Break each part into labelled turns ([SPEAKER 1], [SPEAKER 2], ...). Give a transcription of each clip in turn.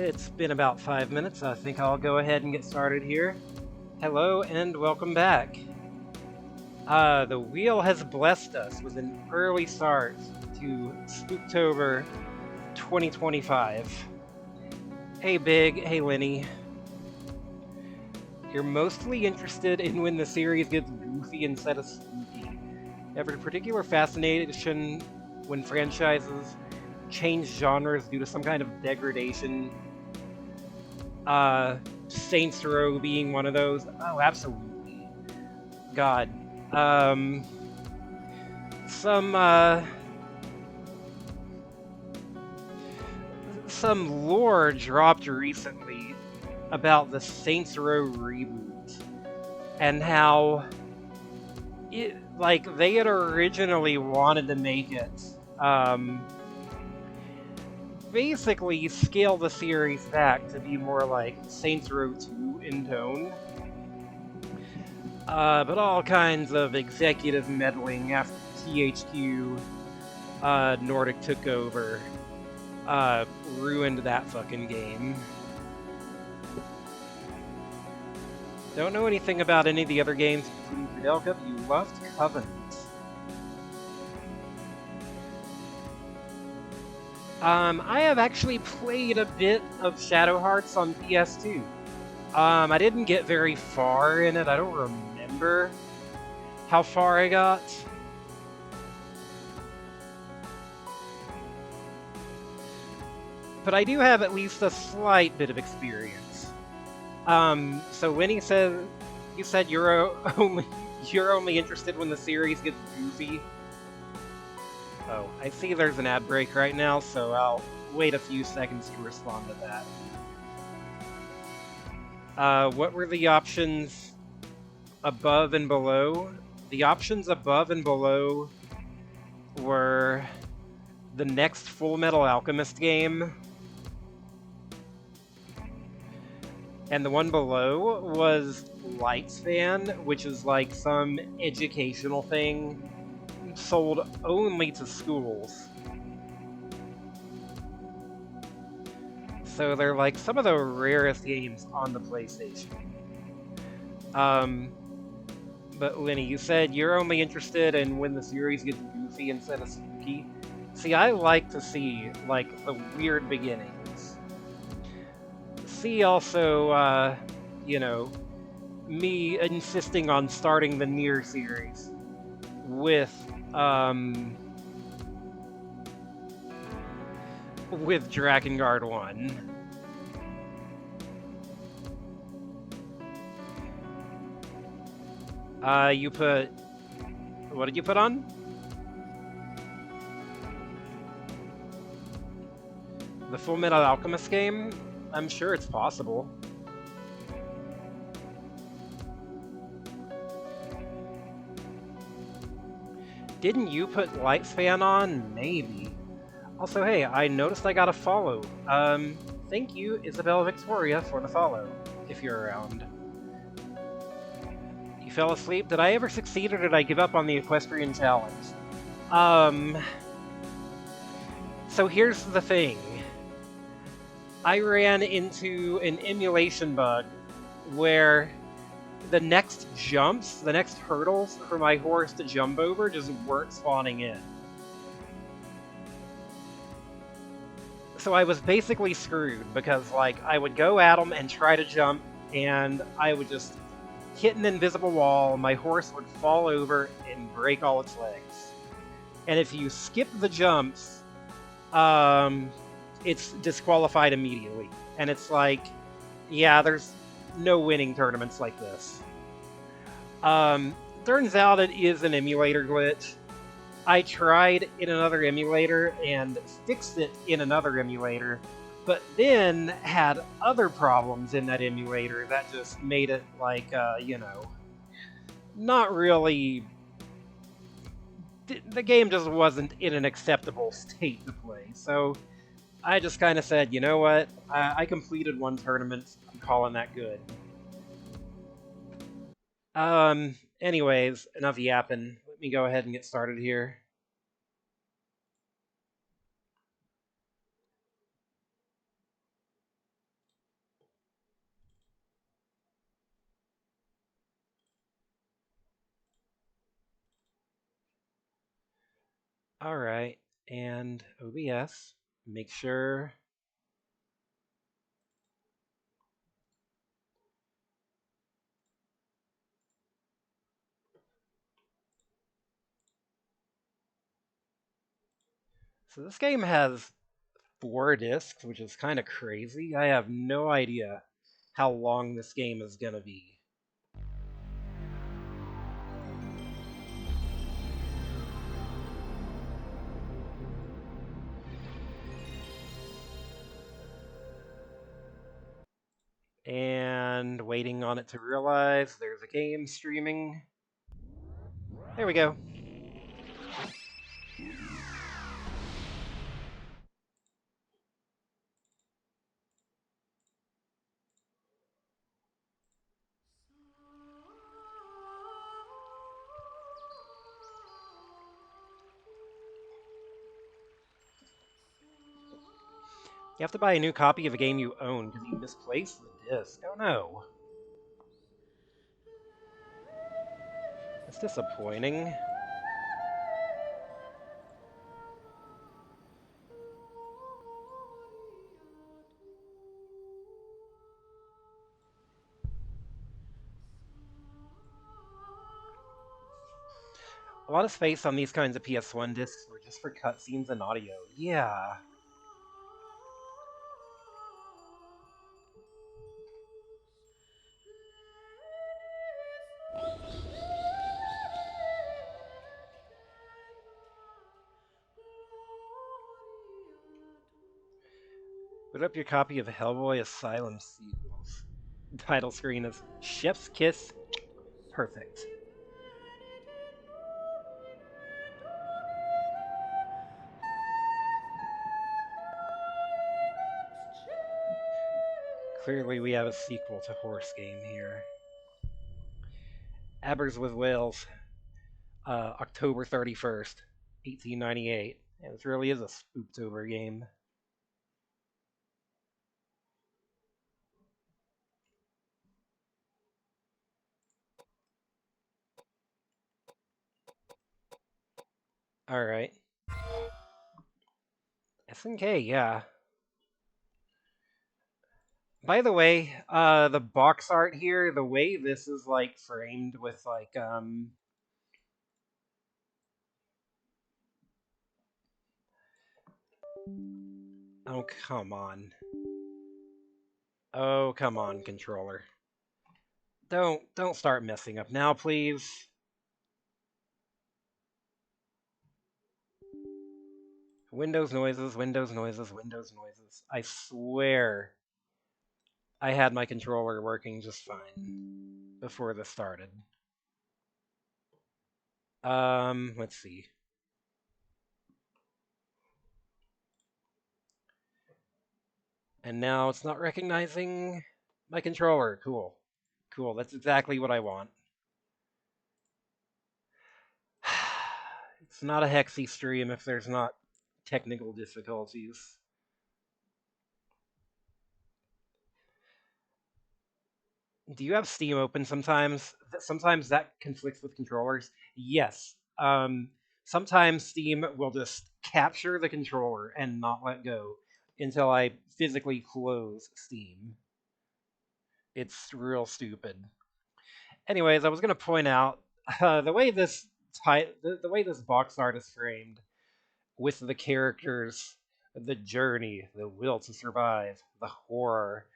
[SPEAKER 1] It's been about 5 minutes. I think I'll go ahead and get started here. Hello and welcome back. The wheel has blessed us with an early start to Spooktober 2025. Hey Big, hey Lenny. You're mostly interested in when the series gets goofy instead of spooky. Have a particular fascination when franchises change genres due to some kind of degradation. Saints Row being one of those. Oh, absolutely. God. Some lore dropped recently about the Saints Row reboot and how they had originally wanted to make it basically scale the series back to be more like Saints Row 2 in tone. But all kinds of executive meddling after THQ Nordic took over ruined that fucking game. Don't know anything about any of the other games, including Koudelka, but you loved Covenant. I have actually played a bit of Shadow Hearts on PS2. I didn't get very far in it. I don't remember how far I got. But I do have at least a slight bit of experience. So when you said you're only interested when the series gets goofy. Oh, I see there's an ad break right now, so I'll wait a few seconds to respond to that. What were the options above and below? The options above and below were the next Full Metal Alchemist game, and the one below was Lightspan, which is like some educational thing sold only to schools. So they're like some of the rarest games on the PlayStation. But Lenny, you said you're only interested in when the series gets goofy instead of spooky. See, I like to see, like, the weird beginnings. See also, me insisting on starting the Nier series with Drakengard 1. What did you put on? The Full Metal Alchemist game? I'm sure it's possible. Didn't you put Lightspan on? Maybe. Also, hey, I noticed I got a follow. Thank you, Isabella Victoria, for the follow, if you're around. You fell asleep? Did I ever succeed, or did I give up on the Equestrian Challenge? So here's the thing. I ran into an emulation bug where the next jumps, the next hurdles for my horse to jump over just weren't spawning in. So I was basically screwed because, like, I would go at them and try to jump, and I would just hit an invisible wall, my horse would fall over and break all its legs. And if you skip the jumps, it's disqualified immediately. And it's like, yeah, there's no winning tournaments like this. Turns out it is an emulator glitch. I tried in another emulator and fixed it in another emulator, but then had other problems in that emulator that just made it like, not really... The game just wasn't in an acceptable state to play, so I just kind of said, you know what, I completed one tournament, I'm calling that good. Anyways, enough yapping. Let me go ahead and get started here. Alright, and OBS, make sure... So this game has 4 discs, which is kind of crazy. I have no idea how long this game is gonna be. And waiting on it to realize there's a game streaming. There we go. You have to buy a new copy of a game you own because you misplaced the disc. Oh no. That's disappointing. A lot of space on these kinds of PS1 discs were just for cutscenes and audio. Yeah. Put up your copy of Hellboy Asylum sequels. Title screen is Chef's Kiss. Perfect. Clearly we have a sequel to Horse Game here. Abbers with Whales, October 31st, 1898. And this really is a Spooktober game. Alright. SNK, yeah. By the way, the box art here, the way this is, like, framed with, like, oh, come on. Oh, come on, controller. Don't start messing up now, please. Windows noises, Windows noises, Windows noises. I swear I had my controller working just fine before this started. Let's see. And now it's not recognizing my controller. Cool. Cool, that's exactly what I want. It's not a Hexy stream if there's not technical difficulties. Do you have Steam open sometimes? Sometimes that conflicts with controllers. Yes. Sometimes Steam will just capture the controller and not let go until I physically close Steam. It's real stupid. Anyways, I was going to point out the way this the way this box art is framed with the characters, the journey, the will to survive, the horror,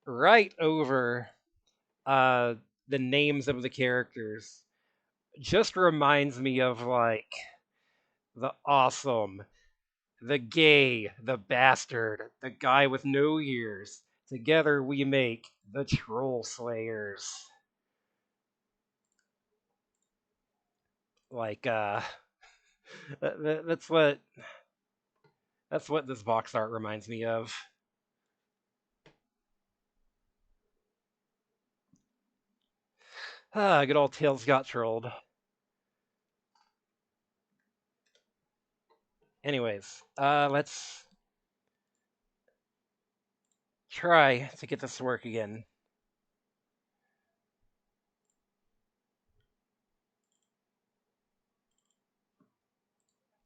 [SPEAKER 1] right over the names of the characters just reminds me of, like, the awesome, the gay, the bastard, the guy with no ears. Together we make the Troll Slayers. Like, that's what this box art reminds me of. Ah, good old Tails got trolled. Anyways, let's try to get this to work again.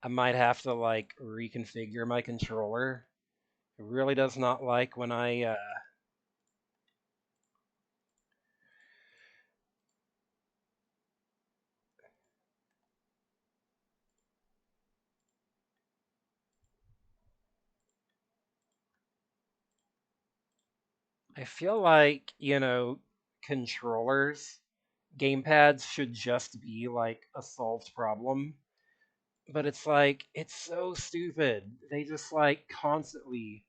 [SPEAKER 1] I might have to like reconfigure my controller. It really does not like when I feel like, controllers, gamepads should just be like a solved problem. But it's like, it's so stupid. They just like constantly,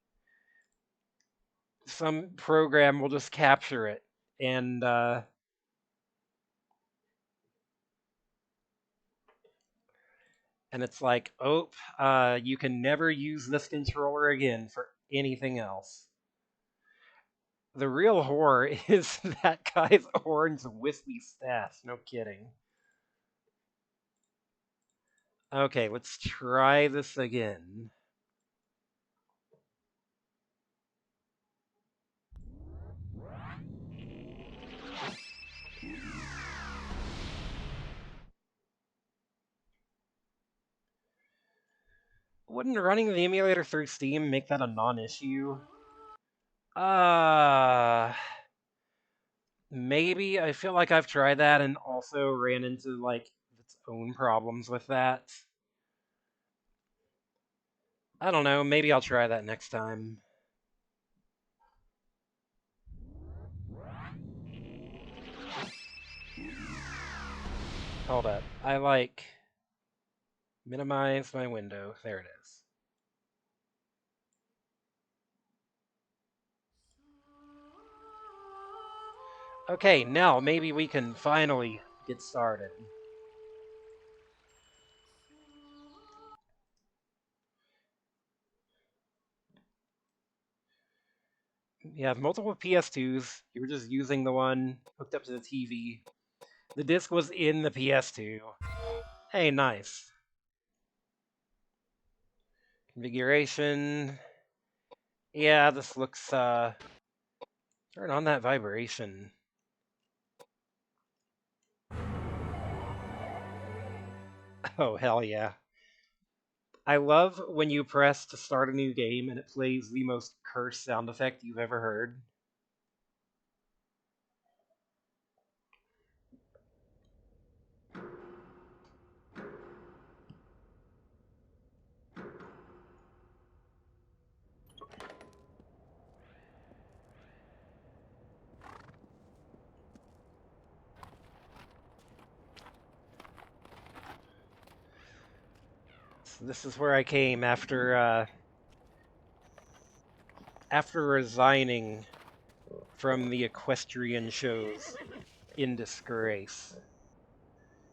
[SPEAKER 1] some program will just capture it. And it's like, oh, you can never use this controller again for anything else. The real horror is that guy's orange wispy stash. No kidding. Okay, let's try this again. Wouldn't running the emulator through Steam make that a non-issue? Uh, maybe. I feel like I've tried that and also ran into like its own problems with that. I don't know. Maybe I'll try that next time. Hold up. I like minimize my window. There it is. Okay, now maybe we can finally get started. You have multiple PS2s. You were just using the one hooked up to the TV. The disc was in the PS2. Hey, nice. Configuration. Yeah, this looks, turn on that vibration. Oh, hell yeah. I love when you press to start a new game and it plays the most cursed sound effect you've ever heard. So this is where I came after resigning from the equestrian shows in disgrace.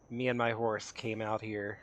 [SPEAKER 1] Me and my horse came out here.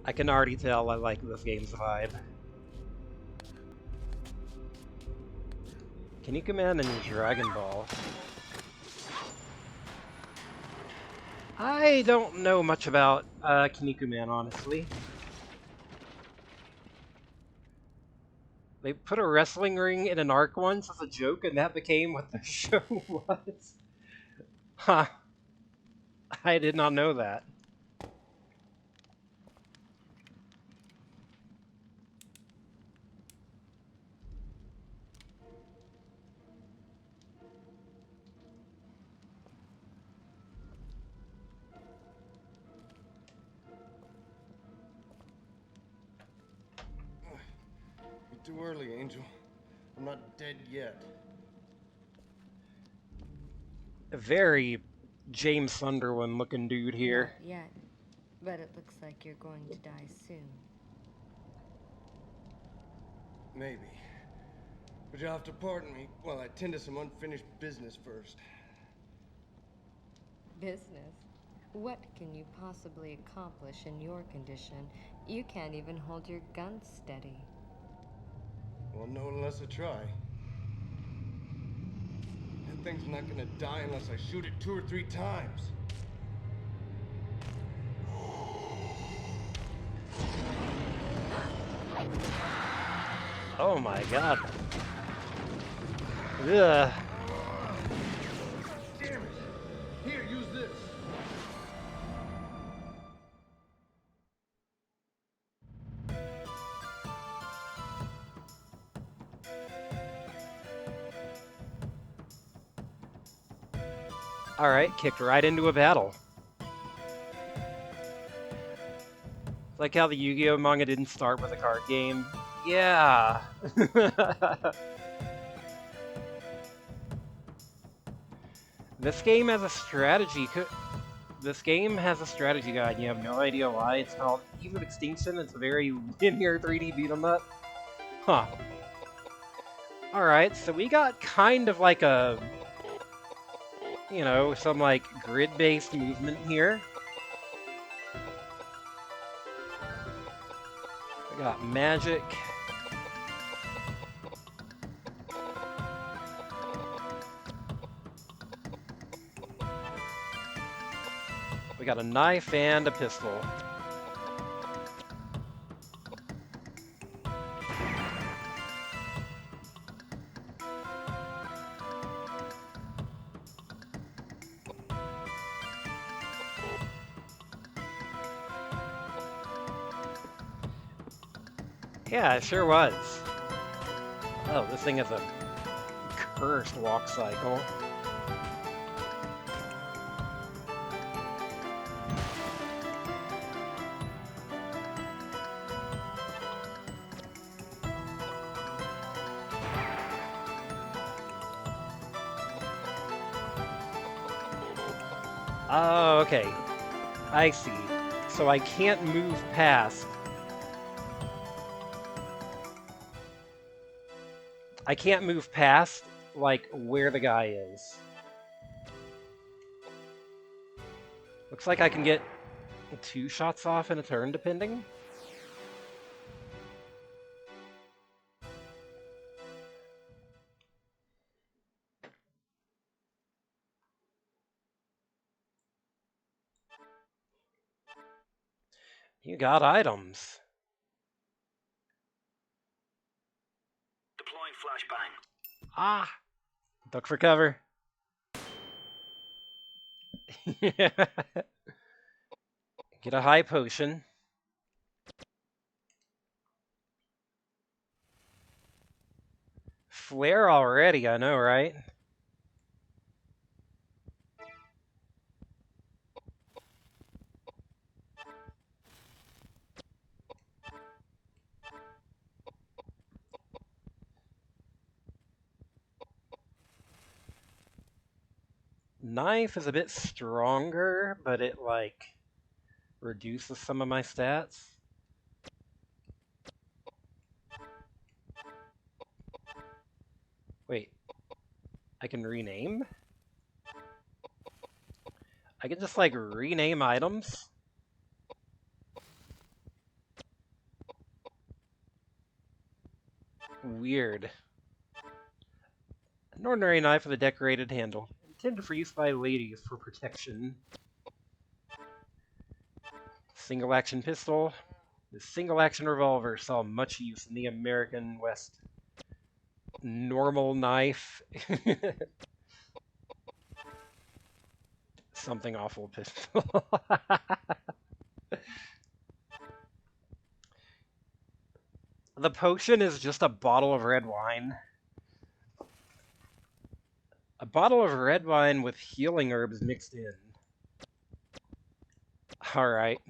[SPEAKER 1] I can already tell I like this game's vibe. Can you command in Dragon Ball? I don't know much about Kinnikuman, honestly. They put a wrestling ring in an arc once as a joke, and that became what the show was. Huh. I did not know that.
[SPEAKER 2] You're too early, Angel. I'm not dead yet.
[SPEAKER 1] A very James Sunderland looking dude here.
[SPEAKER 3] Not yet, but it looks like you're going to die soon.
[SPEAKER 2] Maybe. But you'll have to pardon me while I tend to some unfinished business first.
[SPEAKER 3] Business? What can you possibly accomplish in your condition? You can't even hold your gun steady.
[SPEAKER 2] Well, no, unless I try. That thing's not gonna die unless I shoot it 2 or 3 times.
[SPEAKER 1] Oh my god. Ugh.
[SPEAKER 2] Damn it! Here, use this.
[SPEAKER 1] Alright, kicked right into a battle. It's like how the Yu-Gi-Oh manga didn't start with a card game. Yeah! This game has a strategy. This game has a strategy guide, and you have no idea why. It's called Eve of Extinction. It's a very linear 3D beat 'em up. Huh. Alright, so we got kind of like a, you know, some like grid-based movement here. We got magic. We got a knife and a pistol. Yeah, it sure was. Oh, this thing has a cursed walk cycle. Oh, okay. I see. So I can't move past. I can't move past, like, where the guy is. Looks like I can get 2 shots off in a turn, depending. You got items.
[SPEAKER 4] Deploying flashbang.
[SPEAKER 1] Ah! Duck for cover. Get a high potion. Flare already, I know, right? Knife is a bit stronger, but it, like, reduces some of my stats. Wait. I can rename? I can just, like, rename items? Weird. An ordinary knife with a decorated handle. Intended for use by ladies for protection. Single action pistol. The single action revolver saw much use in the American West. Normal knife. Something awful pistol. The potion is just a bottle of red wine. A bottle of red wine with healing herbs mixed in. Alright.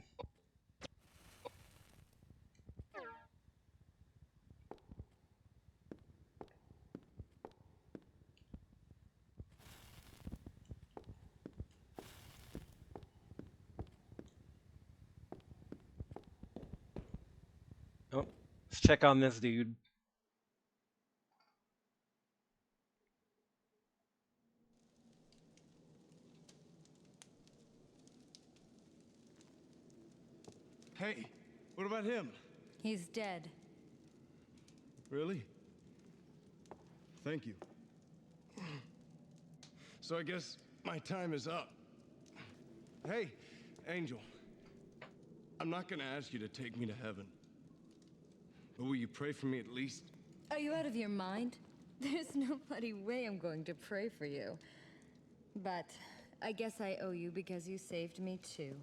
[SPEAKER 1] Oh, let's check on this dude.
[SPEAKER 2] Hey, what about him?
[SPEAKER 3] He's dead.
[SPEAKER 2] Really? Thank you. So I guess my time is up. Hey, Angel. I'm not gonna ask you to take me to heaven. But will you pray for me at least?
[SPEAKER 3] Are you out of your mind? There's no bloody way I'm going to pray for you. But I guess I owe you because you saved me too.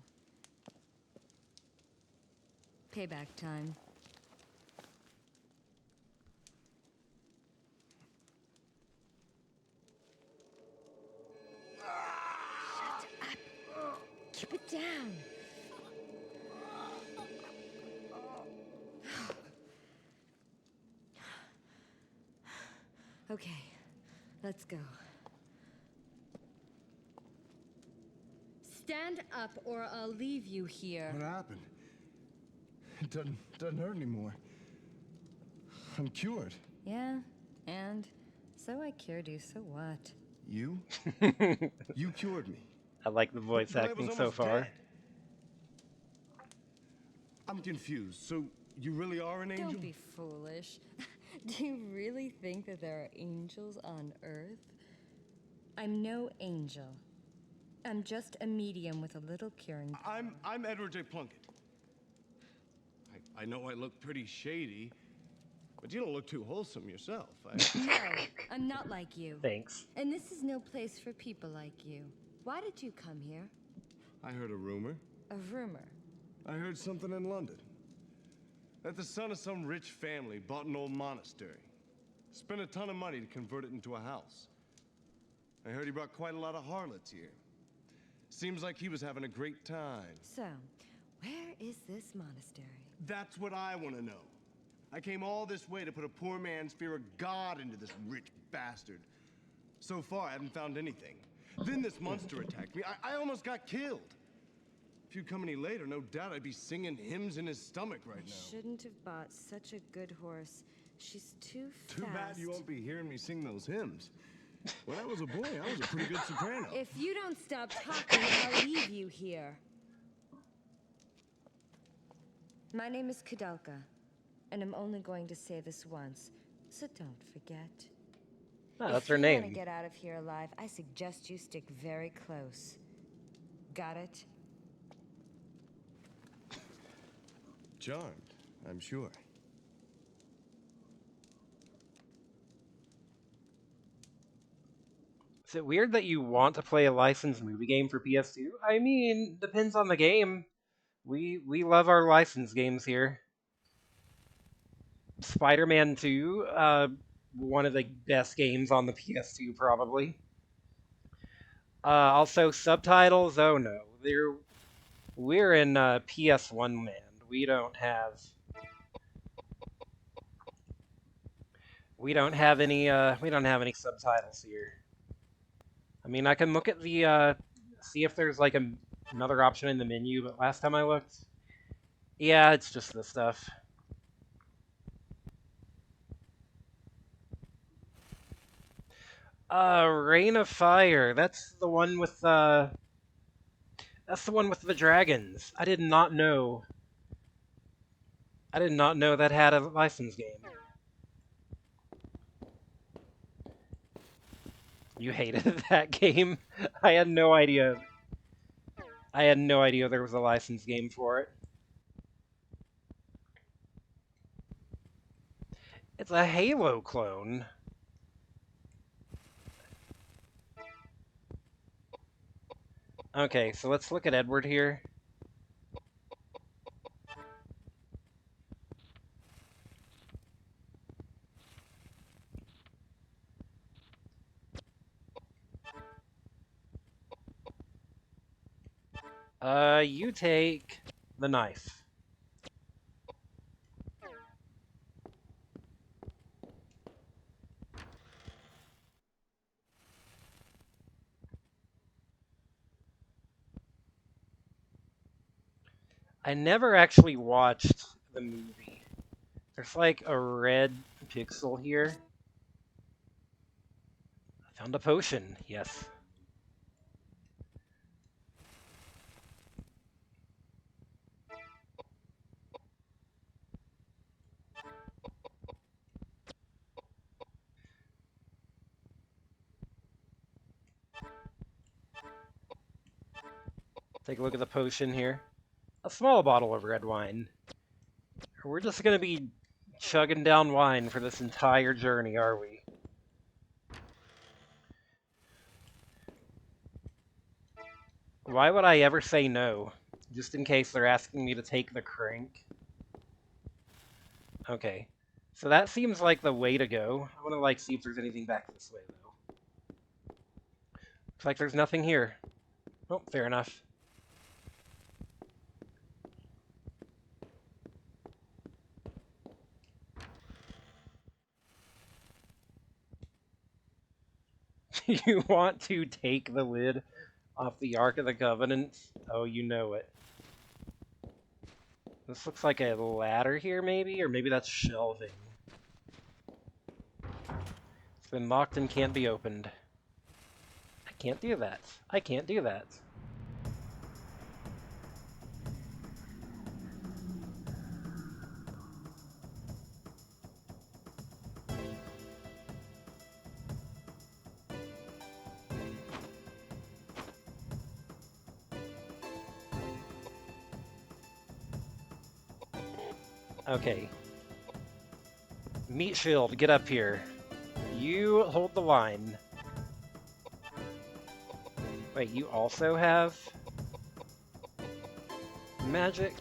[SPEAKER 3] Payback time. Shut up. Keep it down. Okay, let's go. Stand up or I'll leave you here.
[SPEAKER 2] What happened? It doesn't hurt anymore. I'm cured.
[SPEAKER 3] Yeah, and so I cured you, so what?
[SPEAKER 2] You? You cured me.
[SPEAKER 1] I like the voice
[SPEAKER 2] But I
[SPEAKER 1] acting
[SPEAKER 2] was
[SPEAKER 1] so
[SPEAKER 2] almost
[SPEAKER 1] far.
[SPEAKER 2] dead. I'm confused. So you really are an angel?
[SPEAKER 3] Don't be foolish. Do you really think that there are angels on Earth? I'm no angel. I'm just a medium with a little curing.
[SPEAKER 2] I'm Edward J. Plunkett. I know I look pretty shady, but you don't look too wholesome yourself.
[SPEAKER 3] No, I'm not like you.
[SPEAKER 1] Thanks.
[SPEAKER 3] And this is no place for people like you. Why did you come here?
[SPEAKER 2] I heard a rumor.
[SPEAKER 3] A rumor.
[SPEAKER 2] I heard something in London. That the son of some rich family bought an old monastery. Spent a ton of money to convert it into a house. I heard he brought quite a lot of harlots here. Seems like he was having a great time.
[SPEAKER 3] So, where is this monastery?
[SPEAKER 2] That's what I want to know. I came all this way to put a poor man's fear of God into this rich bastard. So far, I haven't found anything. Then this monster attacked me. I almost got killed. If you'd come any later, no doubt I'd be singing hymns in his stomach right now.
[SPEAKER 3] Shouldn't have bought such a good horse. She's too fast.
[SPEAKER 2] Too bad you won't be hearing me sing those hymns. When I was a boy, I was a pretty good soprano.
[SPEAKER 3] If you don't stop talking, I'll leave you here. My name is Koudelka, and I'm only going to say this once, so don't forget.
[SPEAKER 1] Oh, that's her
[SPEAKER 3] If you want
[SPEAKER 1] name.
[SPEAKER 3] to get out of here alive, I suggest you stick very close. Got it?
[SPEAKER 2] Charmed, I'm sure.
[SPEAKER 1] Is it weird that you want to play a licensed movie game for PS2? I mean, depends on the game. We love our licensed games here. Spider-Man 2, one of the best games on the PS2 probably. Also subtitles. Oh no, we're in PS1 land. We don't have any subtitles here. I mean, I can look at the see if there's like another option in the menu, but last time I looked, yeah, it's just this stuff. Rain of Fire. That's the one with the dragons. I did not know that had a license game. You hated that game? I had no idea. I had no idea there was a license game for it. It's a Halo clone. Okay, so let's look at Edward here. You take the knife. I never actually watched the movie. There's like a red pixel here. I found a potion, yes. Take a look at the potion here. A small bottle of red wine. We're just gonna be chugging down wine for this entire journey, are we? Why would I ever say no? Just in case they're asking me to take the crank. Okay. So that seems like the way to go. I want to see if there's anything back this way, though. Looks like there's nothing here. Oh, fair enough. You want to take the lid off the Ark of the Covenant? Oh, you know it. This looks like a ladder here, maybe? Or maybe that's shelving. It's been locked and can't be opened. I can't do that. I can't do that. Okay. Meat Shield, get up here. You hold the line. Wait, you also have magic?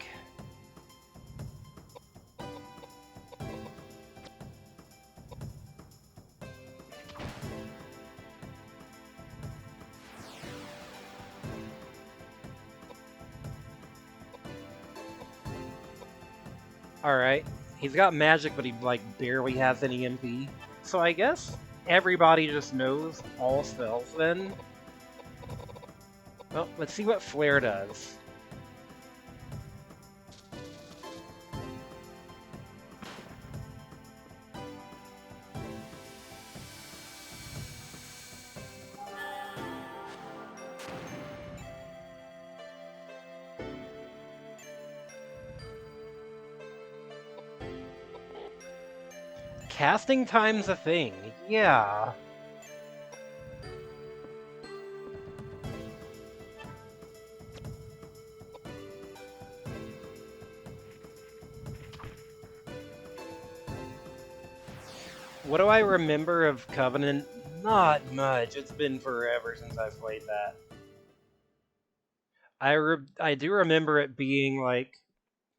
[SPEAKER 1] Alright. He's got magic, but he, barely has any MP. So I guess everybody just knows all spells, then. Well, let's see what Flare does. Casting time's a thing, yeah. What do I remember of Covenant? Not much. It's been forever since I've played that. I do remember it being,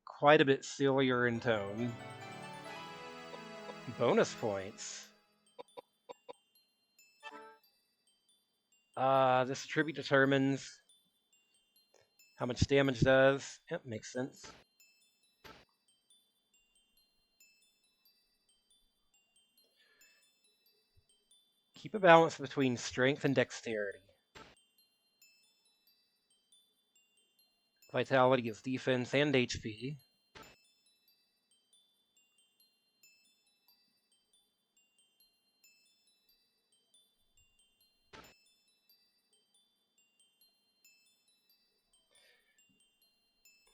[SPEAKER 1] quite a bit sillier in tone. Bonus points. This attribute determines how much damage does. Yep, makes sense. Keep a balance between strength and dexterity. Vitality is defense and HP.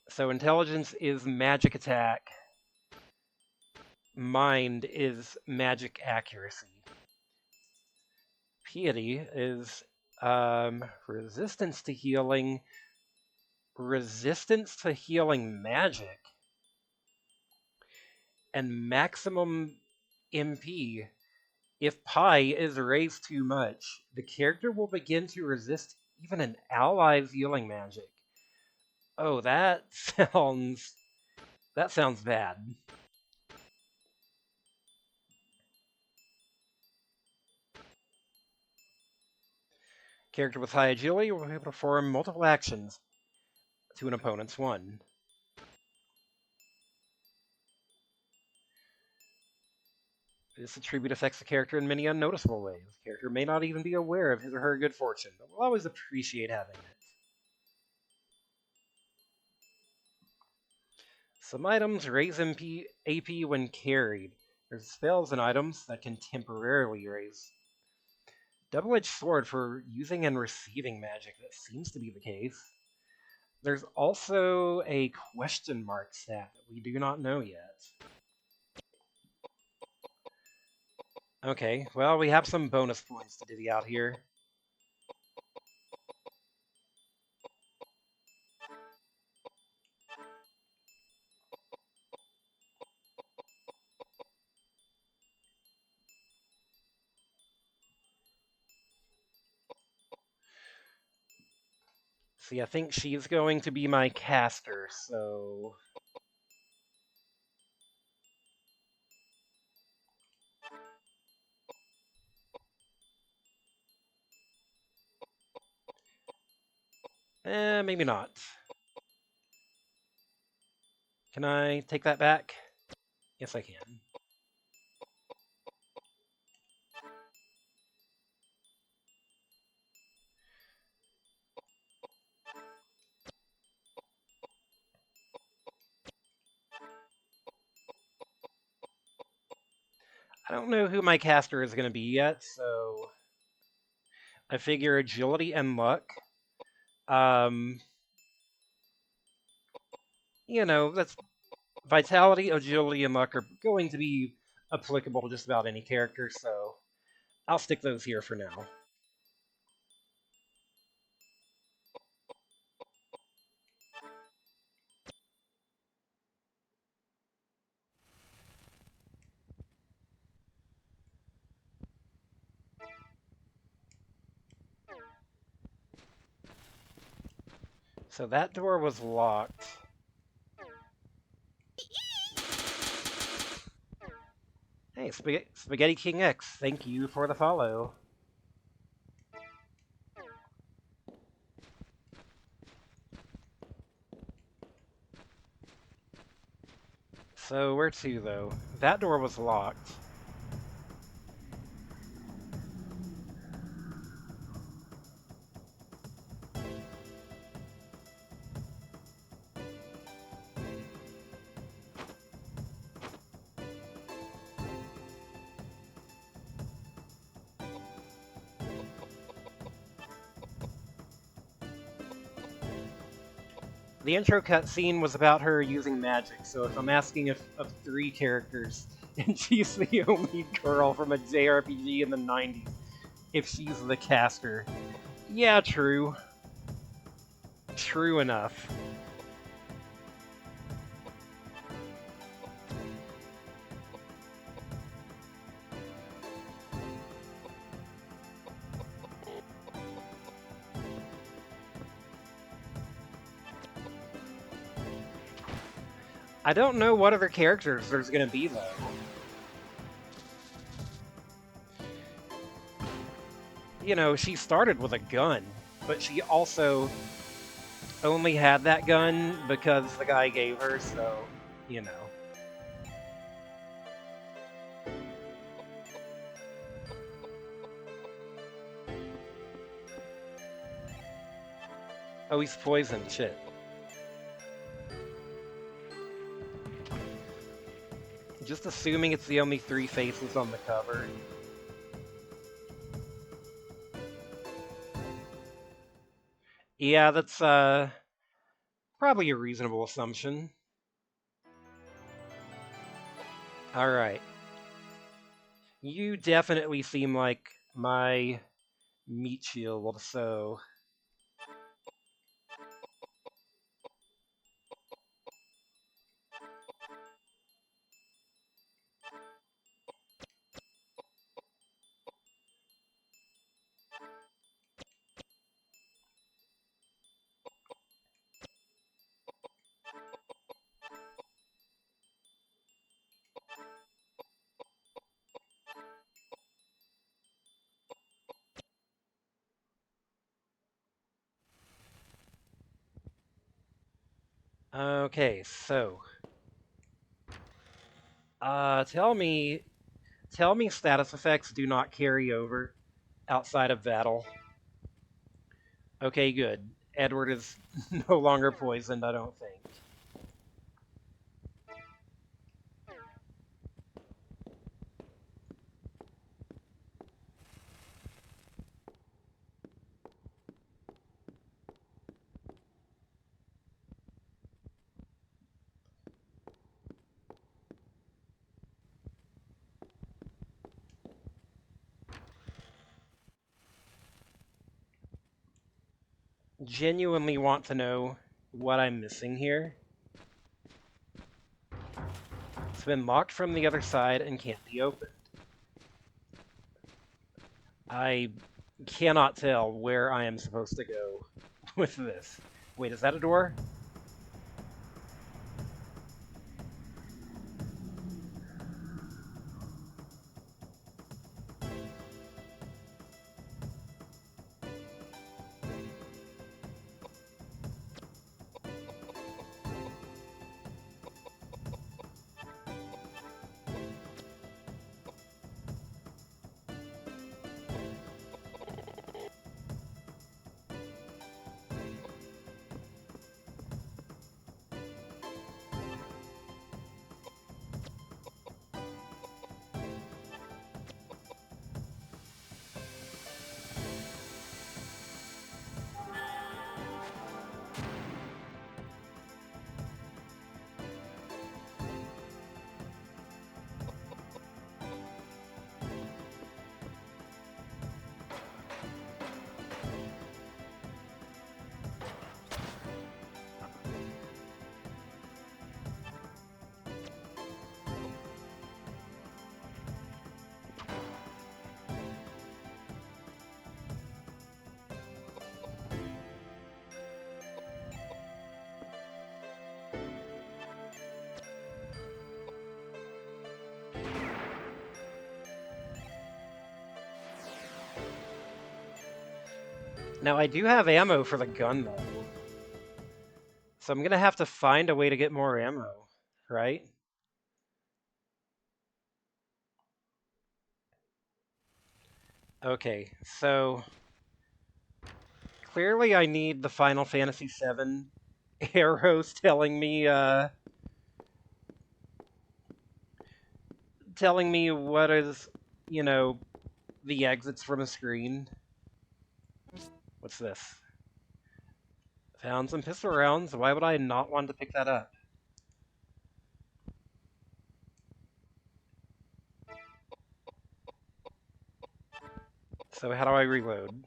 [SPEAKER 1] So intelligence is magic attack. Mind is magic accuracy. Piety is resistance to healing magic, and maximum MP. If pi is raised too much, the character will begin to resist even an ally's healing magic. Oh, that sounds bad. Character with high agility will be able to perform multiple actions to an opponent's one. This attribute affects the character in many unnoticeable ways. The character may not even be aware of his or her good fortune, but will always appreciate having it. Some items raise AP when carried. There's spells and items that can temporarily raise. Double-edged sword for using and receiving magic. That seems to be the case. There's also a question mark stat that we do not know yet. Okay, well, we have some bonus points to divvy out here. See, I think she's going to be my caster, so... maybe not. Can I take that back? Yes, I can. I don't know who my caster is going to be yet, so I figure agility and luck. You know, that's vitality, agility, and luck are going to be applicable to just about any character, so I'll stick those here for now. So that door was locked. Hey, Spaghetti King X, thank you for the follow. So where to, though? That door was locked. The intro cutscene was about her using magic, so if I'm asking of 3 characters, and she's the only girl from a JRPG in the 90s, if she's the caster. Yeah, true. True enough. I don't know what other characters there's gonna be, though. You know, she started with a gun, but she also only had that gun because the guy gave her, so, you know. Oh, he's poisoned, shit. Just assuming it's the only 3 faces on the cover. Yeah, that's, probably a reasonable assumption. Alright. You definitely seem like my meat shield, so... Okay, so... tell me status effects do not carry over outside of battle. Okay, good. Edward is no longer poisoned, I don't think. Genuinely want to know what I'm missing here. It's been locked from the other side and can't be opened. I cannot tell where I am supposed to go with this. Wait, is that a door? Now, I do have ammo for the gun, though. So I'm gonna have to find a way to get more ammo, right? Okay, so... Clearly I need the Final Fantasy VII arrows telling me what is, you know, the exits from a screen. What's this? Found some pistol rounds. Why would I not want to pick that up? So how do I reload?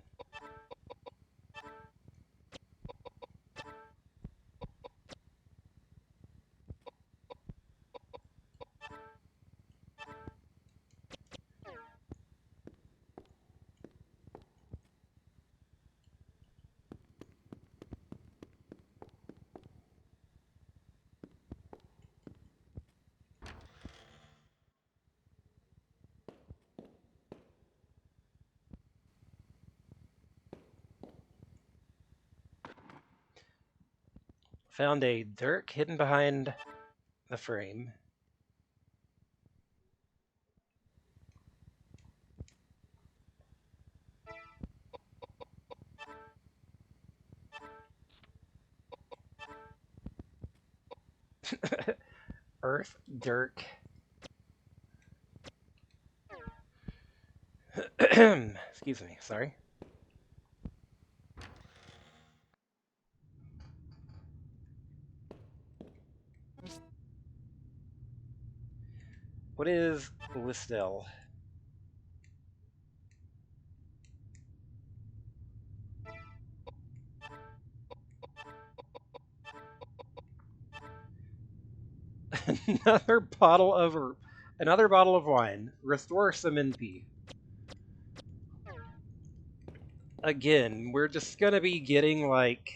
[SPEAKER 1] Found a dirk hidden behind the frame. Earth, dirk. Excuse me, sorry. What is Listel? another bottle of wine. Restore some NP. Again, we're just gonna be getting like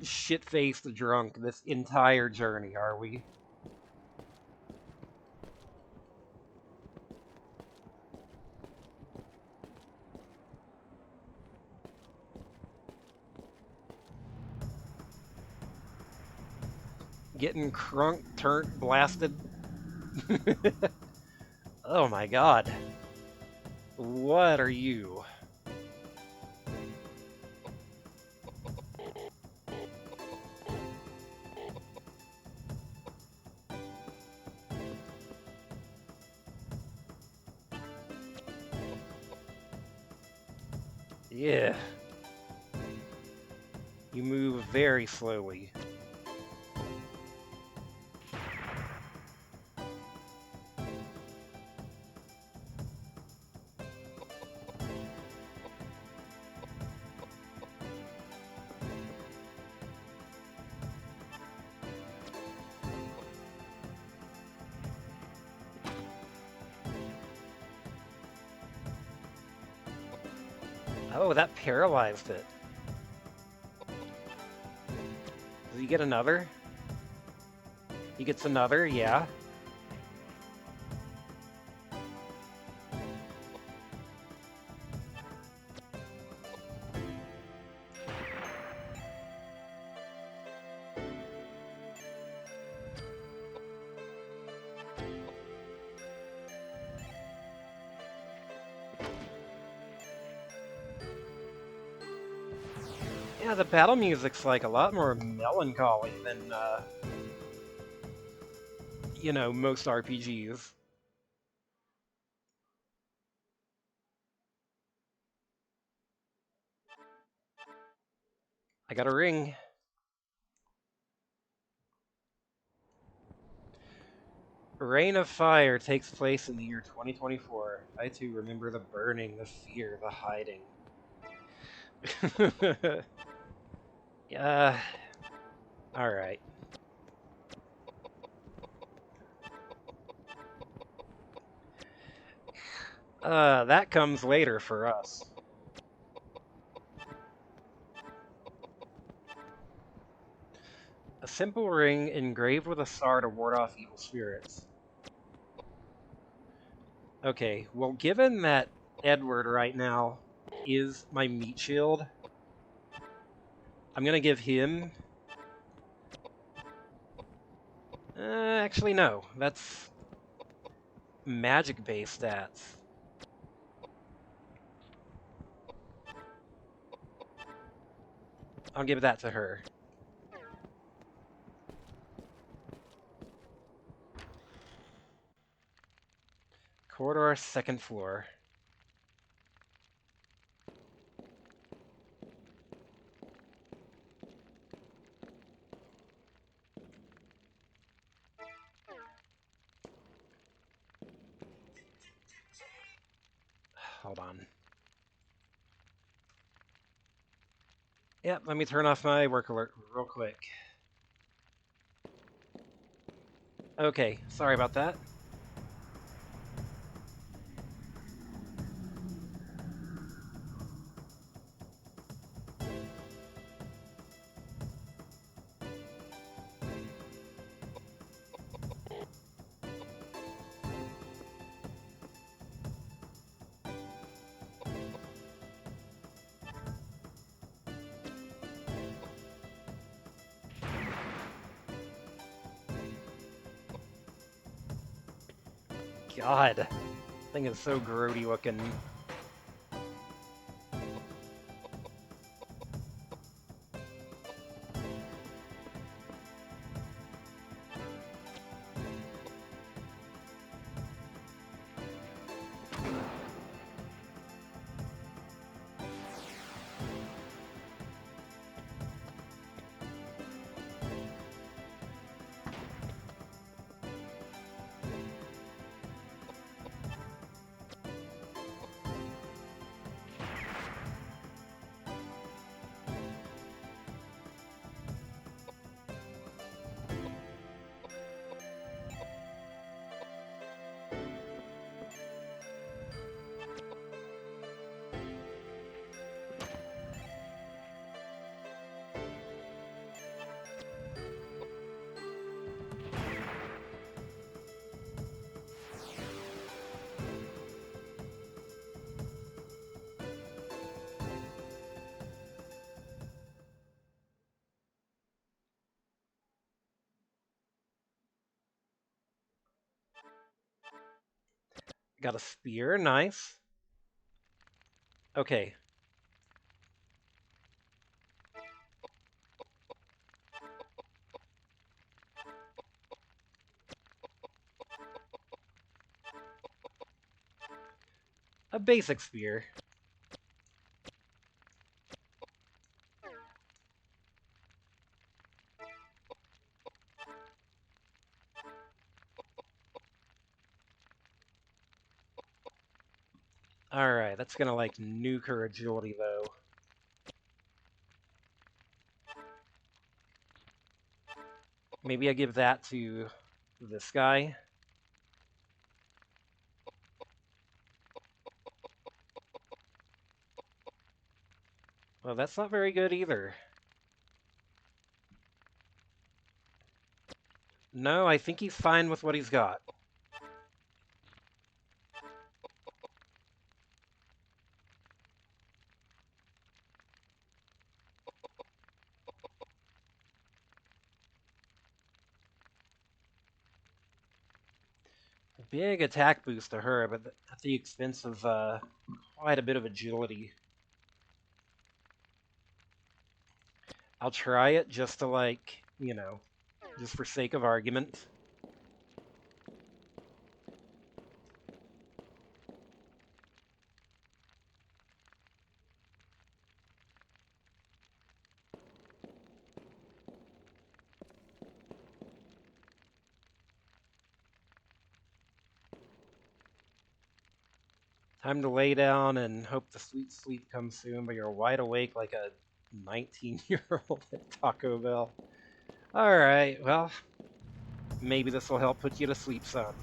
[SPEAKER 1] shit-faced drunk this entire journey, are we? Getting crunk, turned, blasted. Oh my god. What are you? Yeah. You move very slowly. Oh, that paralyzed it. Does he get another? He gets another, yeah. Yeah, the battle music's like a lot more melancholy than, you know, most RPGs. I got a ring. Reign of Fire takes place in the year 2024. I too remember the burning, the fear, the hiding. Yeah. Alright. That comes later for us. A simple ring engraved with a star to ward off evil spirits. Okay, well, given that Edward right now is my meat shield, I'm gonna give him... actually, no. That's magic-based stats. I'll give that to her. Corridor, second floor. Hold on. Yep, let me turn off my work alert real quick. Okay, sorry about that. God, thing is so grody looking. Got a spear, nice. Okay. A basic spear. Alright, that's gonna, like, nuke her agility, though. Maybe I give that to this guy. Well, that's not very good either. No, I think he's fine with what he's got. Big attack boost to her, but at the expense of quite a bit of agility. I'll try it just to, like, you know, just for sake of argument. Time to lay down and hope the sweet sleep comes soon, but you're wide awake like a 19-year-old at Taco Bell. Alright, well, maybe this will help put you to sleep, son.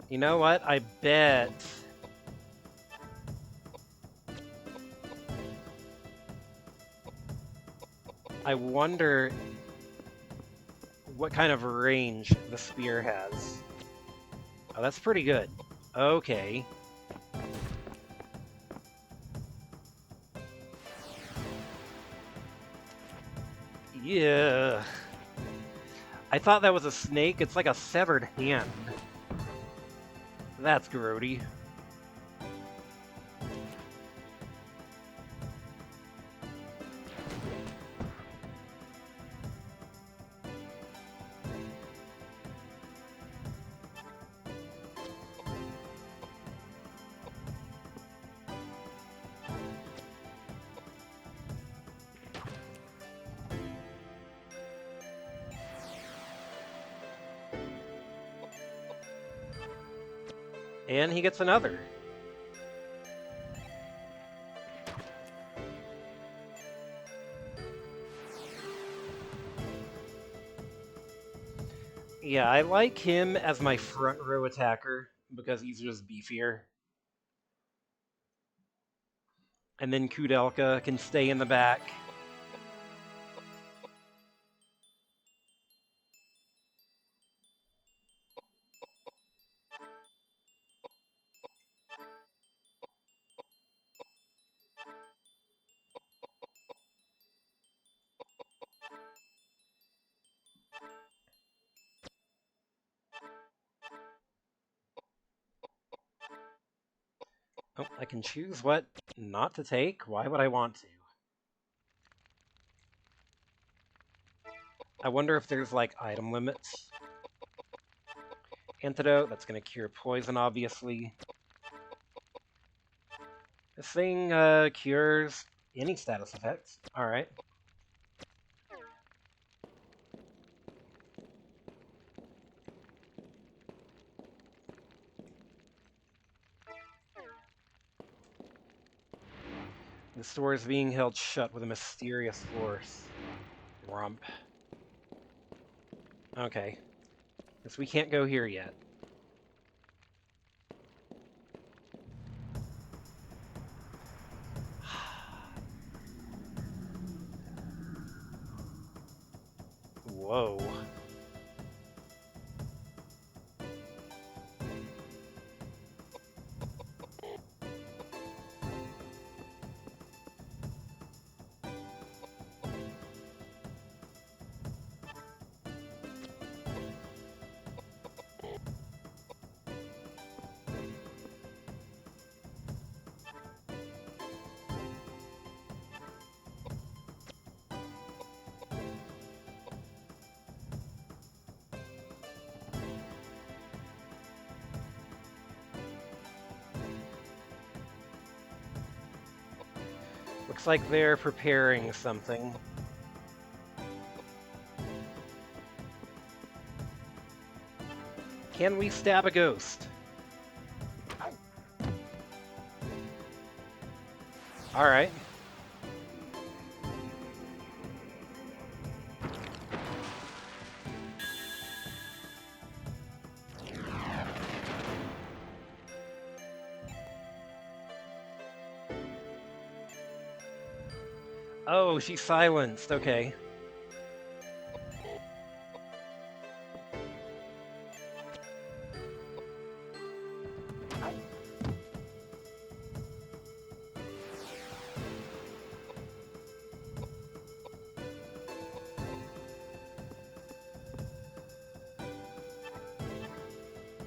[SPEAKER 1] You know what? I bet... I wonder what kind of range the spear has. Oh, that's pretty good. Okay. Yeah. I thought that was a snake. It's like a severed hand. That's grody. And he gets another. Yeah, I like him as my front row attacker because he's just beefier. And then Koudelka can stay in the back. Oh, I can choose what not to take. Why would I want to? I wonder if there's, like, item limits. Antidote, that's going to cure poison, obviously. This thing cures any status effects. Alright. The store is being held shut with a mysterious force. Rump. Okay. Guess we can't go here yet. Whoa. Looks like they're preparing something. Can we stab a ghost? Alright. Oh, she's silenced. Okay.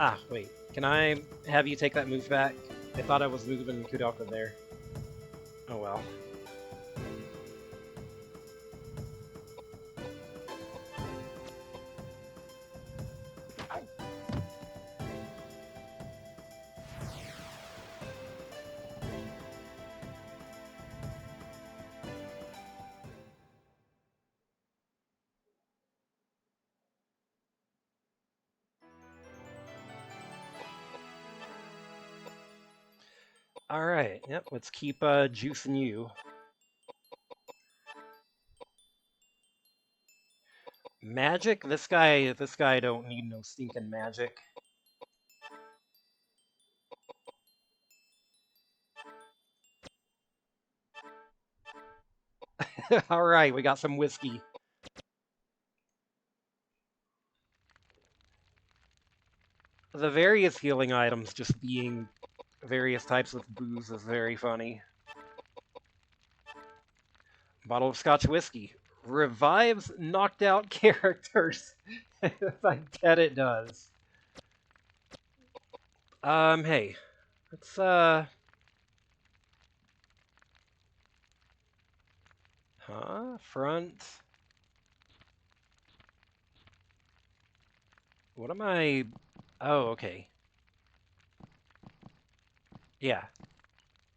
[SPEAKER 1] Ah, wait. Can I have you take that move back? I thought I was moving Koudelka there. Oh well. Alright, yep, let's keep juicing you. Magic? This guy don't need no stinking magic. Alright, we got some whiskey. The various healing items just being various types of booze is very funny. Bottle of Scotch whiskey. Revives knocked out characters. I bet it does. Hey. Let's, front. What am I... Oh, okay. Yeah.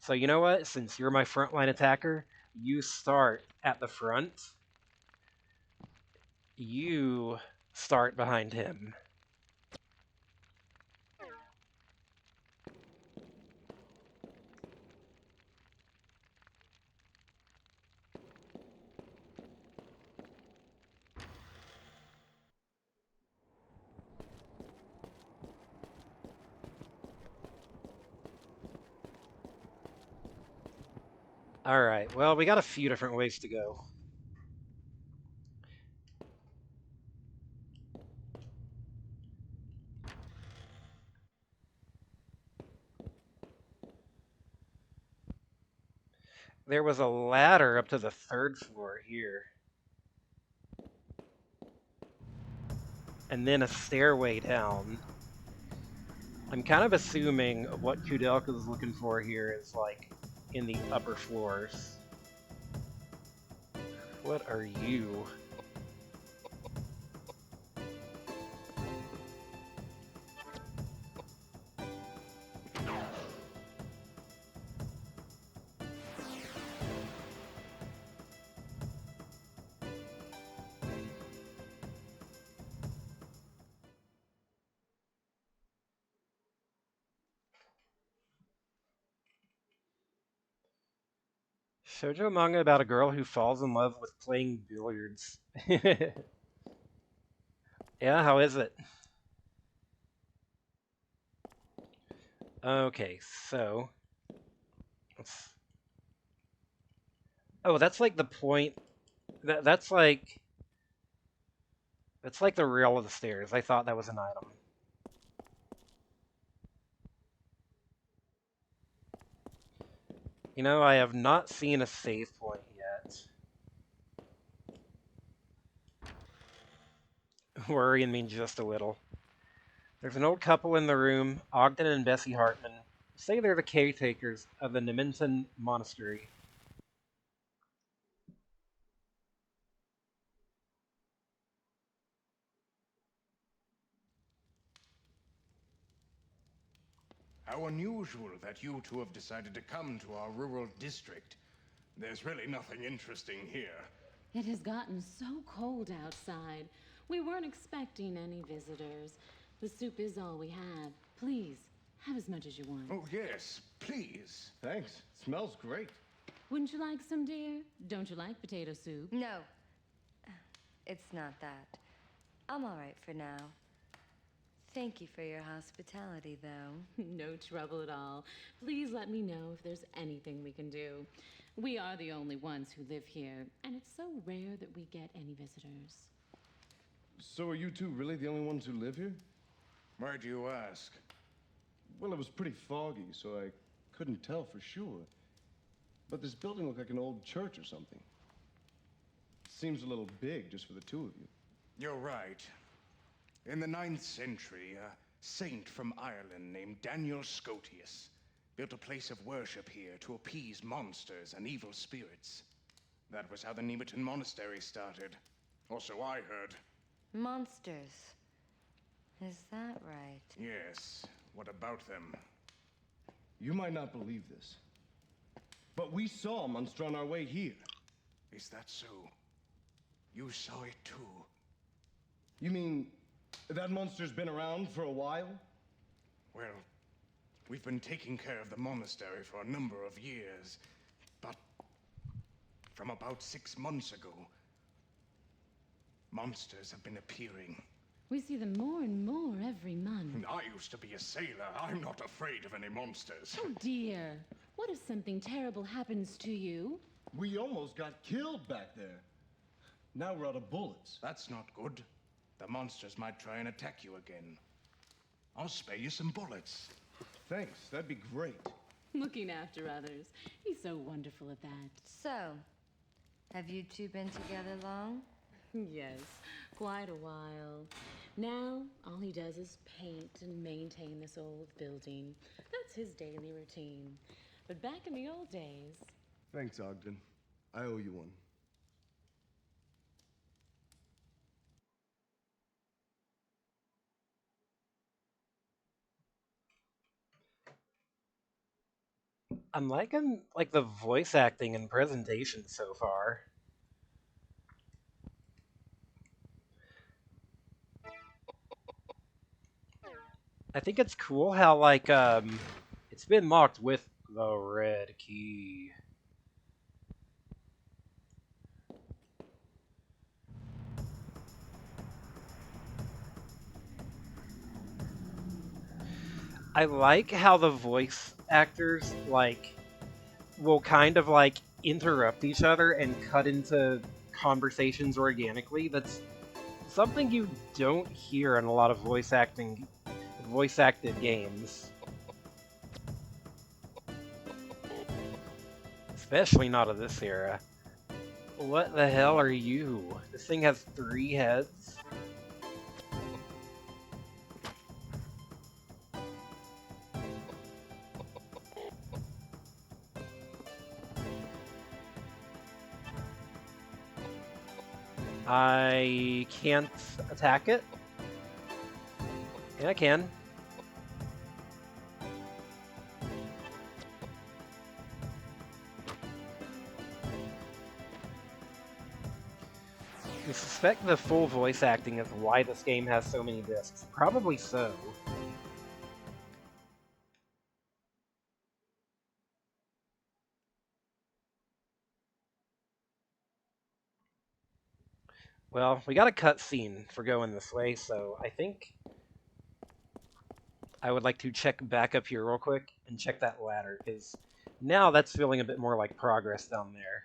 [SPEAKER 1] So you know what? Since you're my frontline attacker, you start at the front. You start behind him. Alright, well, we got a few different ways to go. There was a ladder up to the 3rd floor here. And then a stairway down. I'm kind of assuming what Koudelka is looking for here is, like, in the upper floors. What are you? Shoujo manga about a girl who falls in love with playing billiards. Yeah, how is it? Okay, so... Oh, that's like the point... That's like... That's like the rail of the stairs. I thought that was an item. You know, I have not seen a save point yet. Worrying me just a little. There's an old couple in the room, Ogden and Bessie Hartman. Say they're the caretakers of the Nementon Monastery.
[SPEAKER 4] How unusual that you two have decided to come to our rural district. There's really nothing interesting here.
[SPEAKER 5] It has gotten so cold outside. We weren't expecting any visitors. The soup is all we have. Please, have as much as you want.
[SPEAKER 4] Oh, yes, please.
[SPEAKER 2] Thanks. Smells great.
[SPEAKER 5] Wouldn't you like some, dear? Don't you like potato soup?
[SPEAKER 3] No, it's not that. I'm all right for now. Thank you for your hospitality, though.
[SPEAKER 5] No trouble at all. Please let me know if there's anything we can do. We are the only ones who live here, and it's so rare that we get any visitors.
[SPEAKER 2] So are you two really the only ones who live here?
[SPEAKER 4] Why do you ask?
[SPEAKER 2] Well, it was pretty foggy, so I couldn't tell for sure. But this building looked like an old church or something. Seems a little big just for the two of you.
[SPEAKER 4] You're right. In the 9th century, a saint from Ireland named Daniel Scotius built a place of worship here to appease monsters and evil spirits. That was how the Nemeton Monastery started. Or so I heard.
[SPEAKER 3] Monsters. Is that right?
[SPEAKER 4] Yes. What about them?
[SPEAKER 2] You might not believe this, but we saw a monster on our way here.
[SPEAKER 4] Is that so? You saw it too?
[SPEAKER 2] You mean that monster's been around for a while?
[SPEAKER 4] Well, we've been taking care of the monastery for a number of years, but from about 6 months ago, monsters have been appearing.
[SPEAKER 5] We see them more and more every month.
[SPEAKER 4] I used to be a sailor. I'm not afraid of any monsters.
[SPEAKER 5] Oh dear. What if something terrible happens to you?
[SPEAKER 2] We almost got killed back there. Now we're out of bullets.
[SPEAKER 4] That's not good. The monsters might try and attack you again. I'll spare you some bullets.
[SPEAKER 2] Thanks, that'd be great.
[SPEAKER 5] Looking after others. He's so wonderful at that.
[SPEAKER 3] So, have you two been together long?
[SPEAKER 5] Yes, quite a while. Now, all he does is paint and maintain this old building. That's his daily routine. But back in the old days...
[SPEAKER 2] Thanks, Ogden. I owe you one.
[SPEAKER 1] I'm liking like the voice acting and presentation so far. I think it's cool how like it's been locked with the red key. I like how the voice actors like will kind of like interrupt each other and cut into conversations organically. That's something you don't hear in a lot of voice acted games. Especially not of this era. What the hell are you? This thing has 3 heads? I can't attack it? Yeah, I can. I suspect the full voice acting is why this game has so many discs. Probably so. Well, we got a cutscene for going this way, so I think I would like to check back up here real quick and check that ladder, because now that's feeling a bit more like progress down there.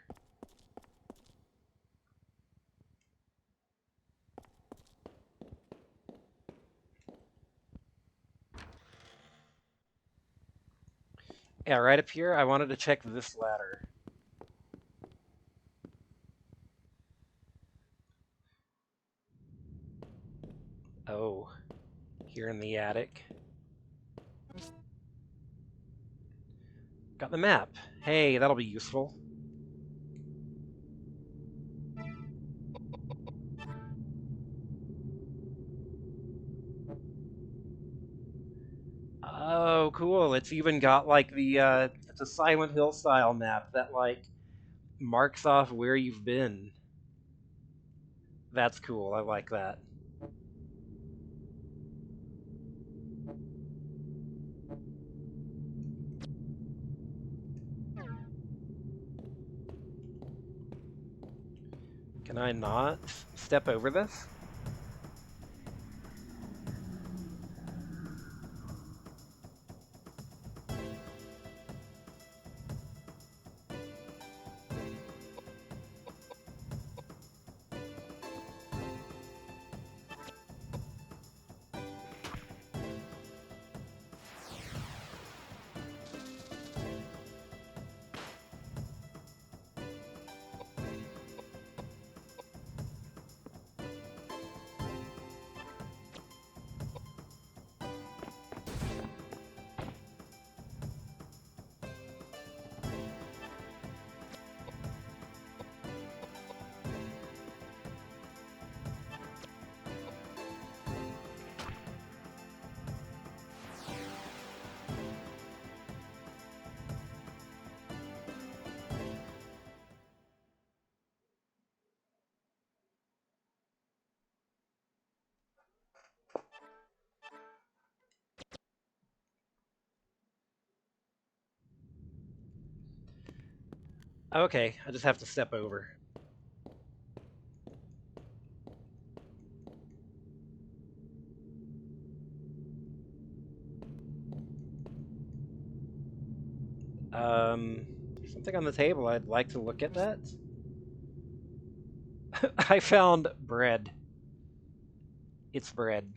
[SPEAKER 1] Yeah, right up here, I wanted to check this ladder. Oh, here in the attic. Got the map. Hey, that'll be useful. Oh, cool. It's even got like the it's a Silent Hill style map that like marks off where you've been. That's cool. I like that. Can I not step over this? Okay, I just have to step over. Something on the table. I'd like to look at that. I found bread. It's bread.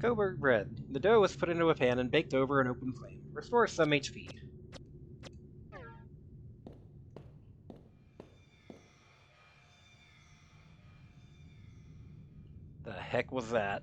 [SPEAKER 1] Coburg bread. The dough was put into a pan and baked over an open flame. Restores some HP. The heck was that?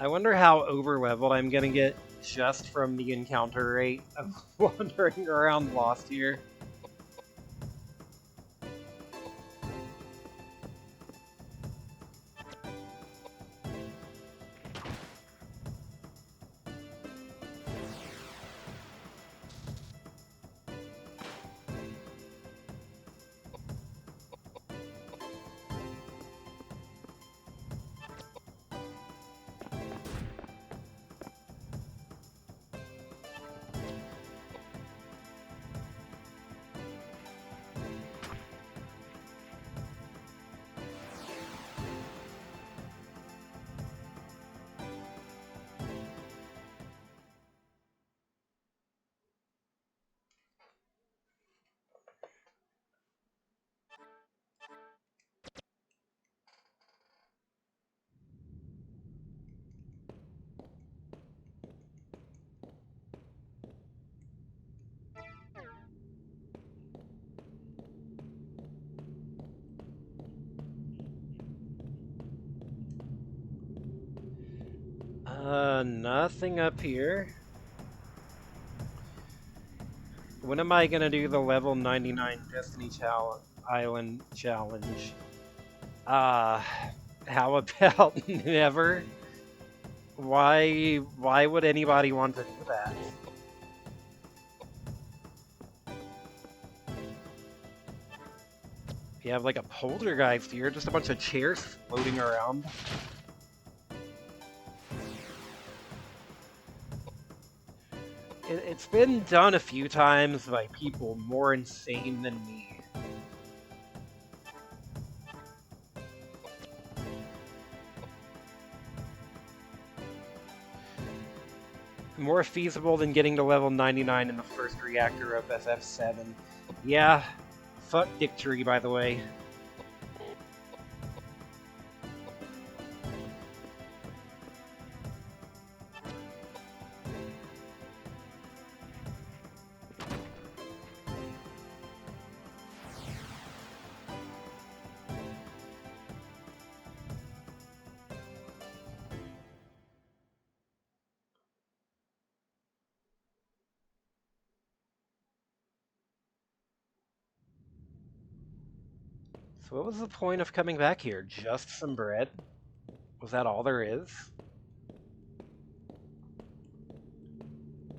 [SPEAKER 1] I wonder how over-leveled I'm gonna get just from the encounter rate of wandering around lost here. Nothing up here. When am I gonna do the level 99 Destiny Island challenge? How about never? Why would anybody want to do that? You have like a poltergeist here, just a bunch of chairs floating around. It's been done a few times by people more insane than me. More feasible than getting to level 99 in the first reactor of FF7. Yeah, fuck Victory, by the way. So what was the point of coming back here? Just some bread? Was that all there is?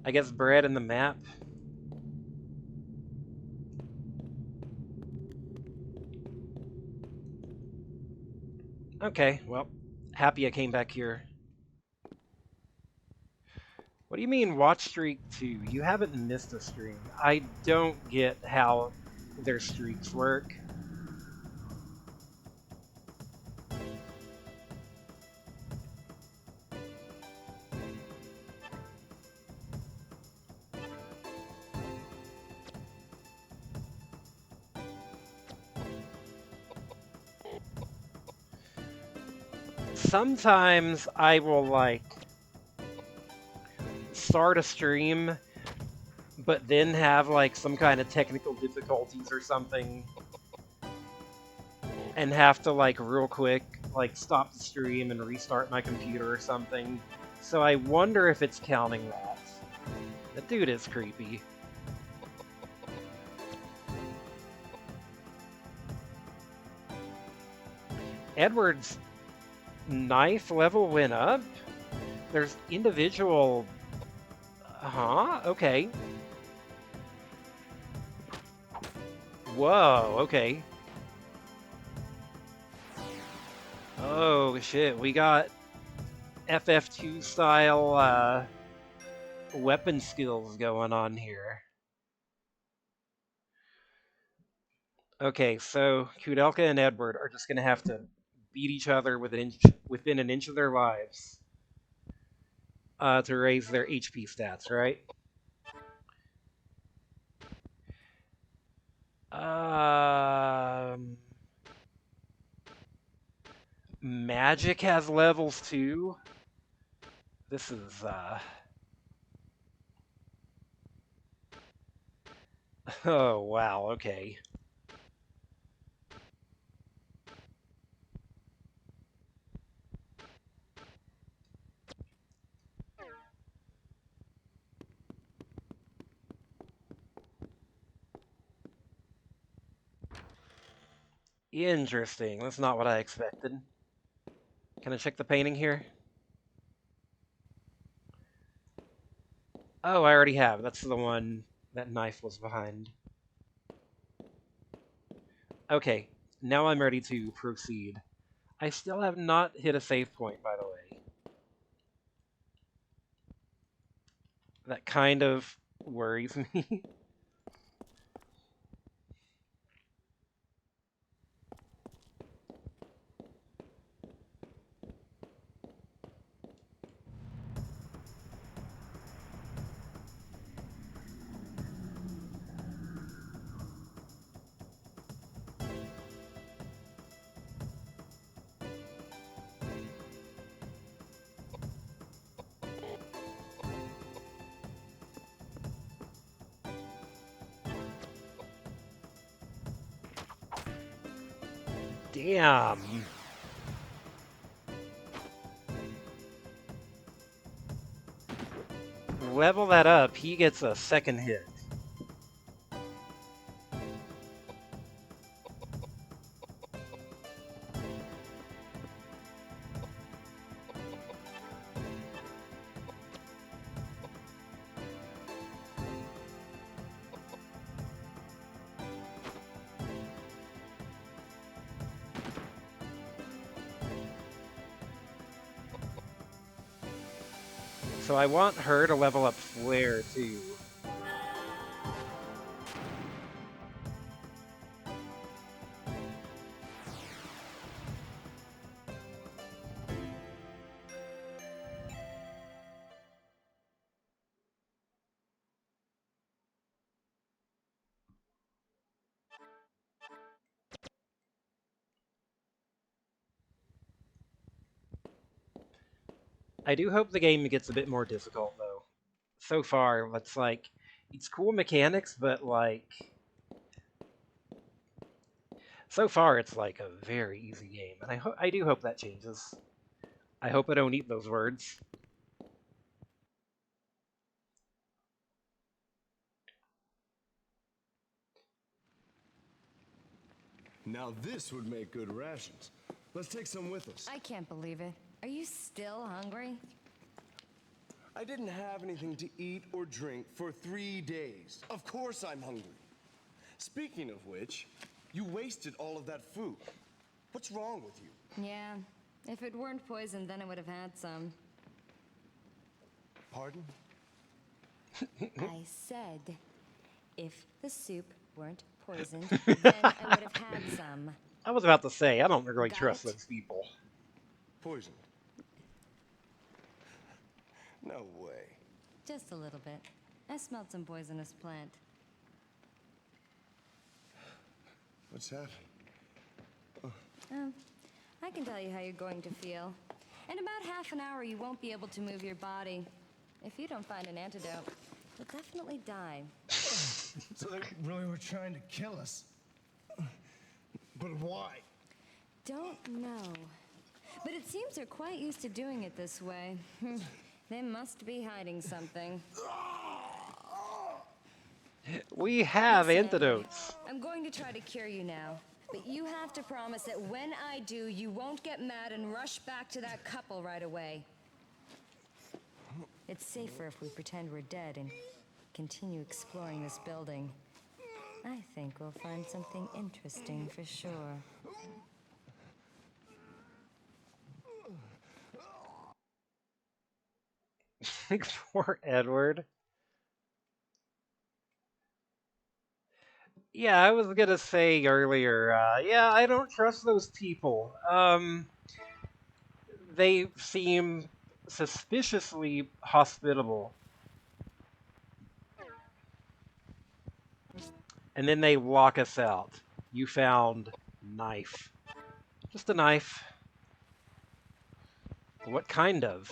[SPEAKER 1] I guess bread and the map. Okay, well, happy I came back here. What do you mean, watch streak 2? You haven't missed a stream. I don't get how their streaks work. Sometimes I will, like, start a stream, but then have, like, some kind of technical difficulties or something, and have to, like, real quick, like, stop the stream and restart my computer or something. So I wonder if it's counting that. That dude is creepy. Edward's knife level went up? There's individual... Huh? Okay. Whoa, okay. Oh, shit. We got FF2 style, weapon skills going on here. Okay, so Koudelka and Edward are just gonna have to beat each other within an inch of their lives to raise their HP stats, right? Magic has levels too. This is oh wow, okay. Interesting. That's not what I expected. Can I check the painting here? Oh, I already have. That's the one that knife was behind. Okay, now I'm ready to proceed. I still have not hit a save point, by the way. That kind of worries me. Damn. Level that up, he gets a second hit. So I want her to level up Flare too. I do hope the game gets a bit more difficult though. So far, it's cool mechanics, but like, so far it's like a very easy game, and I do hope that changes. I hope I don't eat those words.
[SPEAKER 2] Now this would make good rations. Let's take some with us.
[SPEAKER 3] I can't believe it. Are you still hungry?
[SPEAKER 2] I didn't have anything to eat or drink for 3 days. Of course I'm hungry. Speaking of which, you wasted all of that food. What's wrong with you?
[SPEAKER 3] Yeah. If it weren't poisoned, then I would have had some.
[SPEAKER 2] Pardon?
[SPEAKER 3] I said, if the soup weren't poisoned, then I would have had some.
[SPEAKER 1] I was about to say, I don't really
[SPEAKER 3] Got
[SPEAKER 1] trust
[SPEAKER 3] it?
[SPEAKER 1] those people.
[SPEAKER 2] Poisoned? No way.
[SPEAKER 3] Just a little bit. I smelled some poisonous plant.
[SPEAKER 2] What's happening?
[SPEAKER 3] Oh, I can tell you how you're going to feel. In about half an hour, you won't be able to move your body. If you don't find an antidote, you'll definitely die.
[SPEAKER 2] So they really were trying to kill us. But why?
[SPEAKER 3] Don't know. But it seems they're quite used to doing it this way. They must be hiding something.
[SPEAKER 1] We have
[SPEAKER 3] Listen,
[SPEAKER 1] antidotes.
[SPEAKER 3] I'm going to try to cure you now. But you have to promise that when I do, you won't get mad and rush back to that couple right away. It's safer if we pretend we're dead and continue exploring this building. I think we'll find something interesting for sure.
[SPEAKER 1] Poor Edward. Yeah, I was gonna say earlier, yeah, I don't trust those people. They seem suspiciously hospitable. And then they lock us out. You found knife. Just a knife. What kind of?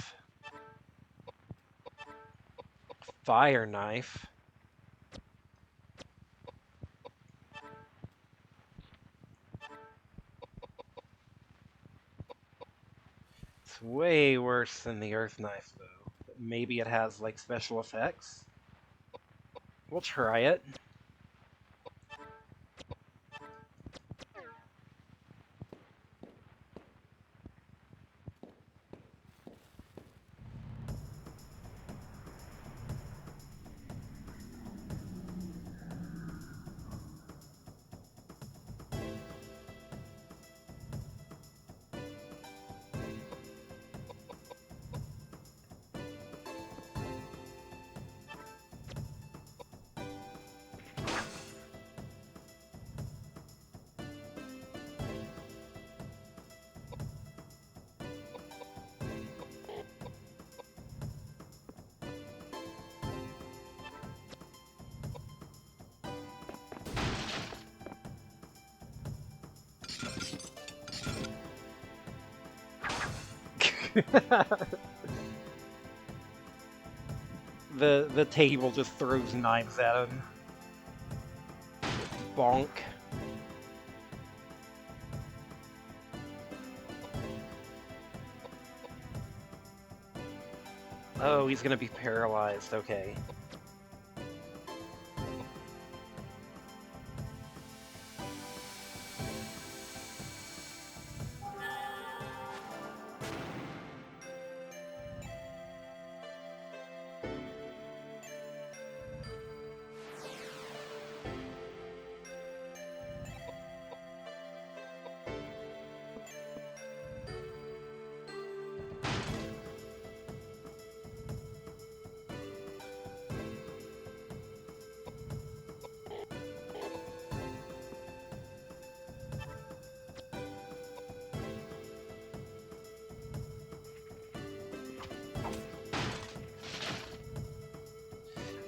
[SPEAKER 1] Fire knife. It's way worse than the earth knife, though. But maybe it has, like, special effects? We'll try it. The table just throws knives at him. Bonk. Oh, he's gonna be paralyzed, okay.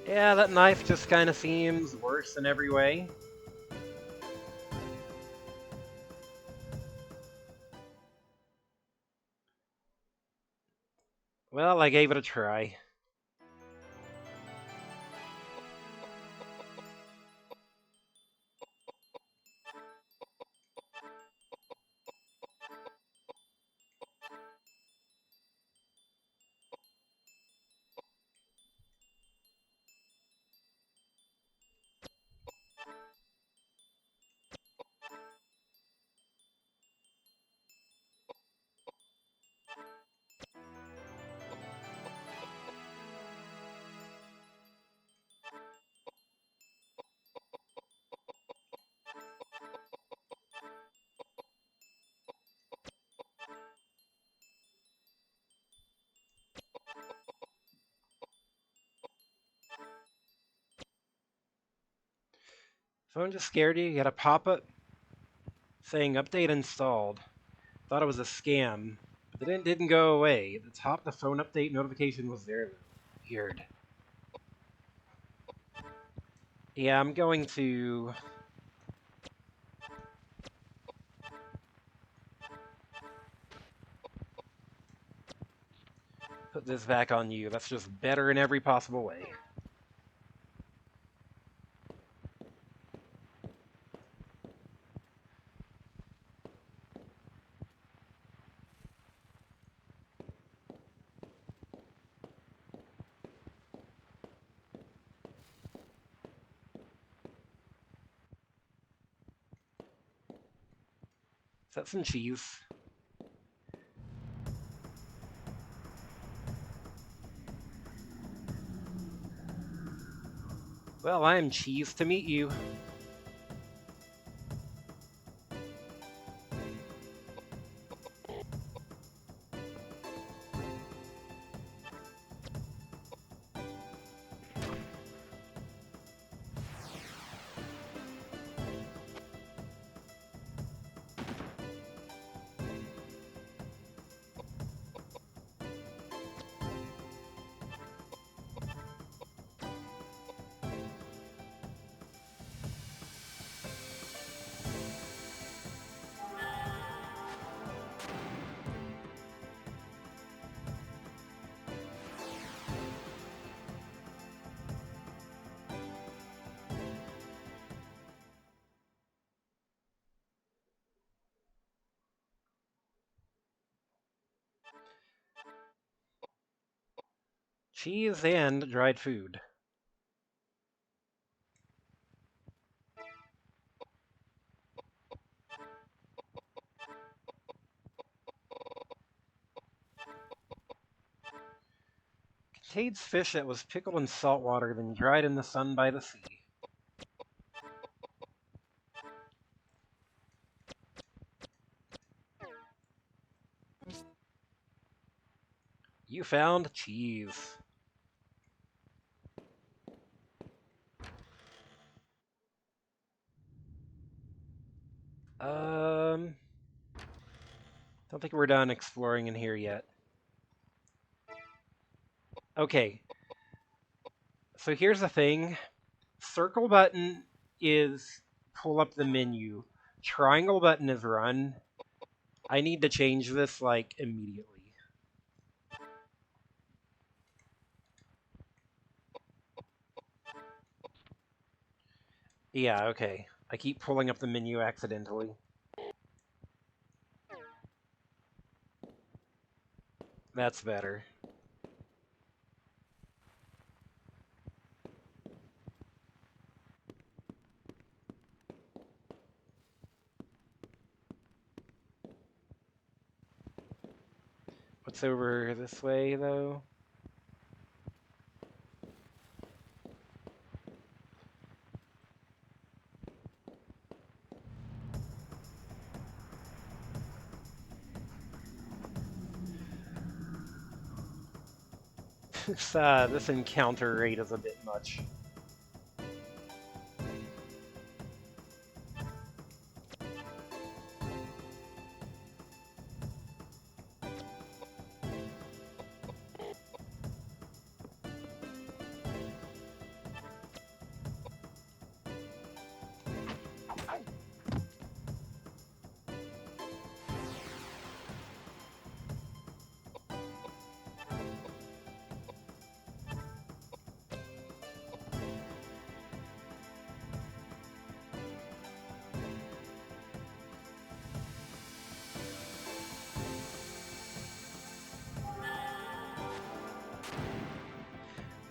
[SPEAKER 1] Yeah, that knife just kind of seems worse in every way. Well, I gave it a try. Phone just scared you? You got a pop-up saying update installed. Thought it was a scam, but then it didn't go away. At the top, the phone update notification was there. Weird. Yeah, I'm going to... put this back on you. That's just better in every possible way. Is that some cheese? Well, I am cheese to meet you. Cheese and dried food. Contains fish that was pickled in salt water, then dried in the sun by the sea. You found cheese. Don't think we're done exploring in here yet. Okay. So here's the thing. Circle button is pull up the menu. Triangle button is run. I need to change this, like, immediately. Yeah, okay. I keep pulling up the menu accidentally. That's better. What's over this way, though? This encounter rate is a bit much.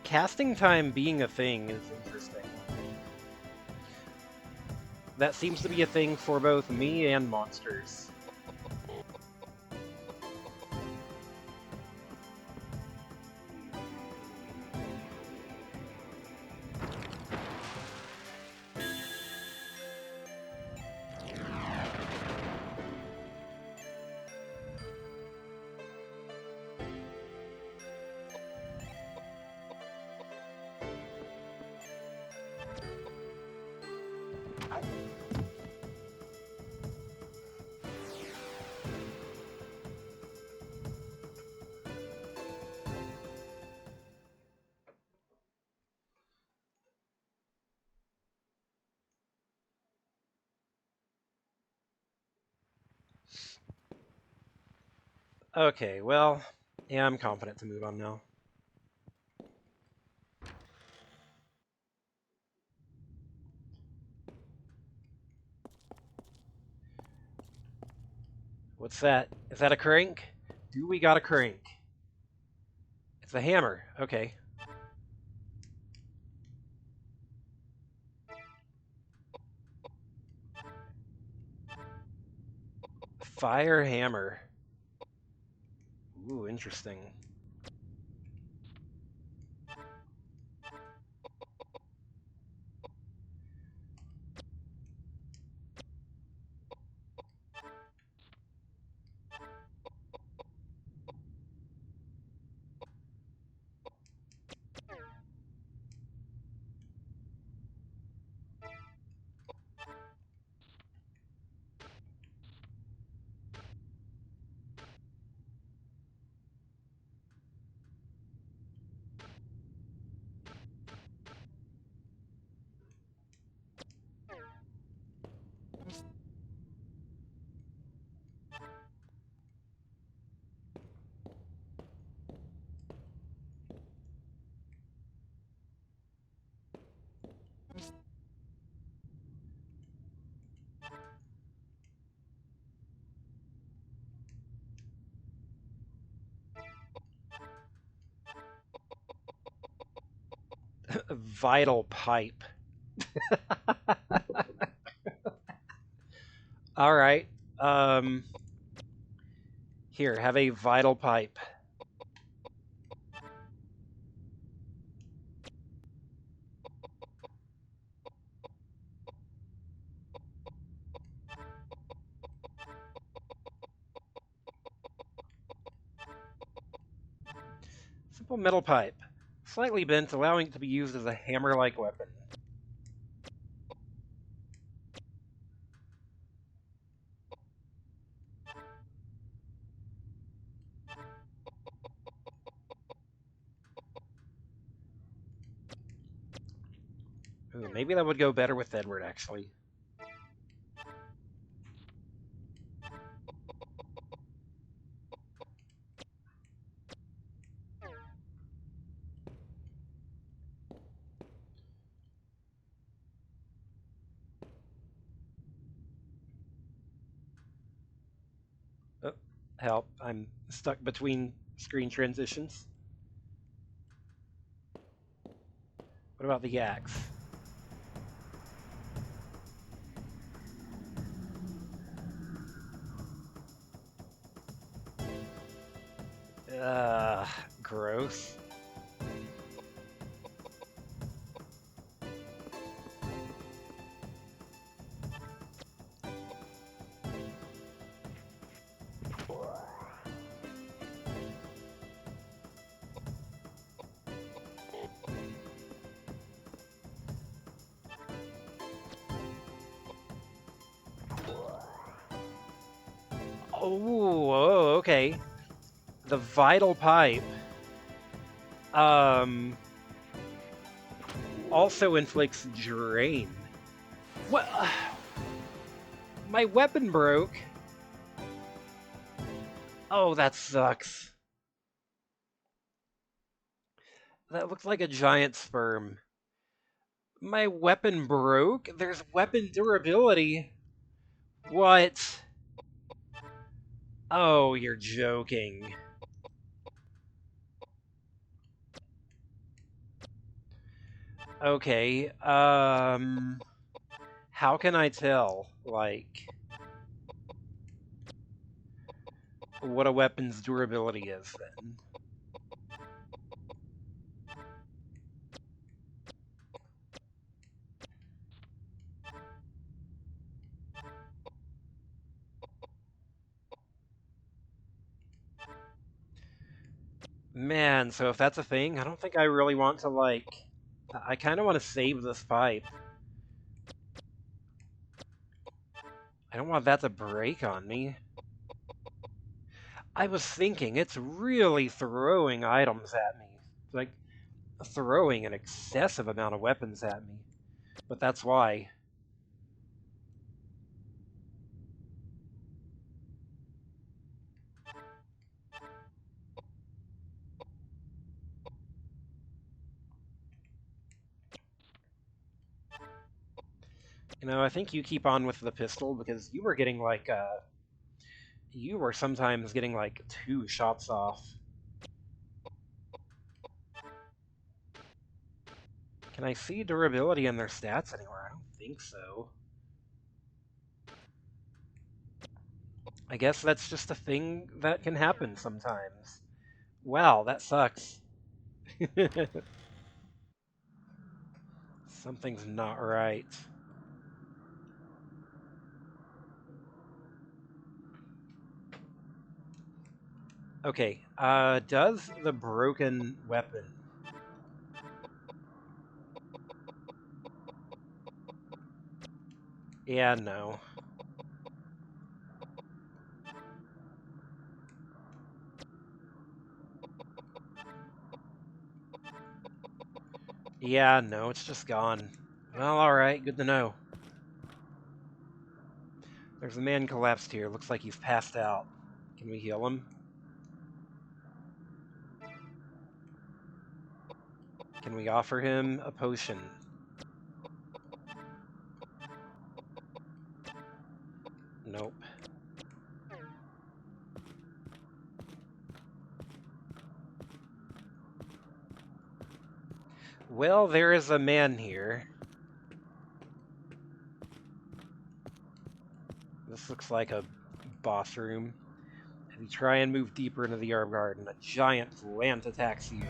[SPEAKER 1] Casting time being a thing is interesting. That seems to be a thing for both me and monsters. Okay, well, yeah, I'm confident to move on now. What's that? Is that a crank? Do we got a crank? It's a hammer. Okay. Fire hammer. Ooh, interesting. Vital pipe. All right. Um, Here, have a vital pipe. Simple metal pipe. Slightly bent, allowing it to be used as a hammer-like weapon. Ooh, maybe that would go better with Edward, actually. Oh, help. I'm stuck between screen transitions. What about the axe? Ugh, gross. Oh, okay. The vital pipe um also inflicts drain. What? My weapon broke. Oh, that sucks. That looks like a giant sperm. My weapon broke? There's weapon durability. What? Oh, you're joking. Okay, how can I tell, like, what a weapon's durability is then? Man, so if that's a thing, I don't think I really want to, like... I kind of want to save this pipe. I don't want that to break on me. I was thinking, it's really throwing items at me. Like, throwing an excessive amount of weapons at me. But that's why. You know, I think you keep on with the pistol because you were getting like you were sometimes getting like 2 shots off. Can I see durability in their stats anywhere? I don't think so. I guess that's just a thing that can happen sometimes. Wow, that sucks. Something's not right. Okay, does the broken weapon... Yeah, no. Yeah, no, it's just gone. Well, alright, good to know. There's a man collapsed here. Looks like he's passed out. Can we heal him? Can we offer him a potion? Nope. Well, there is a man here. This looks like a boss room. If you try and move deeper into the herb garden, a giant plant attacks you.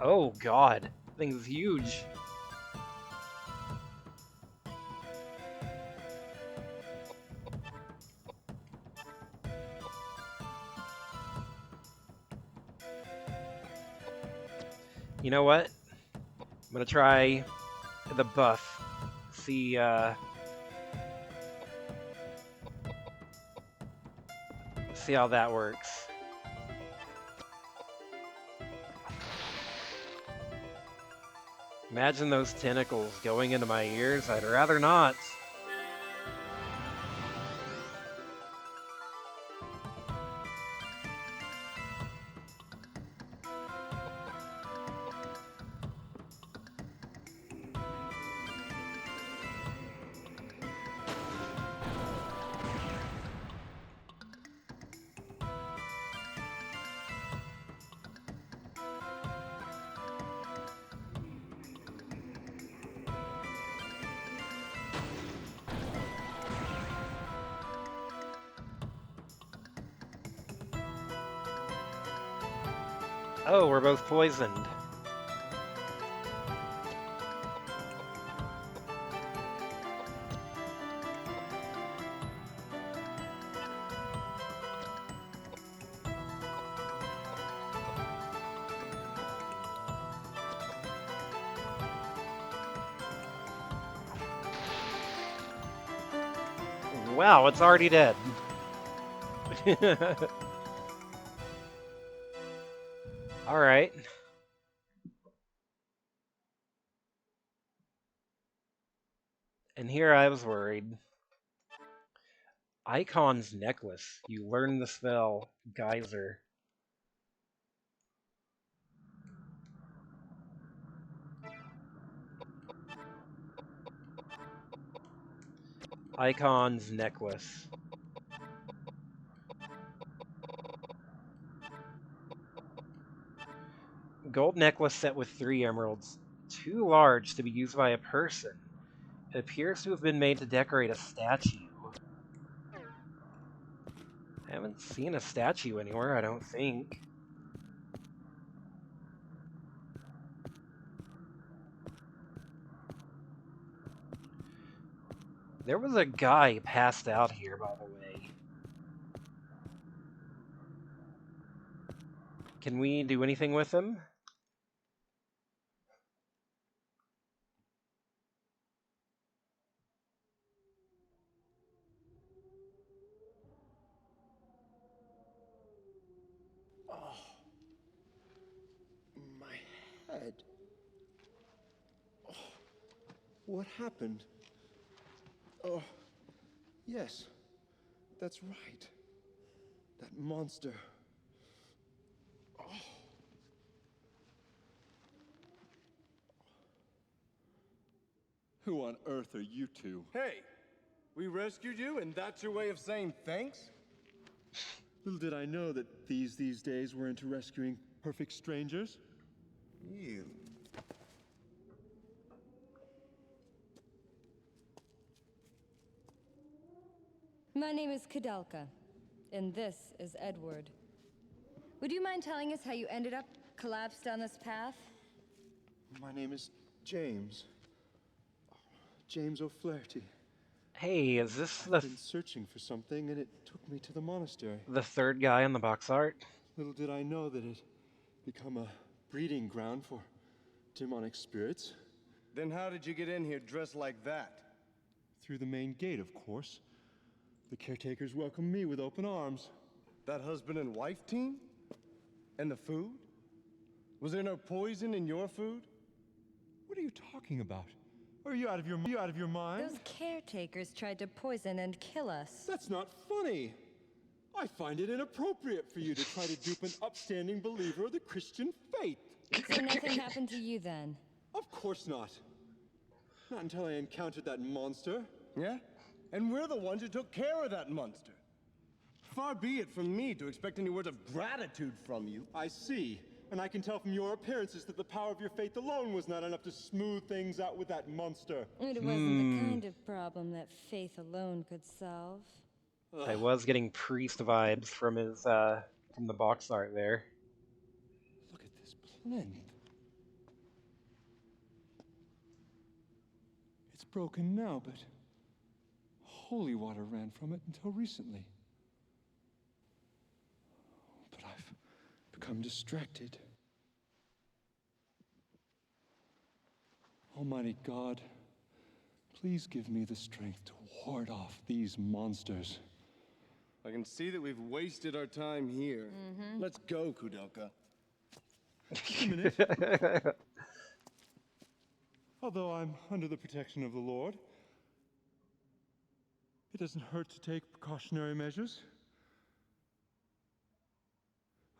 [SPEAKER 1] Oh god, thing's huge. You know what? I'm gonna try the buff. See how that works. Imagine those tentacles going into my ears. I'd rather not. Oh, we're both poisoned. Wow, it's already dead. Alright. And here I was worried. Icon's necklace. You learn the spell Geyser. Icon's necklace. Gold necklace set with 3 emeralds. Too large to be used by a person. It appears to have been made to decorate a statue. I haven't seen a statue anywhere, I don't think. There was a guy passed out here, by the way. Can we do anything with him?
[SPEAKER 2] Oh, my head. Oh, what happened? Oh, yes, that's right. That monster. Oh.
[SPEAKER 6] Who on earth are you two?
[SPEAKER 2] Hey, we rescued you, and that's your way of saying thanks?
[SPEAKER 6] Little did I know that these days were into rescuing perfect strangers.
[SPEAKER 2] You.
[SPEAKER 3] My name is Koudelka, and this is Edward. Would you mind telling us how you ended up collapsed on this path?
[SPEAKER 6] My name is James. James O'Flaherty.
[SPEAKER 1] Hey, is this
[SPEAKER 6] I've been searching for something, and it took me to the monastery.
[SPEAKER 1] the third guy in the box art?
[SPEAKER 6] Little did I know that it'd become a breeding ground for demonic spirits.
[SPEAKER 2] Then how did you get in here dressed like that?
[SPEAKER 6] Through the main gate, of course. The caretakers welcomed me with open arms.
[SPEAKER 2] That husband and wife team? And the food? Was there no poison in your food?
[SPEAKER 6] What are you talking about? Are you out of your mind?
[SPEAKER 3] Those caretakers tried to poison and kill us.
[SPEAKER 6] That's not funny. I find it inappropriate for you to try to dupe an upstanding believer of the Christian faith.
[SPEAKER 3] So nothing happened to you then?
[SPEAKER 6] Of course not. Not until I encountered that monster.
[SPEAKER 2] Yeah? And we're the ones who took care of that monster. Far be it from me to expect any words of gratitude from you.
[SPEAKER 6] I see. And I can tell from your appearances that the power of your faith alone was not enough to smooth things out with that monster.
[SPEAKER 3] It wasn't the kind of problem that faith alone could solve.
[SPEAKER 1] I was getting priest vibes from his from the box art there.
[SPEAKER 6] Look at this plinth. It's broken now, but holy water ran from it until recently. But I've become distracted. Almighty God, please give me the strength to ward off these monsters.
[SPEAKER 2] I can see that we've wasted our time here. Let's go, Koudelka.
[SPEAKER 6] Just a minute. Although I'm under the protection of the Lord, it doesn't hurt to take precautionary measures.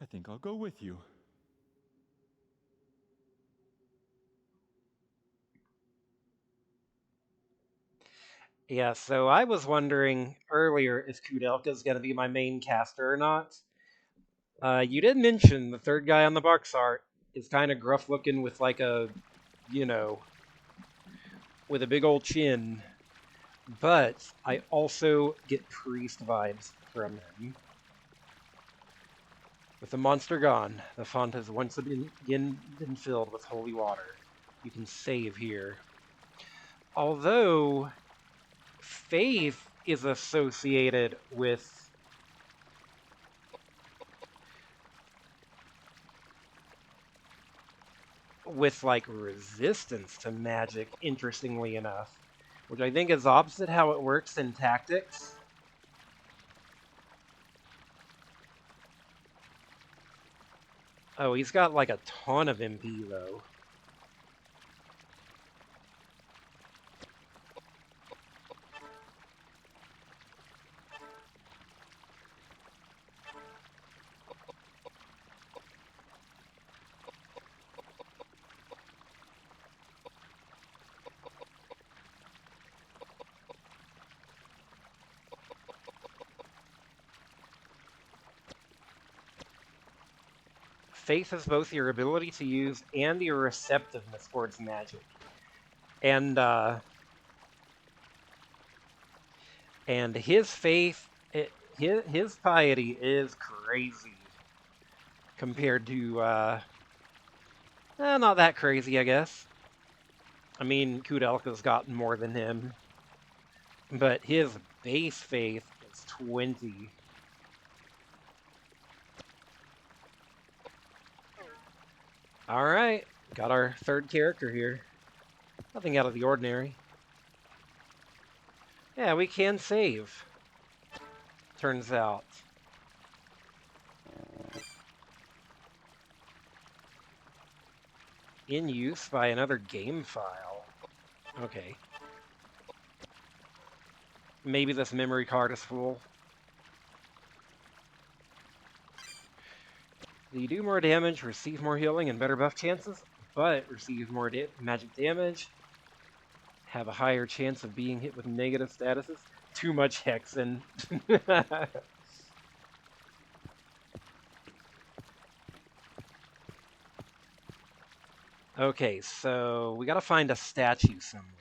[SPEAKER 6] I think I'll go with you.
[SPEAKER 1] Yeah, so I was wondering earlier if Koudelka is going to be my main caster or not. You did mention the third guy on the box art is kind of gruff looking with like a, you know, with a big old chin. But I also get priest vibes from him. With the monster gone, the font has once again been filled with holy water. You can save here. Although faith is associated with like resistance to magic, interestingly enough, which I think is opposite how it works in tactics. Oh, he's got like a ton of MP though. Faith is both your ability to use and your receptiveness towards magic. And his faith, his piety is crazy compared to, not that crazy, I guess. I mean, Koudelka's gotten more than him, but his base faith is 20. Alright, got our third character here. Nothing out of the ordinary. Yeah, we can save. Turns out. In use by another game file. Okay. Maybe this memory card is full. You do more damage, receive more healing, and better buff chances, but receive more magic damage. have a higher chance of being hit with negative statuses. Too much hexen. Okay, so we gotta find a statue somewhere.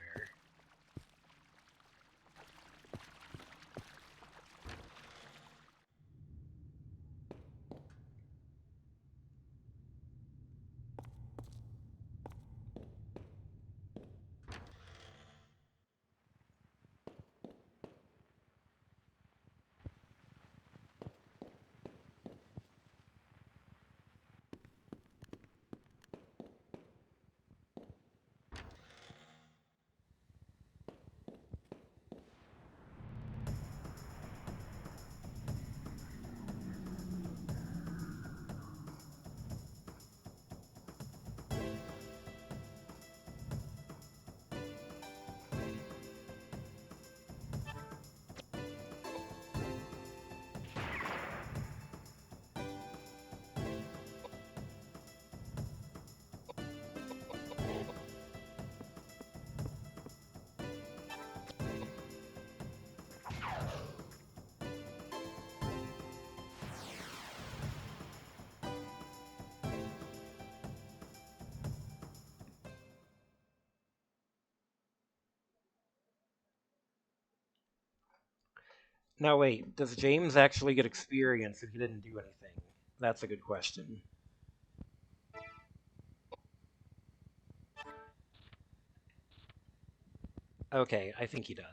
[SPEAKER 1] Now wait, does James actually get experience if he didn't do anything? That's a good question. Okay, I think he does.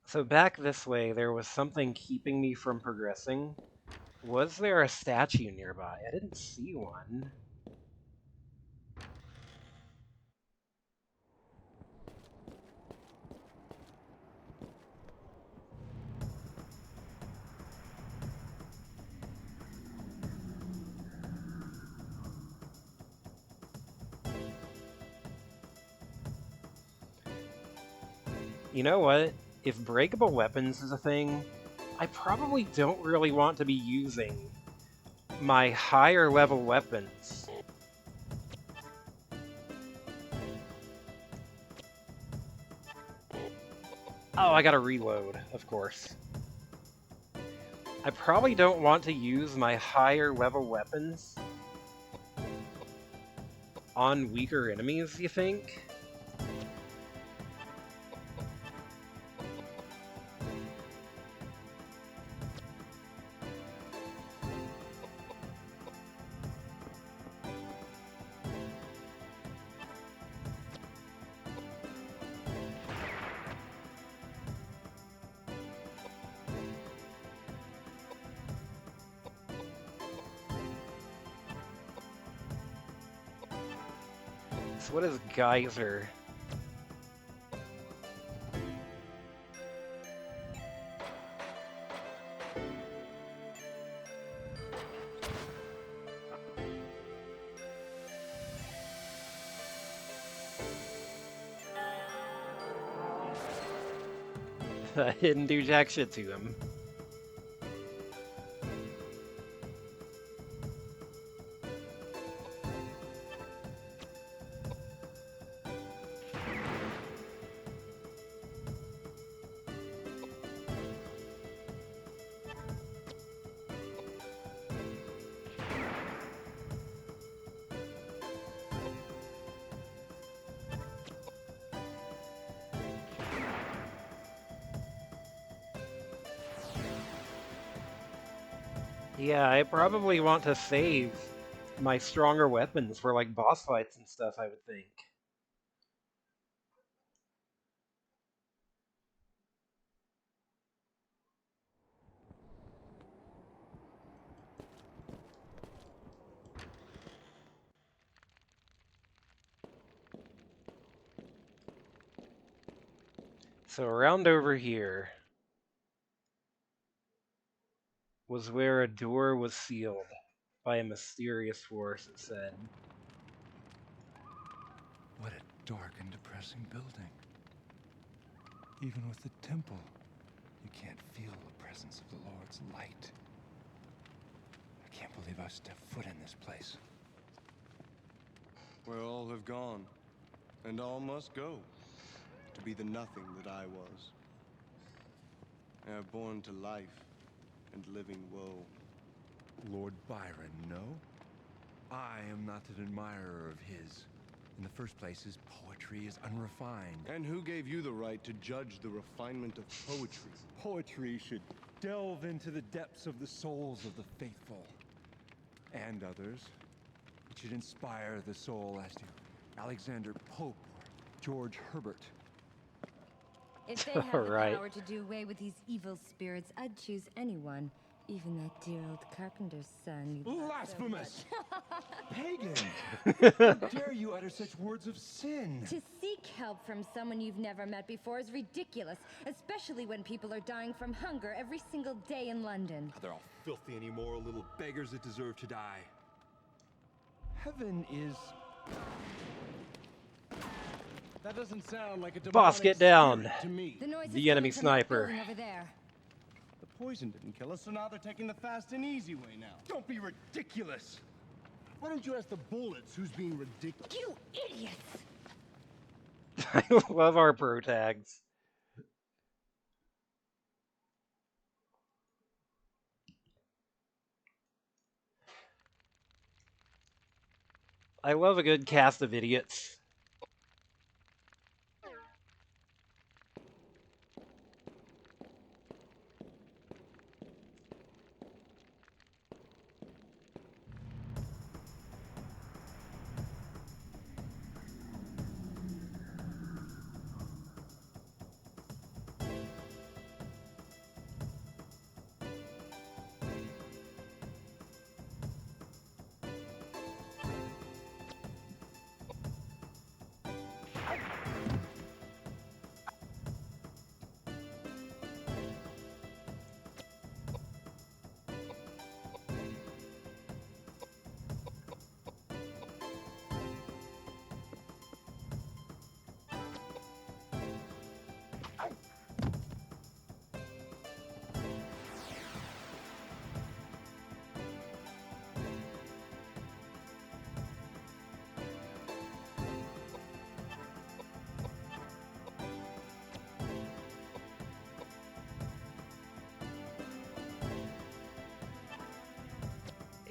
[SPEAKER 1] So back this way, there was something keeping me from progressing. Was there a statue nearby? I didn't see one. You know what? If breakable weapons is a thing, I probably don't really want to be using my higher level weapons. Oh, I gotta reload, of course. I probably don't want to use my higher level weapons on weaker enemies, you think? So what is Geyser? I didn't do jack shit to him. Yeah, I probably want to save my stronger weapons for like boss fights and stuff, I would think. So around over here was where a door was sealed. by a mysterious force, it said.
[SPEAKER 7] What a dark and depressing building. Even with the temple, you can't feel the presence of the Lord's light. I can't believe I stepped foot in this place.
[SPEAKER 2] Where all have gone, and all must go, to be the nothing that I was. I have born to life and living woe.
[SPEAKER 7] Lord Byron, no? I am not an admirer of his. In the first place, his poetry is unrefined.
[SPEAKER 2] And who gave you the right to judge the refinement of poetry?
[SPEAKER 7] Poetry should delve into the depths of the souls of the faithful. And others. It should inspire the soul as to Alexander Pope or George Herbert.
[SPEAKER 3] If they had
[SPEAKER 1] Right.
[SPEAKER 3] the power to do away with these evil spirits, I'd choose anyone. Even that dear old carpenter's son. you love so
[SPEAKER 7] Blasphemous!
[SPEAKER 3] much.
[SPEAKER 7] Pagan! How dare you utter such words of sin?
[SPEAKER 3] To seek help from someone you've never met before is ridiculous, especially when people are dying from hunger every single day in London.
[SPEAKER 7] They're all filthy and immoral little beggars that deserve to die. Heaven is...
[SPEAKER 2] That doesn't sound like a
[SPEAKER 1] Boss,
[SPEAKER 2] demonic
[SPEAKER 1] get down.
[SPEAKER 2] spirit to me.
[SPEAKER 3] The noise is
[SPEAKER 1] The enemy
[SPEAKER 3] coming from that
[SPEAKER 1] sniper.
[SPEAKER 3] building over there.
[SPEAKER 2] The poison didn't kill us, so now they're taking the fast and easy way now.
[SPEAKER 7] Don't be ridiculous!
[SPEAKER 2] Why don't you ask the bullets who's being ridiculous?
[SPEAKER 3] You idiots!
[SPEAKER 1] I love our pro tags. I love a good cast of idiots.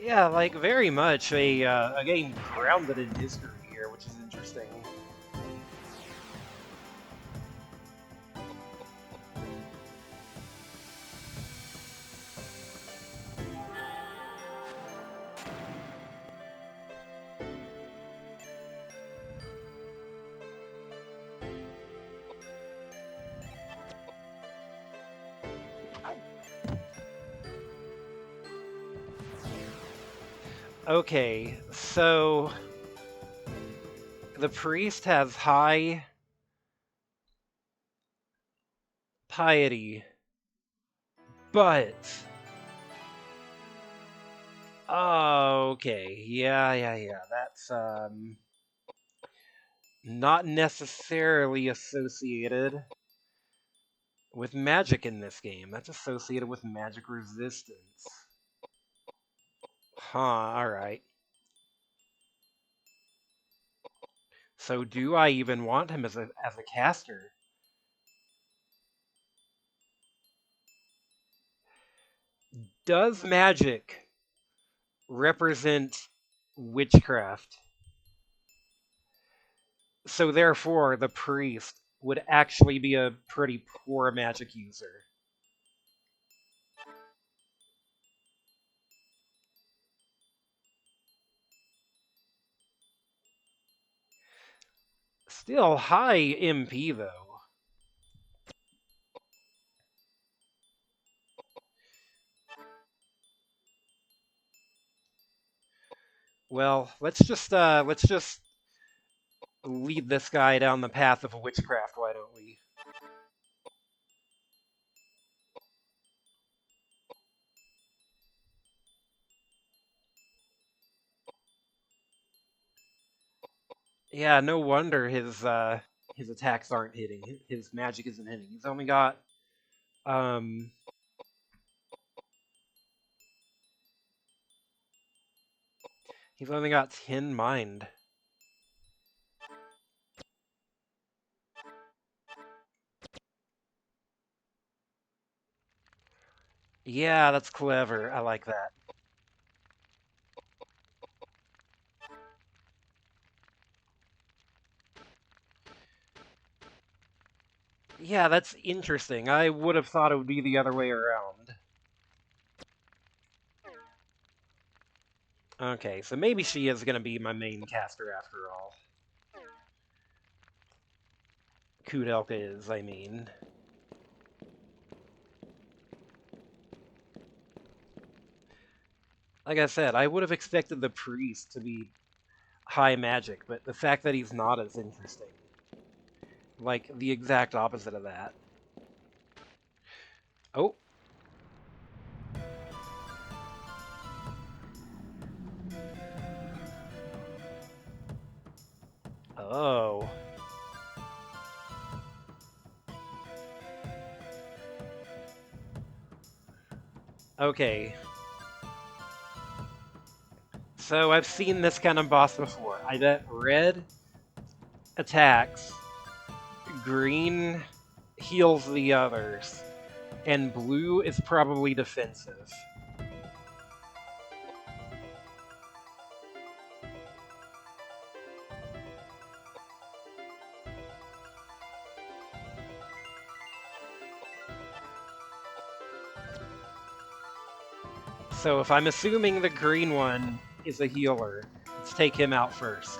[SPEAKER 1] Yeah, like very much a game grounded in history here, which is interesting. Okay, so the priest has high piety, but okay, yeah, that's not necessarily associated with magic in this game. That's associated with magic resistance. Huh, alright. So do I even want him as a caster? Does magic represent witchcraft? So therefore, the priest would actually be a pretty poor magic user. Still high MP though. Well, let's just lead this guy down the path of witchcraft, why don't we? Yeah, no wonder his attacks aren't hitting. His magic isn't hitting. Um he's only got 10 mind. Yeah, that's clever. I like that. Yeah, that's interesting. I would have thought it would be the other way around. Okay, so maybe she is going to be my main caster after all. Koudelka is, I mean. Like I said, I would have expected the priest to be high magic, but the fact that he's not is interesting. Like, the exact opposite of that. Oh. Oh. Okay. So I've seen this kind of boss before. I bet red attacks, green heals the others, and blue is probably defensive. So if I'm assuming the green one is a healer, let's take him out first.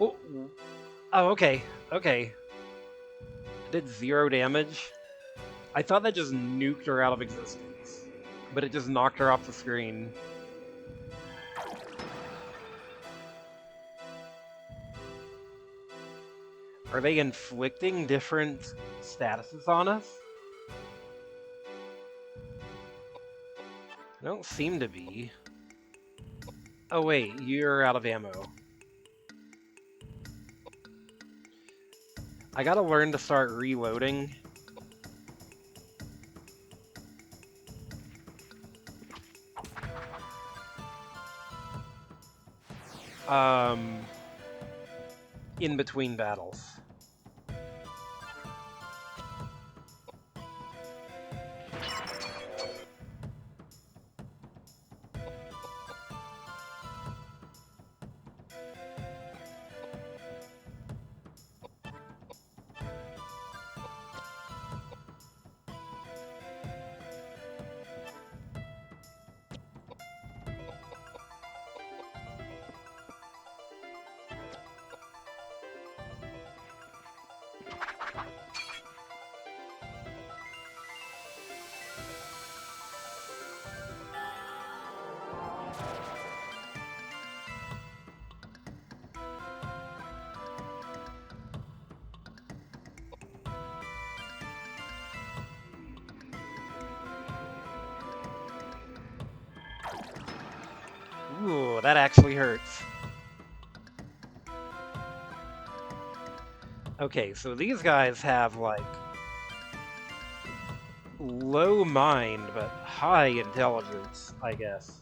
[SPEAKER 1] Oh, oh okay, okay. Did 0 damage. I thought that just nuked her out of existence, but it just knocked her off the screen. Are they inflicting different statuses on us? I don't seem to be. Oh wait, you're out of ammo. I gotta learn to start reloading. Um, in between battles. Ooh, that actually hurts. Okay, so these guys have, like, low mind, but high intelligence, I guess.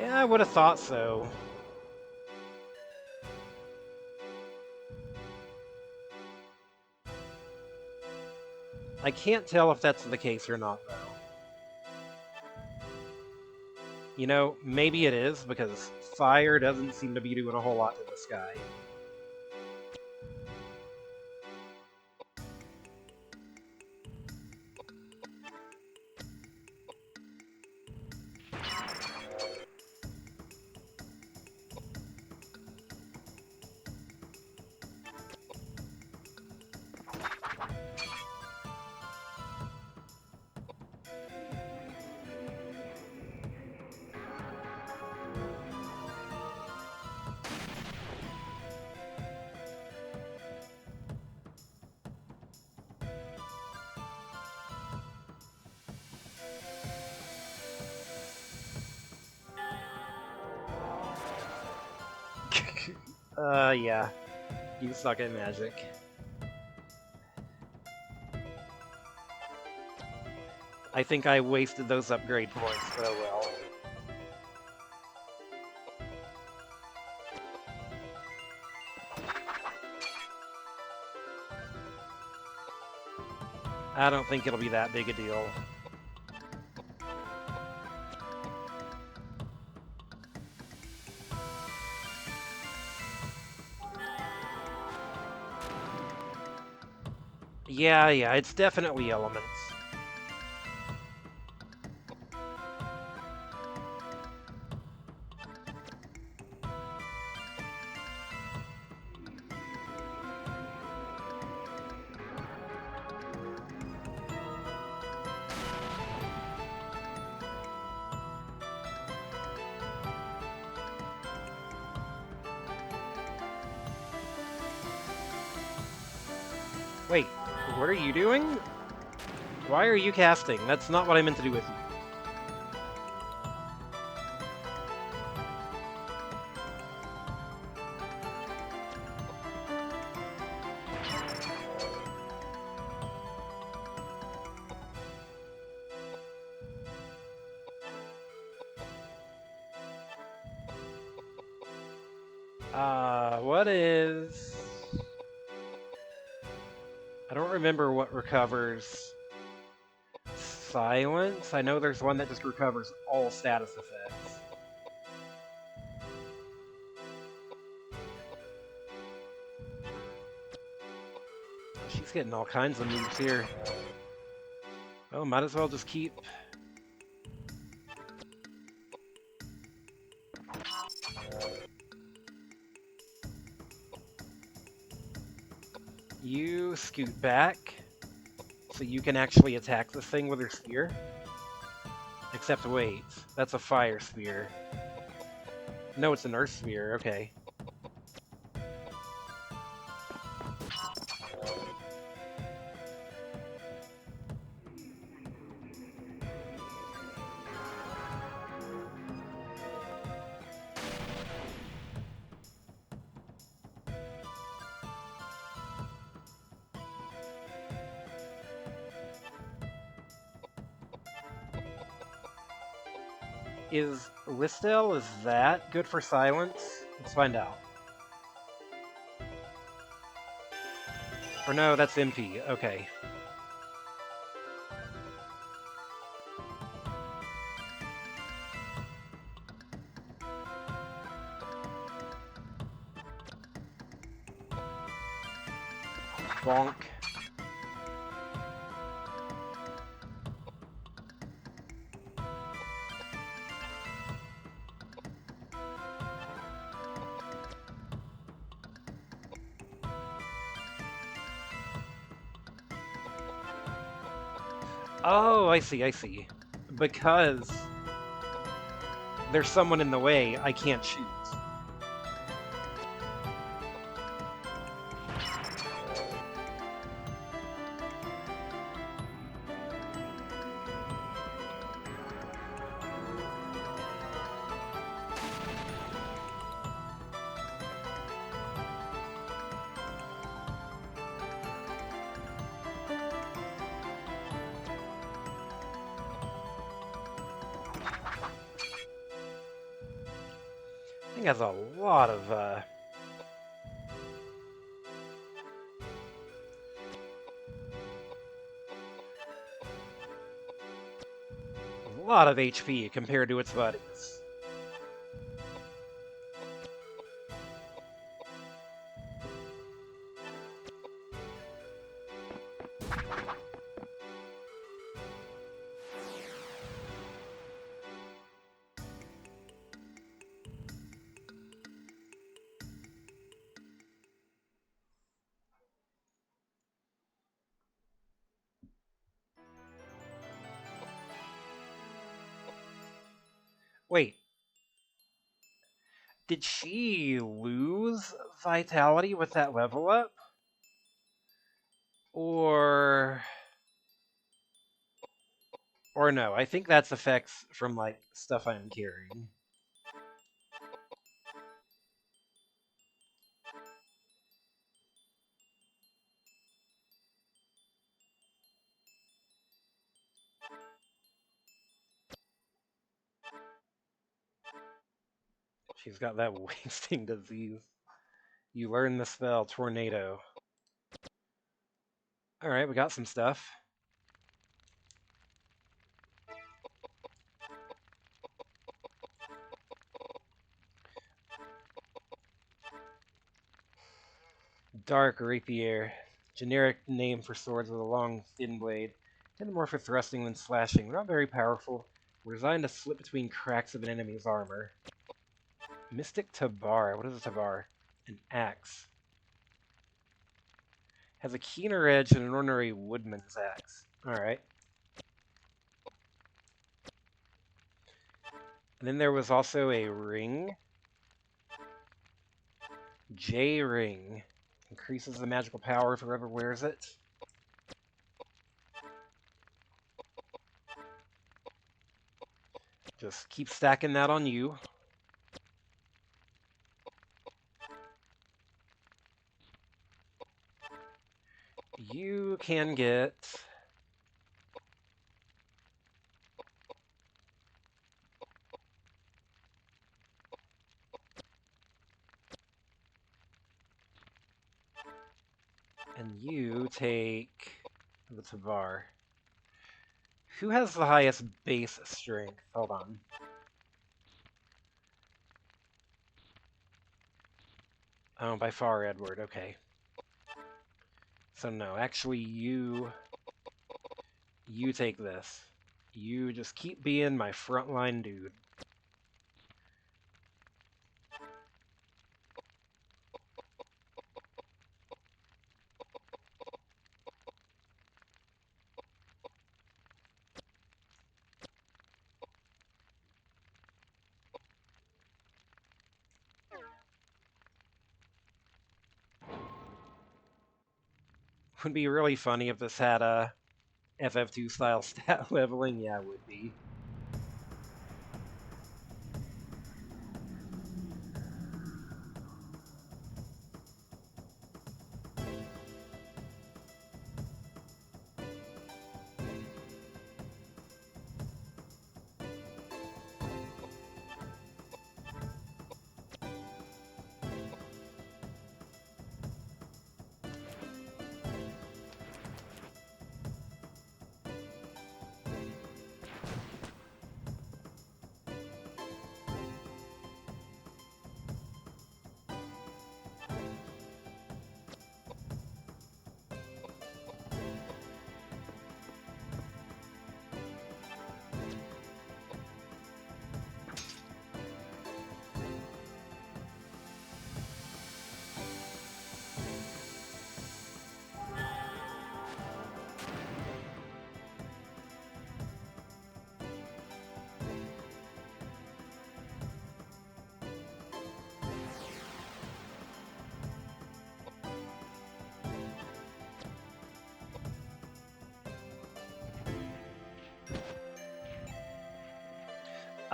[SPEAKER 1] Yeah, I would have thought so. I can't tell if that's the case or not, though. You know, maybe it is, because fire doesn't seem to be doing a whole lot to this guy. Yeah. You suck at magic. I think I wasted those upgrade points, but oh well. I don't think it'll be that big a deal. Yeah, it's definitely elements. Wait, what are you doing? Why are you casting? That's not what I meant to do with you. What is... I don't remember what recovers silence. I know there's one that just recovers all status effects. She's getting all kinds of moves here. Oh, might as well just keep... You scoot back, so you can actually attack this thing with your spear. Except wait, that's a fire spear. No, it's an earth spear, okay. Is Listel, is that good for silence? Let's find out. Or no, that's MP, okay. Bonk. Oh, I see. Because there's someone in the way, I can't shoot. thing has a lot of HP compared to its buddies. Wait, did she lose vitality with that level up? Or no, I think that's effects from like stuff I'm carrying. She's got that wasting disease. You learn the spell, Tornado. Alright, we got some stuff. Dark Rapier. Generic name for swords with a long, thin blade. Tend more for thrusting than slashing. They're not very powerful. We're designed to slip between cracks of an enemy's armor. Mystic Tabar. What is a Tabar? An axe. Has a keener edge than an ordinary woodman's axe. Alright. And then there was also a ring. J-Ring. Increases the magical power of whoever wears it. Just keep stacking that on you. You can get... And you take the Tavar. Who has the highest base strength? Hold on. Oh, by far, Edward. Okay. So no, actually you take this. You just keep being my frontline dude. Would be really funny if this had a FF2 style stat leveling. Yeah, it would be.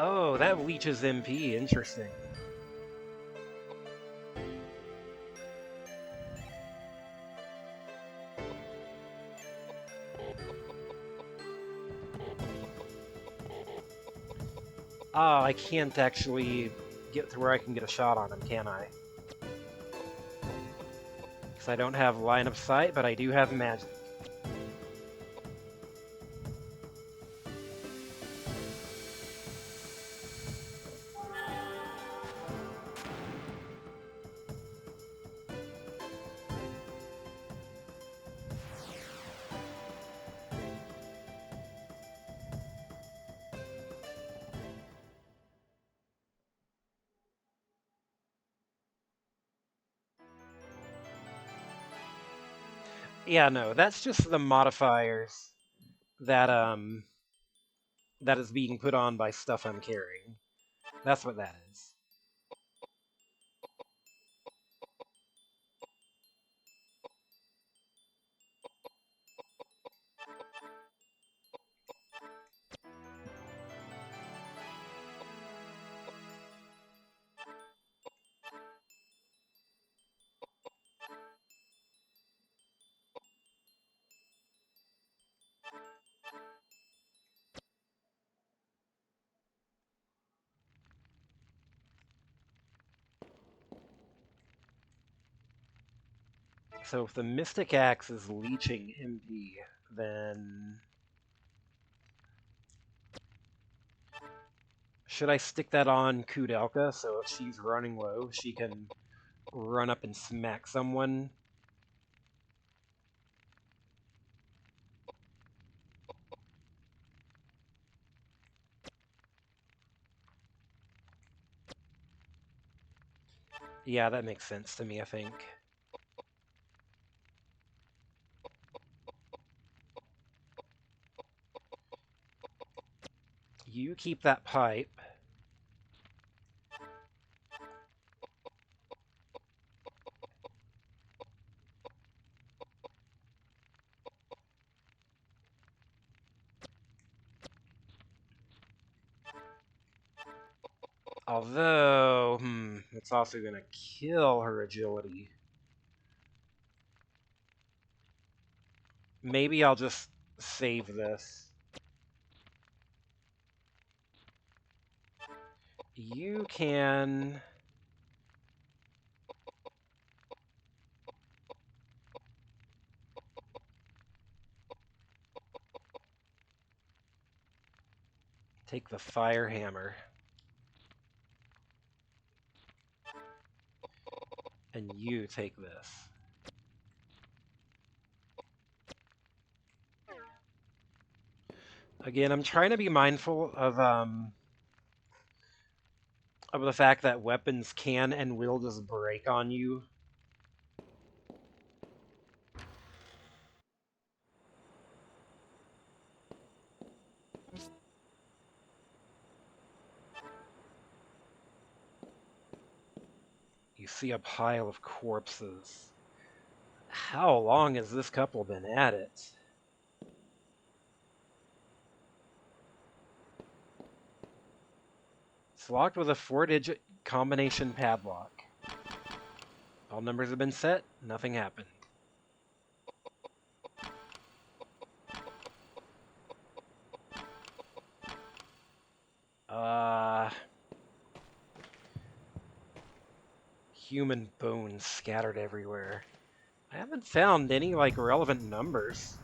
[SPEAKER 1] Oh, that leeches MP. Interesting. Oh, I can't actually get to where I can get a shot on him, can I? Because I don't have line of sight, but I do have magic. Yeah, no, that's just the modifiers that that is being put on by stuff I'm carrying. That's what that is. So if the Mystic Axe is leeching MP, then should I stick that on Koudelka so if she's running low, she can run up and smack someone? Yeah, that makes sense to me, I think. You keep that pipe. Although, it's also gonna kill her agility. Maybe I'll just save this. You can... take the fire hammer. And you take this. Again, I'm trying to be mindful of the fact that weapons can and will just break on you. You see a pile of corpses. How long has this couple been at it? It's locked with a 4-digit combination padlock. All numbers have been set, nothing happened. Human bones scattered everywhere. I haven't found any, like, relevant numbers.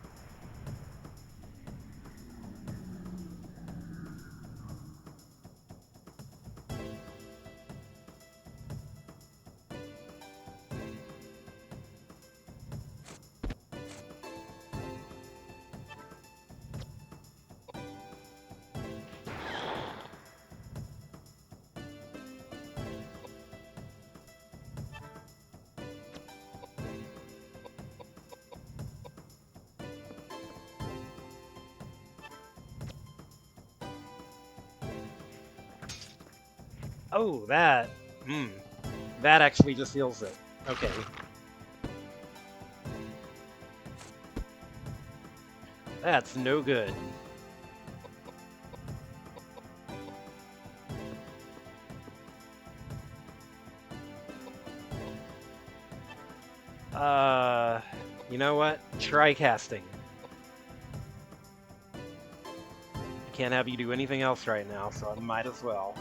[SPEAKER 1] Oh, that... That actually just heals it. Okay. That's no good. You know what? Try casting. I can't have you do anything else right now, so I might as well.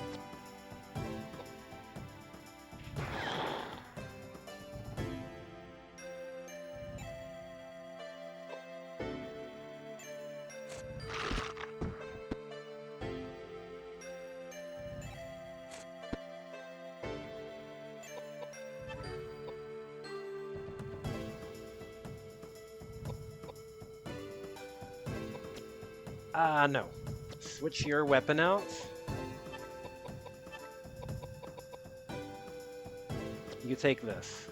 [SPEAKER 1] No. Switch your weapon out. You take this.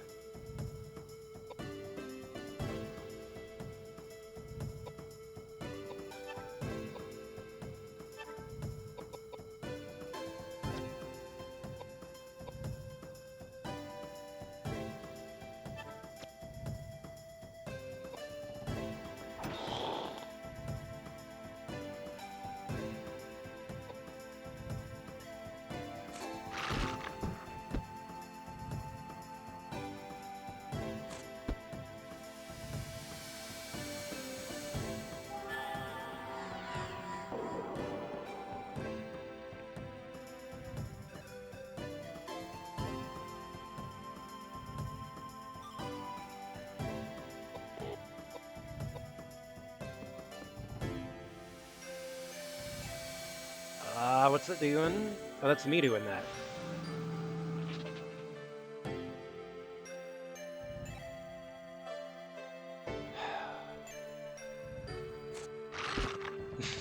[SPEAKER 1] What's it doing? Oh, that's me doing that.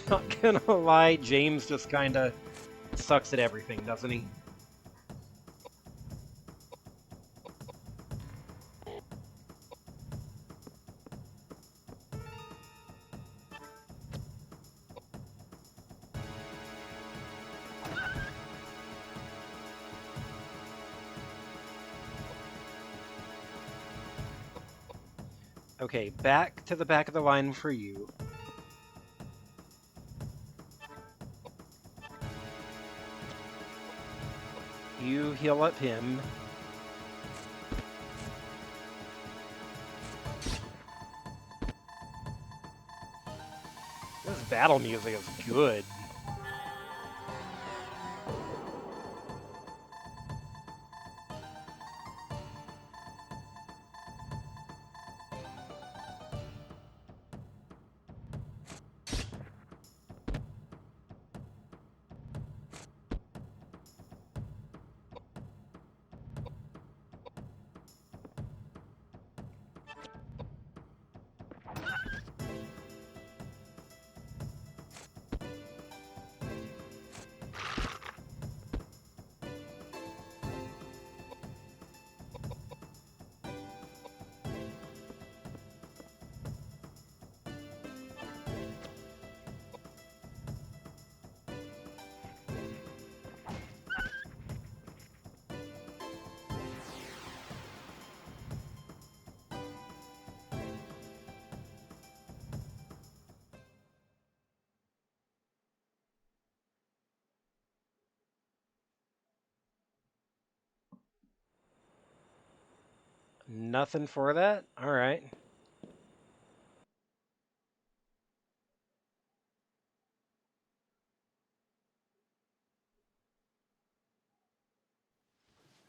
[SPEAKER 1] Not gonna lie, James just kinda sucks at everything, doesn't he? Okay, back to the back of the line for you. You heal up him. This battle music is good. Nothing for that? Alright.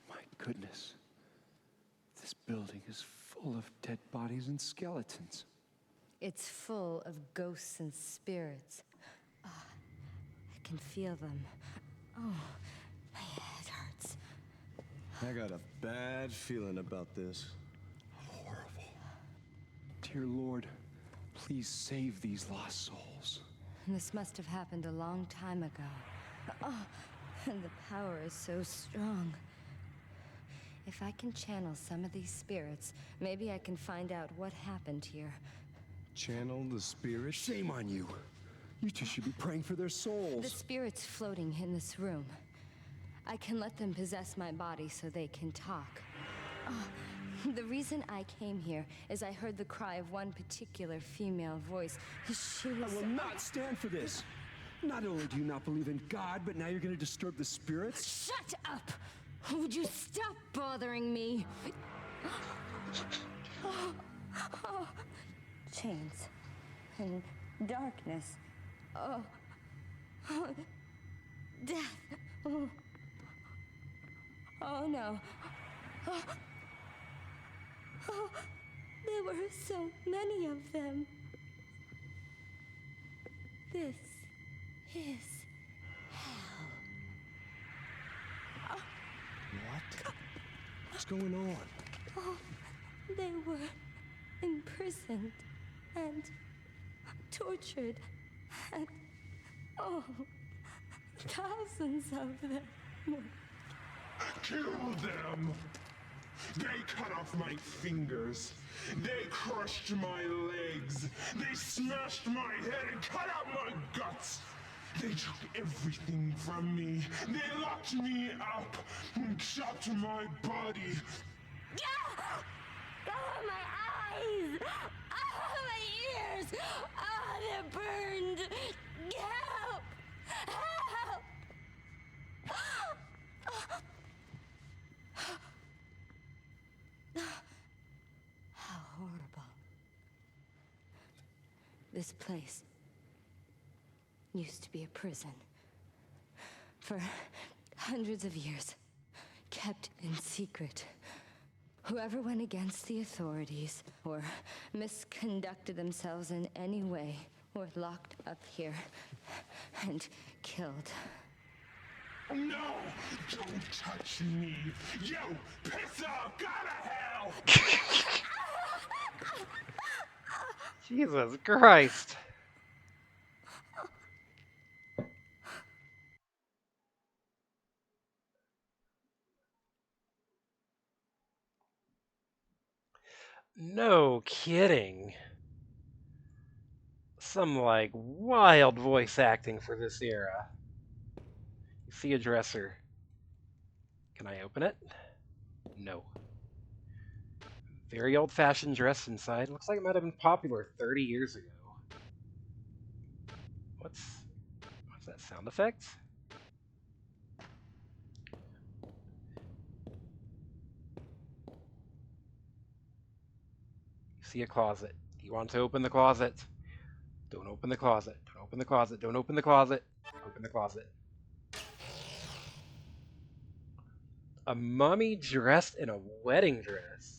[SPEAKER 7] My goodness. This building is full of dead bodies and skeletons.
[SPEAKER 3] It's full of ghosts and spirits. Ah, I can feel them. Oh, my head hurts.
[SPEAKER 2] I got a bad feeling about this.
[SPEAKER 7] Horrible. Dear Lord, please save these lost souls.
[SPEAKER 3] This must have happened a long time ago. Oh, and the power is so strong. If I can channel some of these spirits, maybe I can find out what happened here.
[SPEAKER 2] Channel the spirit?
[SPEAKER 7] Shame on you. You two should be praying for their souls.
[SPEAKER 3] The spirits floating in this room. I can let them possess my body so they can talk. The reason I came here is I heard the cry of one particular female voice. She was...
[SPEAKER 7] I will not stand for this. Not only do you not believe in God, but now you're going to disturb the spirits?
[SPEAKER 3] Shut up! Would you stop bothering me? Chains and darkness. Death. Oh no. There were so many of them. This is hell.
[SPEAKER 2] What? What's going on?
[SPEAKER 3] Oh, they were imprisoned and tortured And, oh, thousands of them.
[SPEAKER 8] Kill them! They cut off my fingers. They crushed my legs. They smashed my head and cut out my guts. They took everything from me. They locked me up and chopped my body.
[SPEAKER 3] Oh, my eyes! Oh, my ears! Oh, they're burned! Help! Help! How horrible. This place used to be a prison. For hundreds of years, kept in secret. Whoever went against the authorities or misconducted themselves in any way were locked up here and killed.
[SPEAKER 8] No! Don't touch me! You piss off! Go to hell!
[SPEAKER 1] Jesus Christ. No kidding. Some, like, wild voice acting for this era. You see a dresser. Can I open it? No. Very old-fashioned dress inside. Looks like it might have been popular 30 years ago. What's that sound effect? You see a closet. Do you want to open the closet? Don't open the closet. Don't open the closet. Don't open the closet. Open the closet. A mummy dressed in a wedding dress.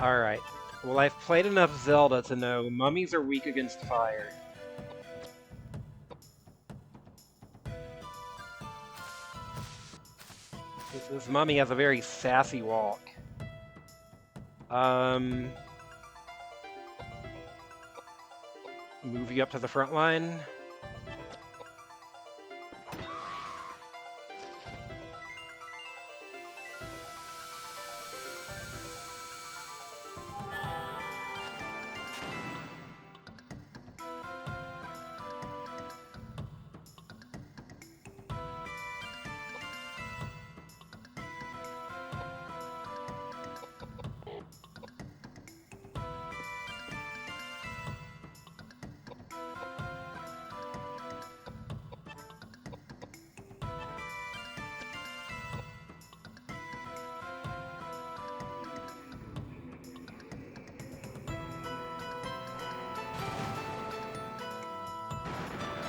[SPEAKER 1] Alright. Well, I've played enough Zelda to know mummies are weak against fire. This mummy has a very sassy walk. Move you up to the front line.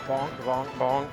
[SPEAKER 1] Bonk, bonk, bonk.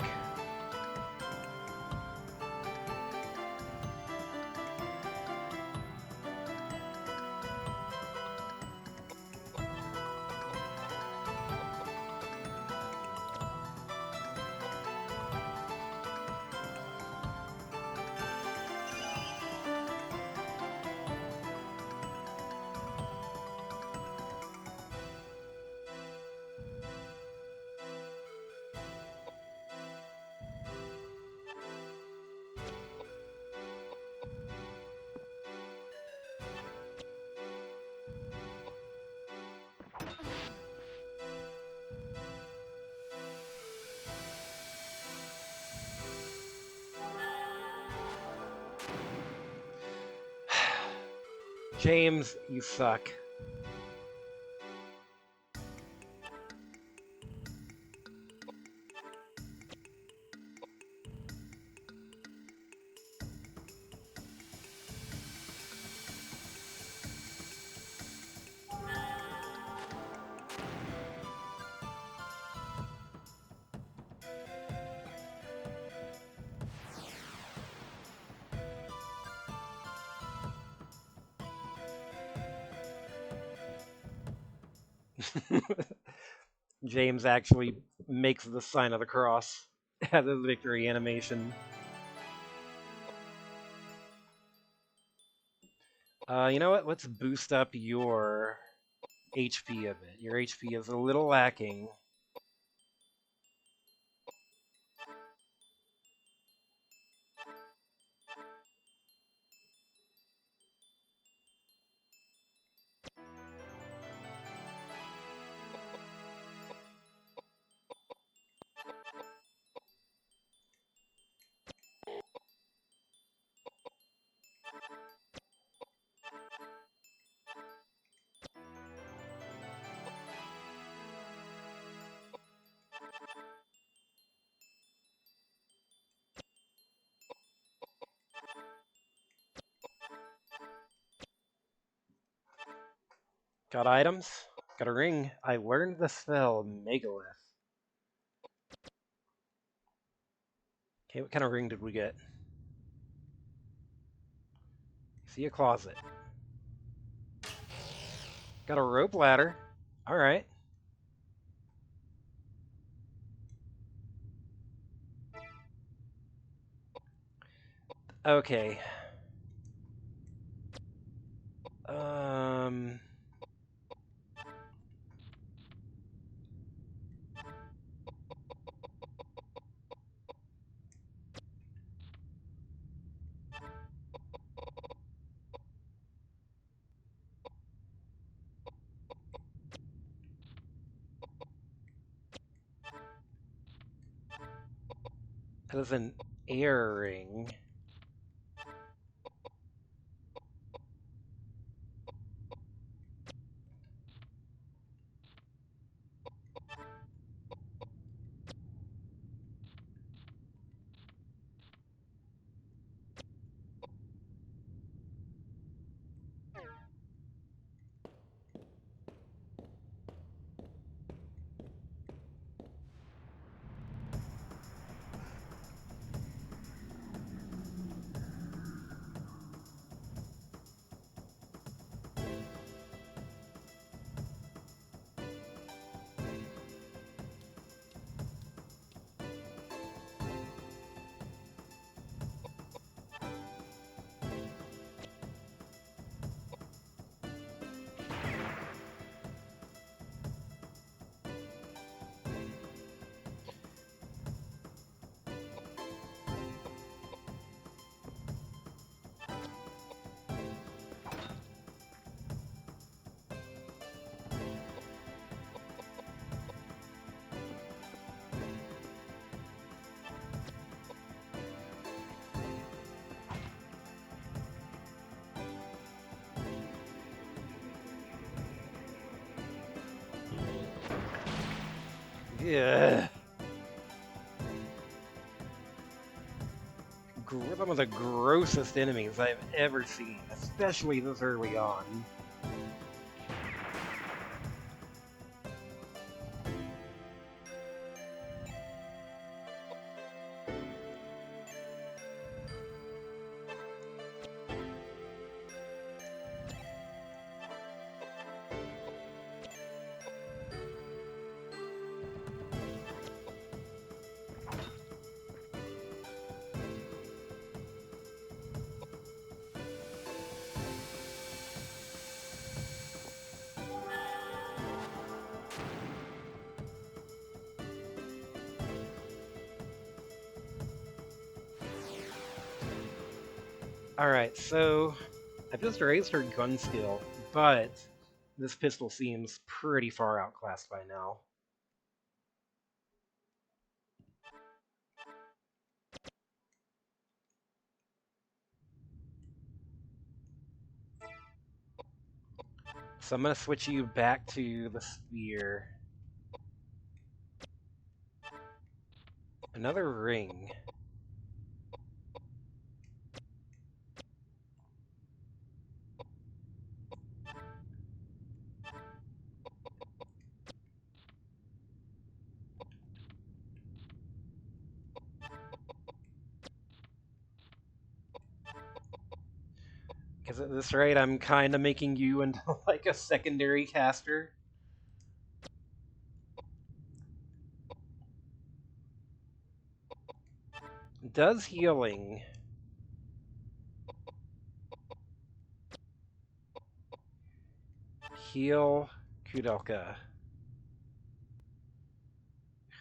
[SPEAKER 1] James, you suck. James actually makes the sign of the cross as his victory animation. You know what? Let's boost up your HP a bit. Your HP is a little lacking. Got items? Got a ring. I learned the spell Megalith. Okay, what kind of ring did we get? See a closet. Got a rope ladder. Alright. Okay. Um... That is an air ring. Yeah. Some of the grossest enemies I've ever seen, especially this early on. Alright, so I've just raised her gun skill, but this pistol seems pretty far outclassed by now. So I'm gonna switch you back to the spear. Another ring. Because at this rate, I'm kind of making you into like a secondary caster. Does healing heal Koudelka?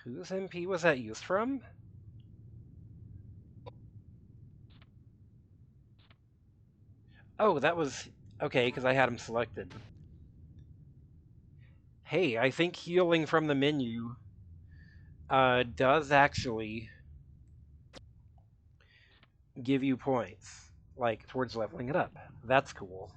[SPEAKER 1] Whose MP was that used from? Oh, that was... Okay, because I had him selected. Hey, I think healing from the menu does actually give you points, like, towards leveling it up. That's cool.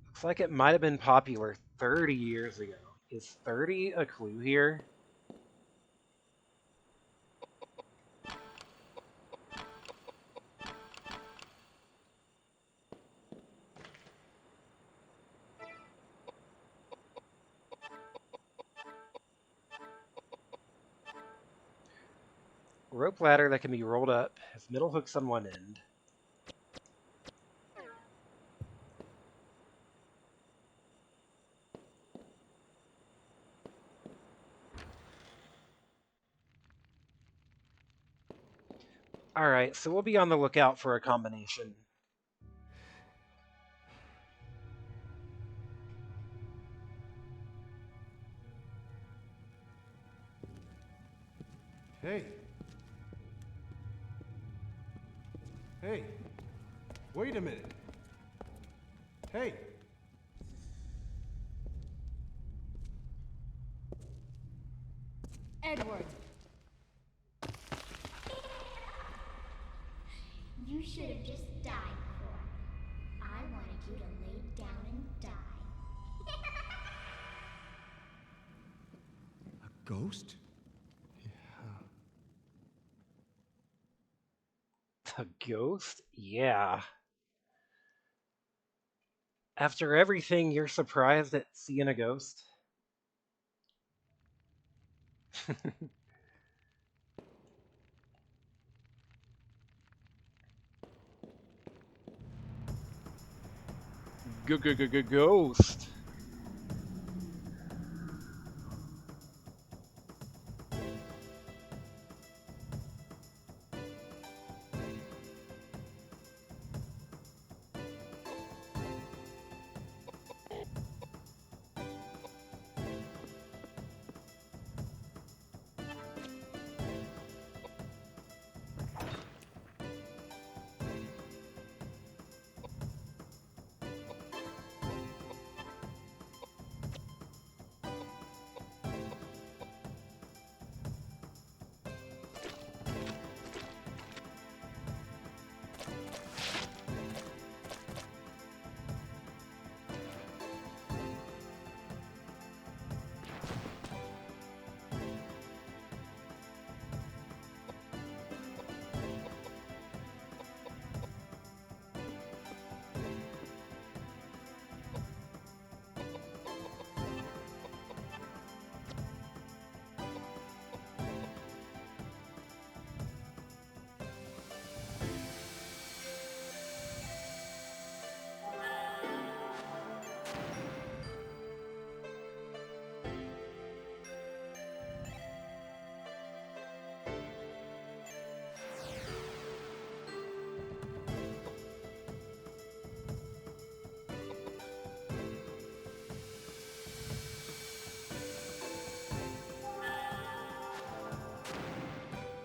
[SPEAKER 1] Looks like it might have been popular 30 years ago. Is 30 a clue here? Rope ladder that can be rolled up, has middle hooks on one end. Alright, so we'll be on the lookout for a combination.
[SPEAKER 2] Hey. Hey. Wait a minute. Hey.
[SPEAKER 3] Edward!
[SPEAKER 9] You should have just died before. I wanted you to lay down and die.
[SPEAKER 2] A ghost?
[SPEAKER 1] A ghost? Yeah. After everything, you're surprised at seeing a ghost? Ghost.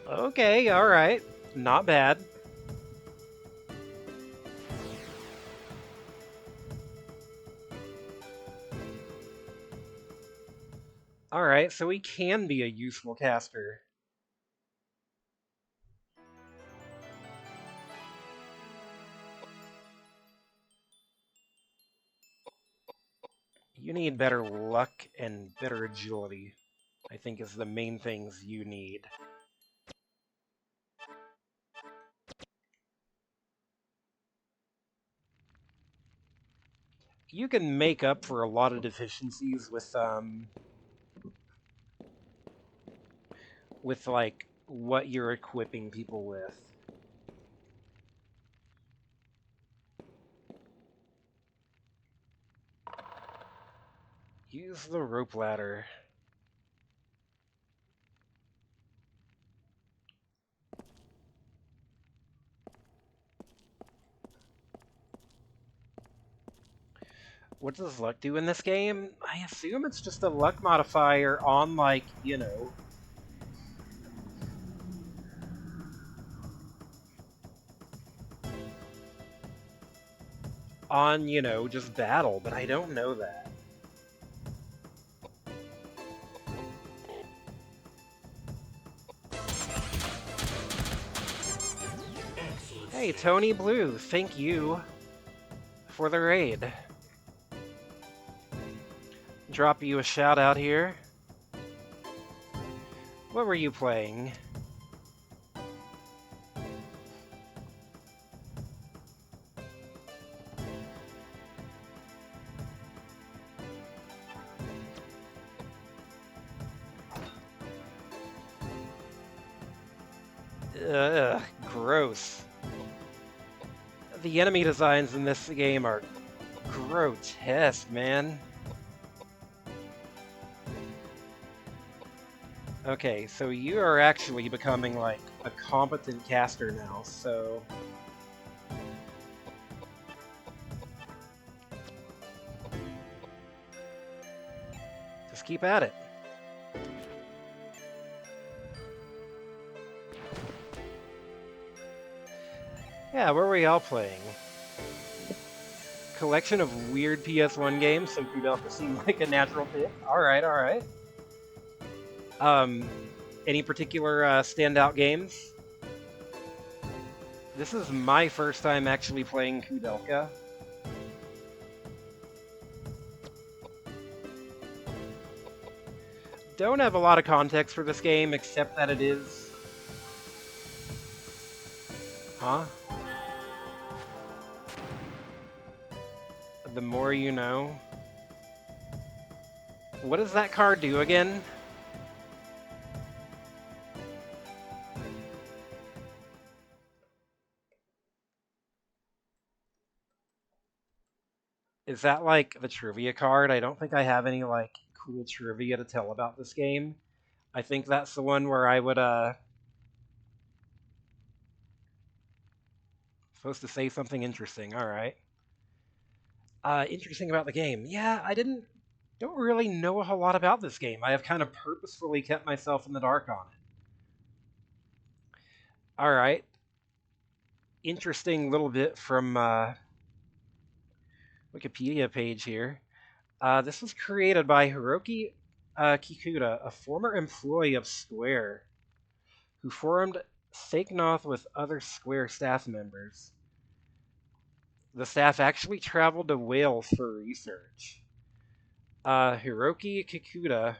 [SPEAKER 1] Okay, alright. Not bad. Alright, so he can be a useful caster. You need better luck and better agility, I think is the main things you need. You can make up for a lot of deficiencies with like what you're equipping people with. is the rope ladder? What does luck do in this game? I assume it's just a luck modifier on, like, you know... on, you know, just battle, but I don't know that. Hey, Tony Blue, thank you for the raid. Drop you a shout out here. What were you playing? Ugh, gross. The enemy designs in this game are grotesque, man. Okay, so you are actually becoming, like, a competent caster now, so... just keep at it. Yeah, what were we all playing? Collection of weird PS1 games, so Koudelka seemed like a natural pick. Alright, alright. Any particular standout games? This is my first time actually playing Koudelka. Don't have a lot of context for this game, except that it is... Huh? The more you know. What does that card do again? Is that like the trivia card? I don't think I have any like cool trivia to tell about this game. I think that's the one where I would supposed to say something interesting. All right. Interesting about the game. Yeah, don't really know a whole lot about this game. I have kind of purposefully kept myself in the dark on it. All right. Interesting little bit from Wikipedia page here. This was created by Hiroki Kikuta, a former employee of Square, who formed Sakenoth with other Square staff members. The staff actually traveled to Wales for research. Hiroki Kikuta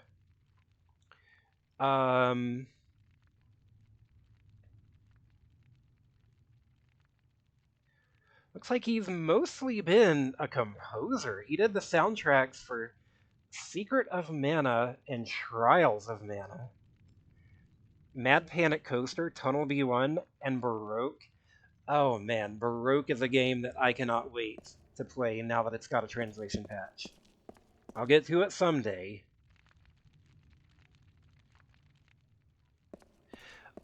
[SPEAKER 1] looks like he's mostly been a composer. He did the soundtracks for Secret of Mana and Trials of Mana, Mad Panic Coaster, Tunnel B1, and Baroque. Oh man, Baroque is a game that I cannot wait to play now that it's got a translation patch. I'll get to it someday.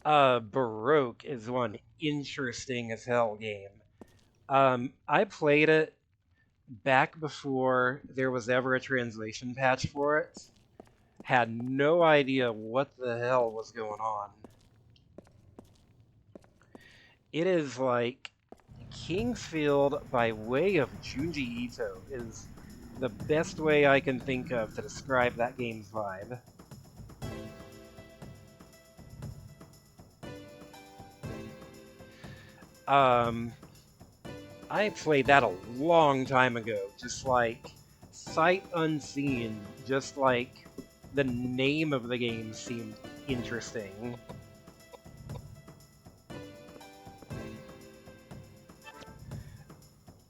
[SPEAKER 1] Baroque is one interesting as hell game. I played it back before there was ever a translation patch for it. Had no idea what the hell was going on. It is like Kingsfield by way of Junji Ito is the best way I can think of to describe that game's vibe. I played that a long time ago, just like sight unseen, just like the name of the game seemed interesting.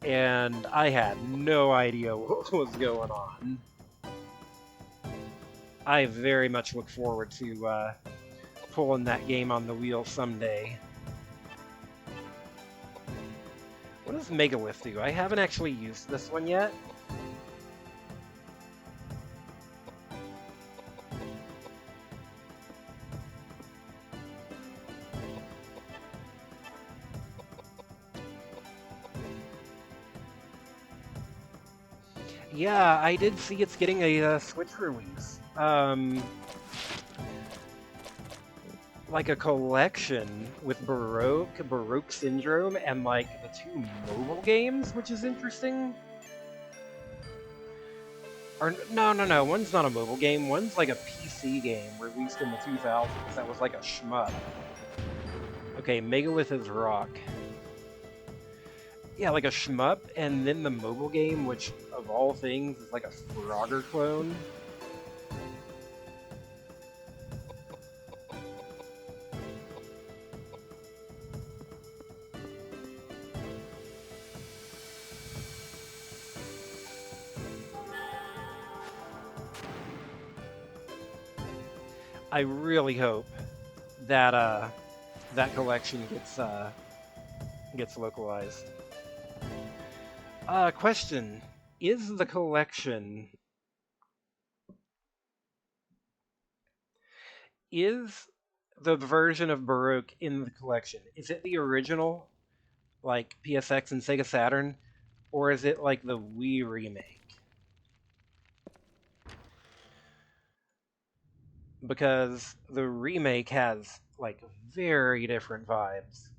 [SPEAKER 1] And I had no idea what was going on. I very much look forward to pulling that game on the wheel someday. What does Megalith do? I haven't actually used this one yet. Yeah, I did see it's getting a Switch release. Like a collection with Baroque Syndrome, and like the 2 mobile games, which is interesting. Or no, one's not a mobile game. One's like a PC game released in the 2000s that was like a shmup. Okay, Megalith is rock. Yeah, like a shmup, and then the mobile game, which of all things is like a Frogger clone. I really hope that that collection gets localized. Question: is the collection is the version of Baroque in the collection? Is it the original, like PSX and Sega Saturn, or is it like the Wii remake? Because the remake has like very different vibes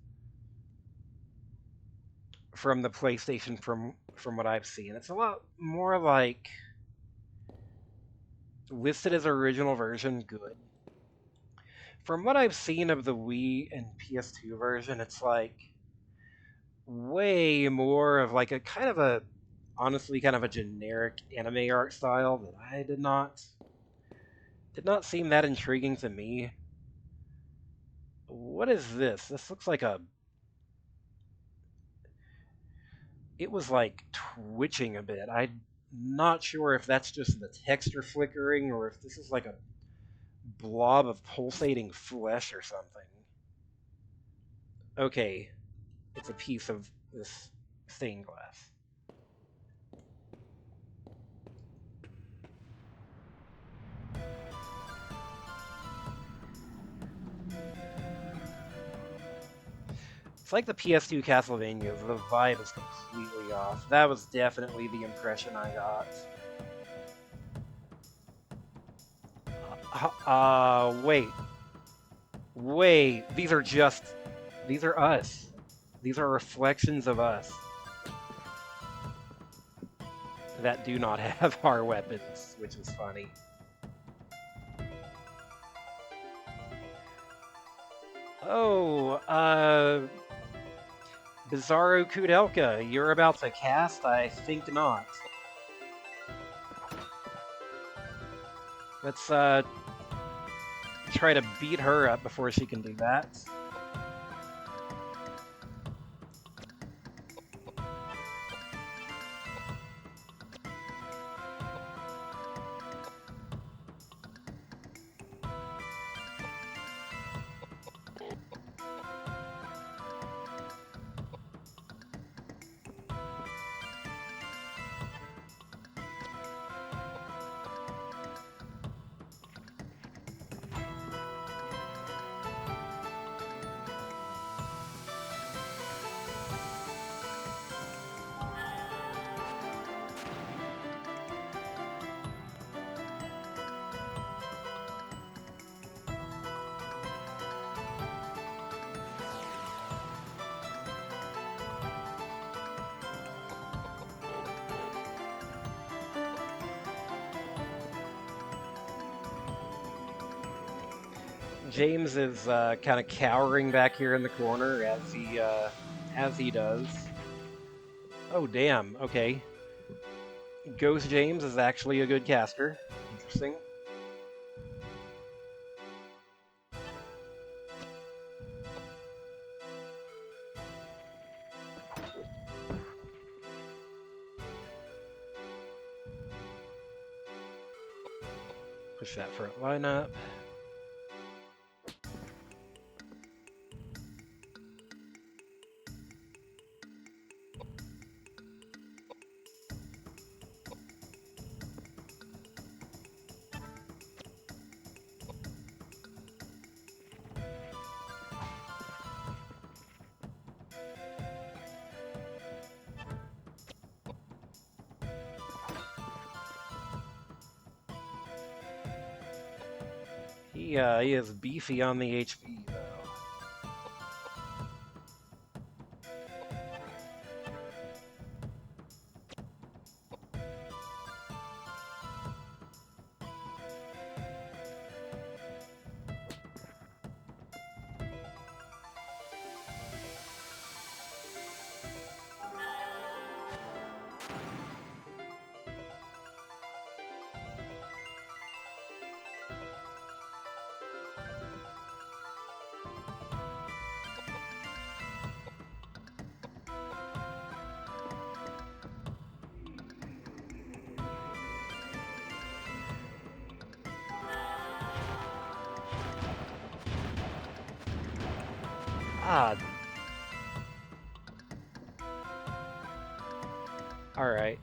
[SPEAKER 1] from the PlayStation from what I've seen. It's a lot more like listed as original version good. From what I've seen of the Wii and PS2 version, it's like way more of like a kind of a honestly kind of a generic anime art style that I did not seem that intriguing to me. What is this? This looks like a it was like twitching a bit. I'm not sure if that's just the texture flickering or if this is like a blob of pulsating flesh or something. Okay, it's a piece of this stained glass. It's like the PS2 Castlevania, the vibe is completely off. That was definitely the impression I got. Wait. Wait, these are us. These are reflections of us that do not have our weapons, which is funny. Oh, Bizarro Koudelka, you're about to cast? I think not. Let's, try to beat her up before she can do that. James is kind of cowering back here in the corner as he does. Oh damn! Okay, Ghost James is actually a good caster. Interesting. Push that front line up. He is beefy on the HP, though. Ah. Alright.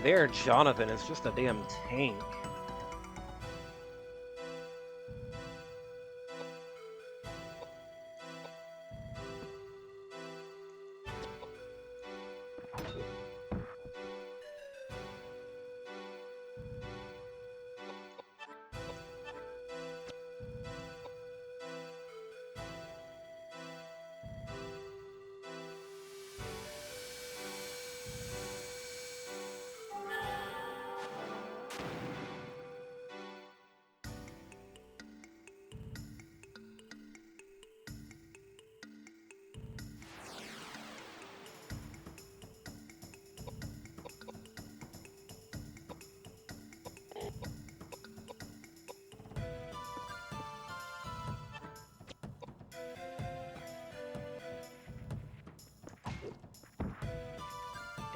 [SPEAKER 1] There, Jonathan is just a damn tank.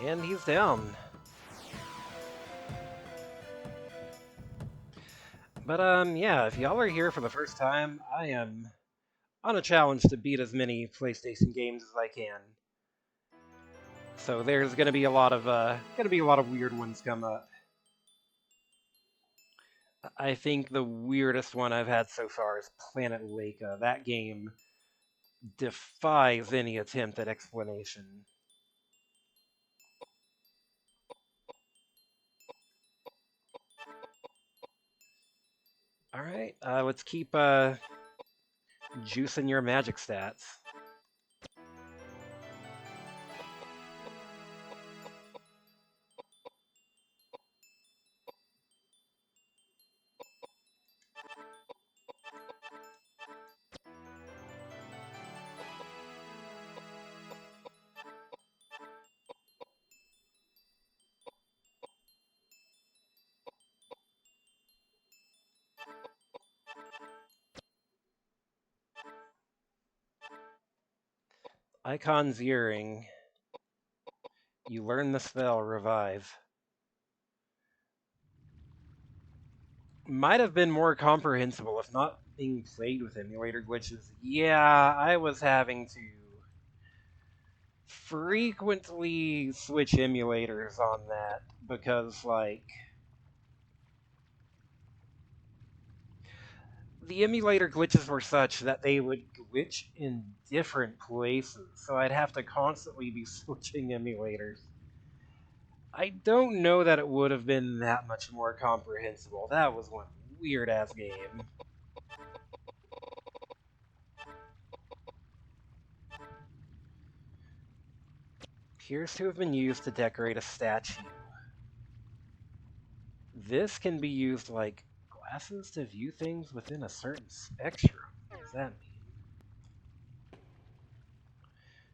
[SPEAKER 1] And he's down. But, yeah, if y'all are here for the first time, I am on a challenge to beat as many PlayStation games as I can. So there's gonna be a lot of weird ones come up. I think the weirdest one I've had so far is Planet Leka. That game defies any attempt at explanation. Alright, let's keep, juicing your magic stats. Icon's Earring. You learn the spell, Revive. Might have been more comprehensible if not being plagued with emulator glitches. Yeah, I was having to frequently switch emulators on that because, like, the emulator glitches were such that they would glitch in different places, so I'd have to constantly be switching emulators. I don't know that it would have been that much more comprehensible. That was one weird-ass game. Appears to have been used to decorate a statue. This can be used like glasses to view things within a certain spectrum. What does that mean?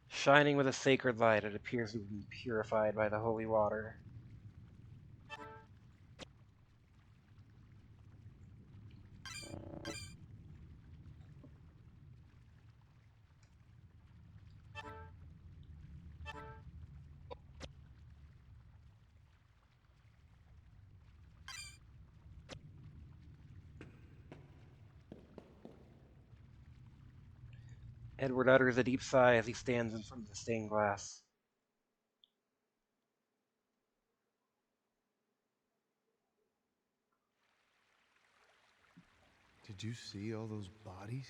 [SPEAKER 1] Shining with a sacred light, it appears to have been purified by the holy water. Edward utters a deep sigh as he stands in front of the stained glass.
[SPEAKER 2] Did you see all those bodies?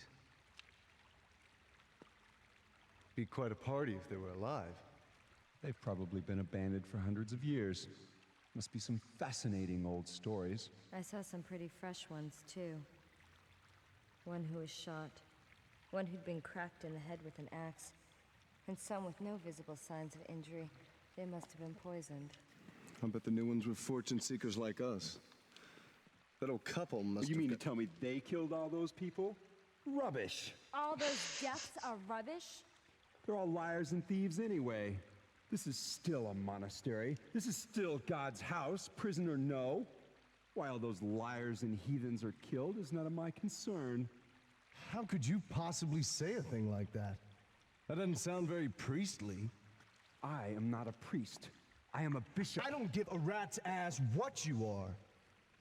[SPEAKER 2] Be quite a party if they were alive.
[SPEAKER 6] They've probably been abandoned for hundreds of years. Must be some fascinating old stories.
[SPEAKER 3] I saw some pretty fresh ones, too. One who was shot, one who'd been cracked in the head with an axe, and some with no visible signs of injury. They must have been poisoned.
[SPEAKER 2] I bet the new ones were fortune seekers like us. That old couple must
[SPEAKER 6] You
[SPEAKER 2] have
[SPEAKER 6] mean to
[SPEAKER 2] got-
[SPEAKER 6] tell me they killed all those people? Rubbish!
[SPEAKER 3] All those deaths are rubbish?
[SPEAKER 6] They're all liars and thieves anyway. This is still a monastery. This is still God's house, prison or no. Why all those liars and heathens are killed is none of my concern.
[SPEAKER 2] How could you possibly say a thing like that? That doesn't sound very priestly.
[SPEAKER 6] I am not a priest. I am a bishop.
[SPEAKER 2] I don't give a rat's ass what you are.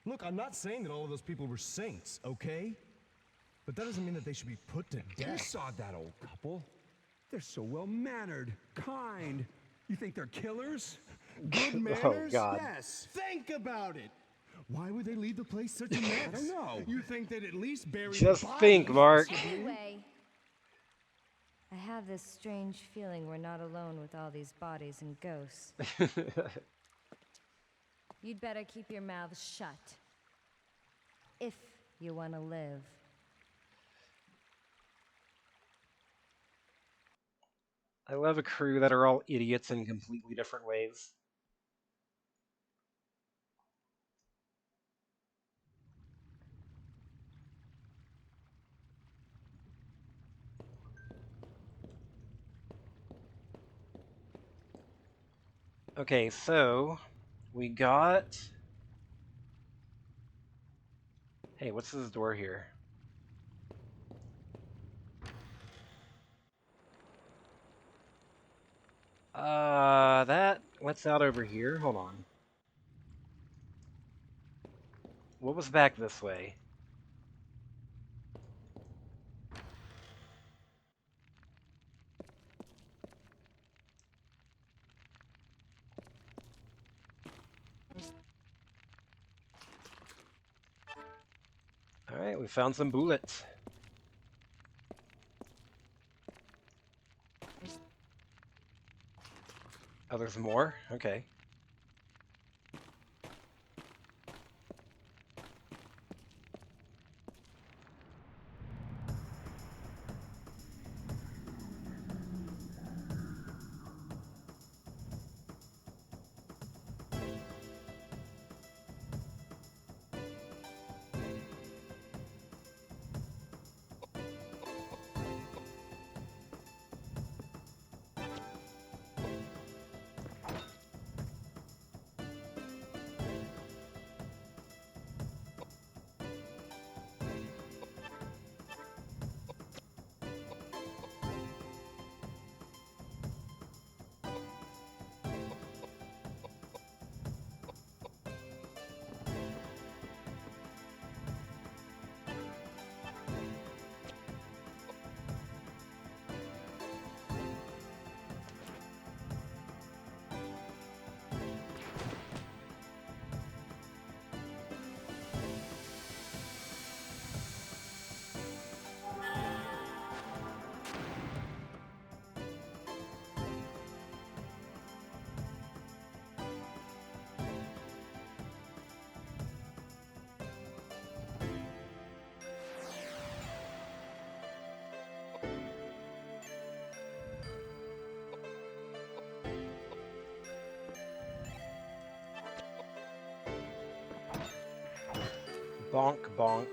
[SPEAKER 2] Look, I'm not saying that all of those people were saints, okay? But that doesn't mean that they should be put to
[SPEAKER 6] You
[SPEAKER 2] death.
[SPEAKER 6] saw that old couple. They're so well-mannered, kind. You think they're killers?
[SPEAKER 2] Good manners?
[SPEAKER 1] Oh, God.
[SPEAKER 6] Yes.
[SPEAKER 2] Think about it. Why would they leave the place such a mess?
[SPEAKER 6] I don't know.
[SPEAKER 2] You think they'd at least bury
[SPEAKER 1] Just
[SPEAKER 2] the bodies?
[SPEAKER 1] think, Mark.
[SPEAKER 3] Anyway, I have this strange feeling we're not alone with all these bodies and ghosts. You'd better keep your mouths shut. If you want to live.
[SPEAKER 1] I love a crew that are all idiots in completely different ways. Okay, so we got... Hey, what's this door here? What's out over here? Hold on. What was back this way? Alright, we found some bullets. Oh, there's more? Okay. Bonk, bonk.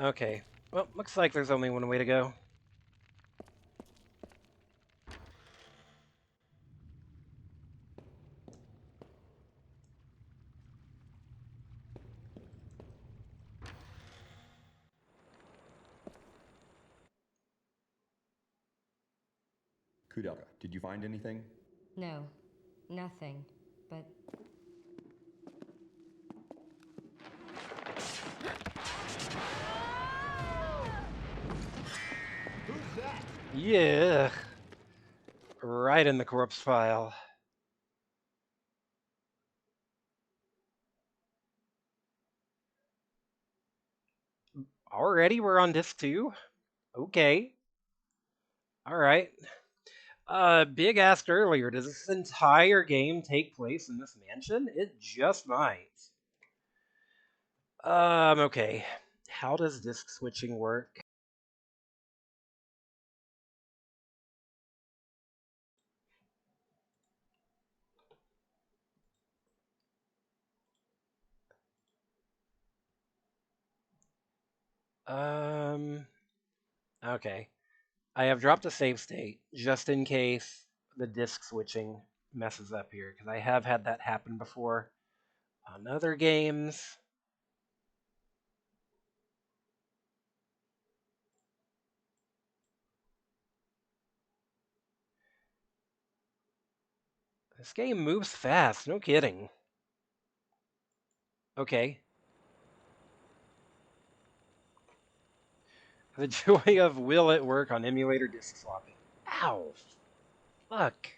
[SPEAKER 1] Okay. Well, looks like there's only one way to go.
[SPEAKER 10] Koudelka, did you find anything?
[SPEAKER 3] No, nothing. But
[SPEAKER 2] Who's that?
[SPEAKER 1] Yeah. Right in the corpse file. Already we're on disc 2? Okay. Alright. Big asked earlier, does this entire game take place in this mansion? It just might. Okay. How does disc switching work? Okay. I have dropped a save state just in case the disc switching messes up here, because I have had that happen before on other games. This game moves fast, no kidding. Okay. The joy of will it work on emulator disc swapping. Ow! Fuck.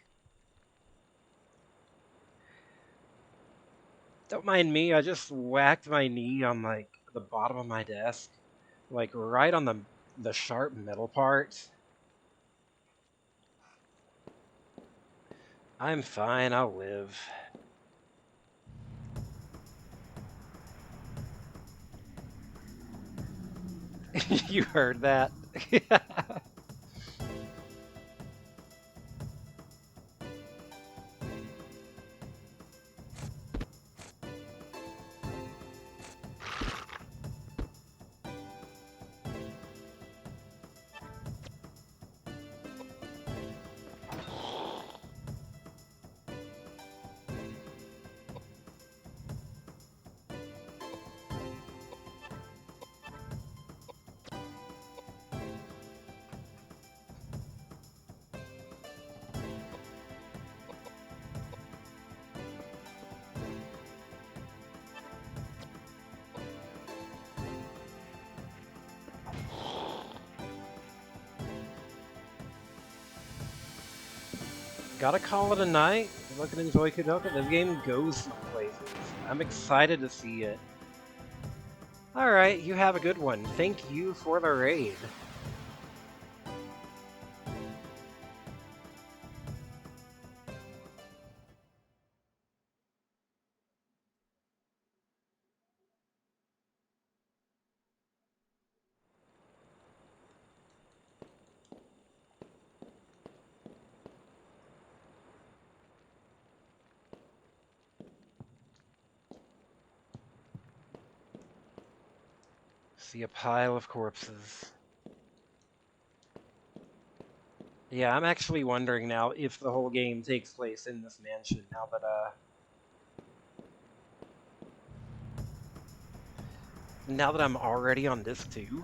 [SPEAKER 1] Don't mind me, I just whacked my knee on, like, the bottom of my desk. Like, right on the sharp metal part. I'm fine, I'll live. You heard that. Gotta call it a night. Look and enjoy Koudelka. This game goes some places. I'm excited to see it. Alright, you have a good one. Thank you for the raid. See a pile of corpses. Yeah, I'm actually wondering now if the whole game takes place in this mansion now that I'm already on disc 2.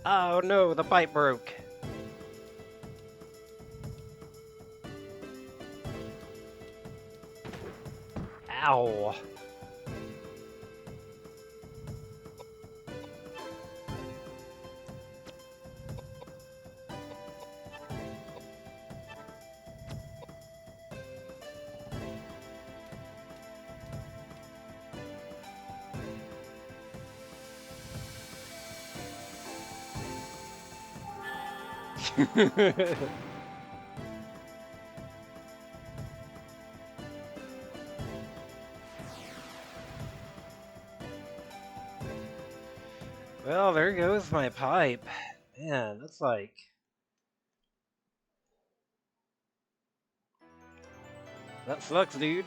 [SPEAKER 1] Oh no, the pipe broke. Ow. Well, there goes my pipe. Man, that's like... That sucks, dude.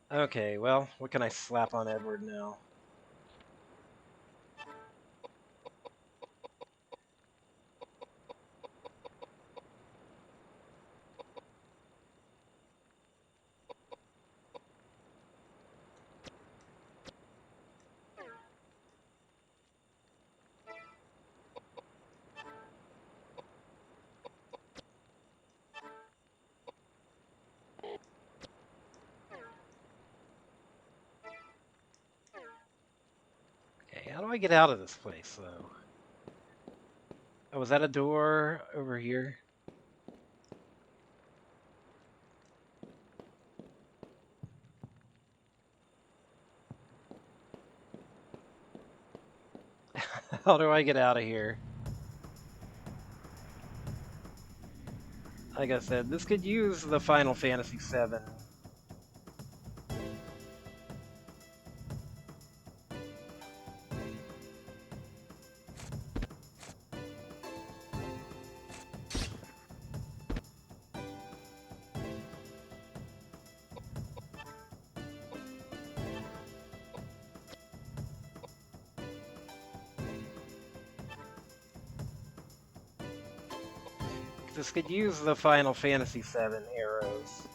[SPEAKER 1] Okay, well, what can I slap on Edward now? Okay, how do I get out of this place, though? Oh, was that a door over here? How do I get out of here? Like I said, this could use the Final Fantasy VII. This could use the Final Fantasy VII arrows.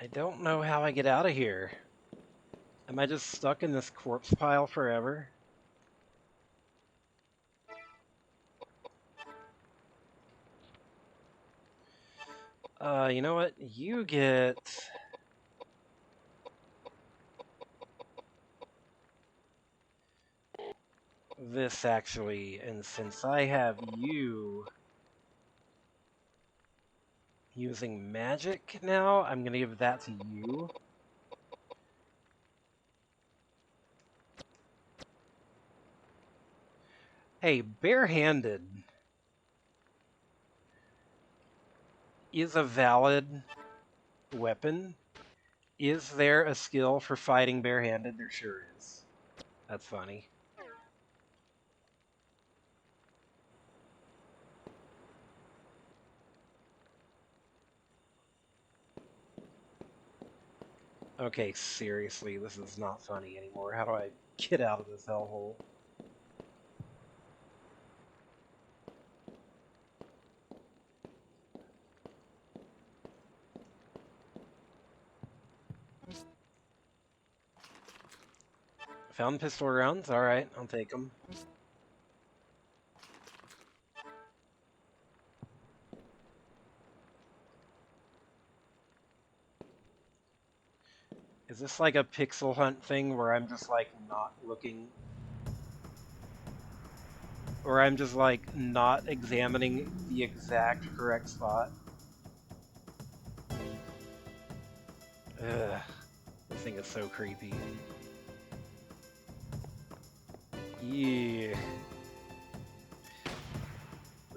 [SPEAKER 1] I don't know how I get out of here. Am I just stuck in this corpse pile forever? You know what? You get... this, actually, and since I have you using magic now, I'm gonna give that to you. Hey, barehanded is a valid weapon. Is there a skill for fighting barehanded? There sure is. That's funny. Okay, seriously, this is not funny anymore. How do I get out of this hellhole? Found pistol rounds. Alright, I'll take them. Is this like a pixel hunt thing where I'm just like not looking? Or I'm just like not examining the exact correct spot? Ugh. This thing is so creepy. Yeah.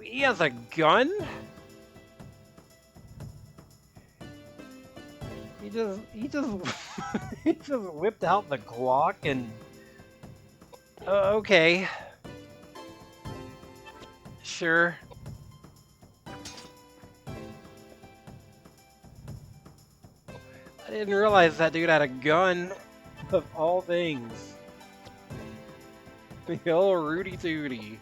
[SPEAKER 1] He has a gun? He just he just whipped out the Glock and okay. Sure. I didn't realize that dude had a gun of all things. The old Rudy Tooty.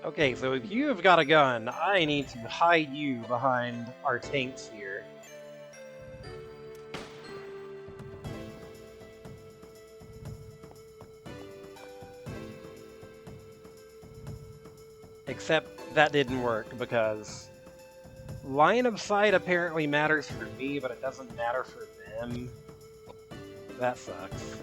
[SPEAKER 1] Okay, so if you have got a gun, I need to hide you behind our tanks here. Except that didn't work because line of sight apparently matters for me, but it doesn't matter for them. That sucks.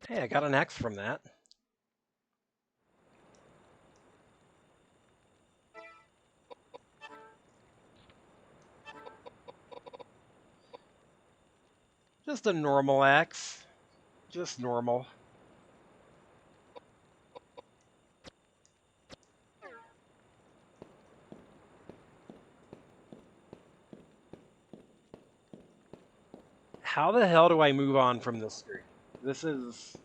[SPEAKER 1] Hey, I got an X from that. Just a normal X. Just normal. How the hell do I move on from this screen? This is...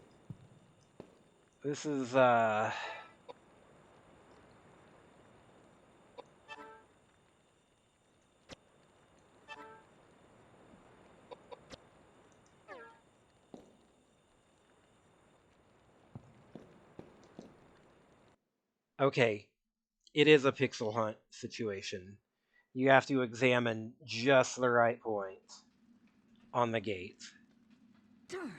[SPEAKER 1] Okay, it is a pixel hunt situation. You have to examine just the right point on the gate.
[SPEAKER 3] Darn.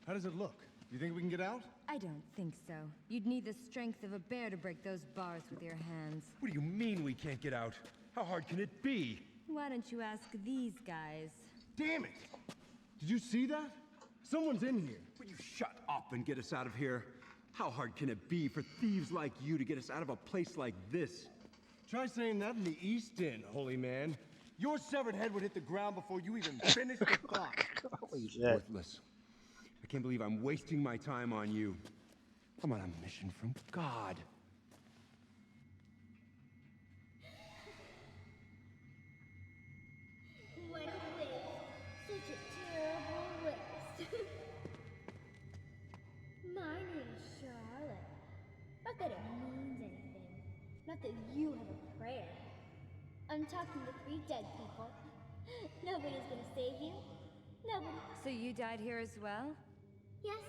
[SPEAKER 2] How does it look? You think we can get out?
[SPEAKER 3] I don't think so. You'd need the strength of a bear to break those bars with your hands.
[SPEAKER 6] What do you mean we can't get out? How hard can it be?
[SPEAKER 3] Why don't you ask these guys?
[SPEAKER 2] Damn it! Did you see that? Someone's in here.
[SPEAKER 6] Will you shut up and get us out of here? How hard can it be for thieves like you to get us out of a place like this?
[SPEAKER 2] Try saying that in the East End, holy man. Your severed head would hit the ground before you even finished the thought.
[SPEAKER 1] Holy shit.
[SPEAKER 6] Worthless. I can't believe I'm wasting my time on you. I'm on a mission from God.
[SPEAKER 9] What a waste. Such a terrible waste. My name's Charlotte. Not that it means anything. Not that you have a prayer. I'm talking to 3 dead people. Nobody's gonna save you. Nobody.
[SPEAKER 3] So you died here as well?
[SPEAKER 9] Yes,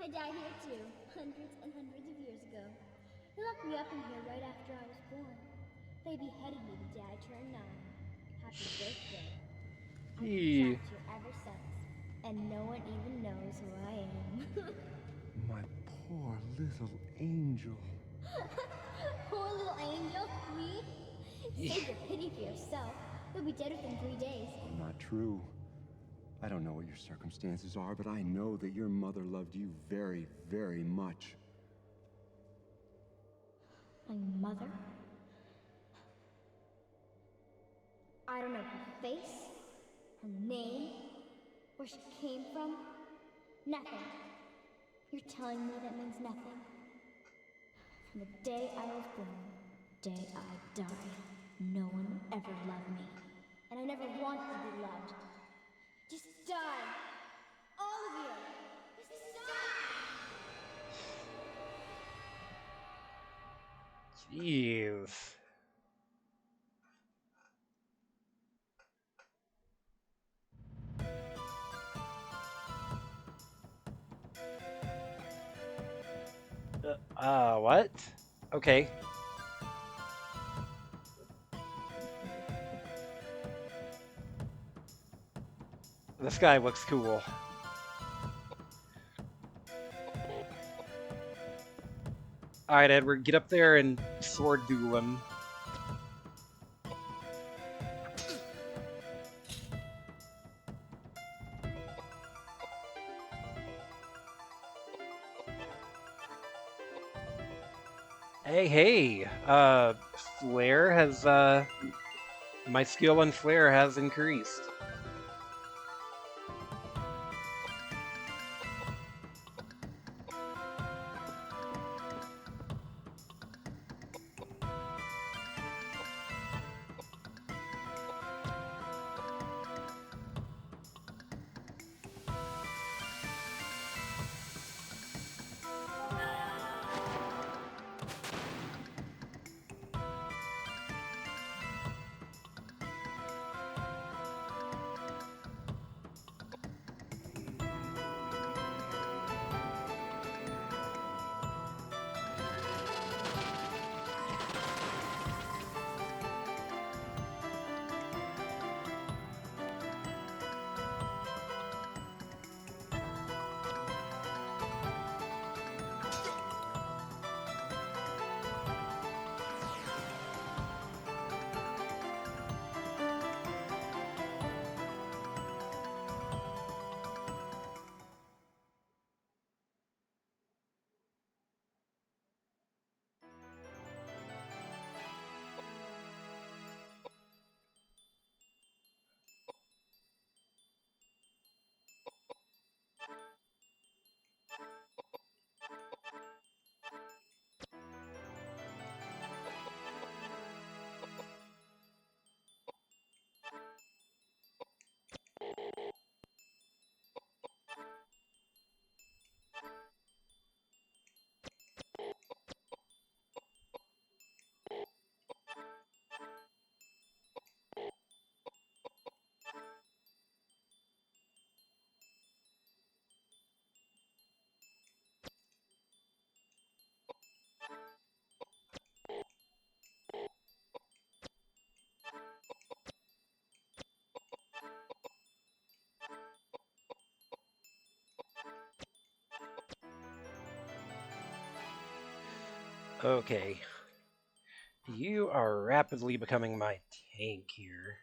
[SPEAKER 9] I died here too, hundreds and hundreds of years ago. They locked me up in here right after I was born. They beheaded me the day I turned 9. Happy birthday. I've been
[SPEAKER 1] Eee.
[SPEAKER 9] trapped here ever since, and no one even knows who I am.
[SPEAKER 6] My poor little angel.
[SPEAKER 9] Poor little angel, me? Save your pity for yourself. You'll be dead within 3 days.
[SPEAKER 6] Not true. I don't know what your circumstances are, but I know that your mother loved you very, very much.
[SPEAKER 9] My mother? I don't know her face, her name, where she came from. Nothing. You're telling me that means nothing? From the day I was born, day I died, no one ever loved me. And I never wanted to be loved. Just die! All of you! Just die!
[SPEAKER 1] Jeez. What? Okay. This guy looks cool. Alright, Edward, get up there and sword duel him. Hey, flare has, my skill in flare has increased. Okay. You are rapidly becoming my tank here.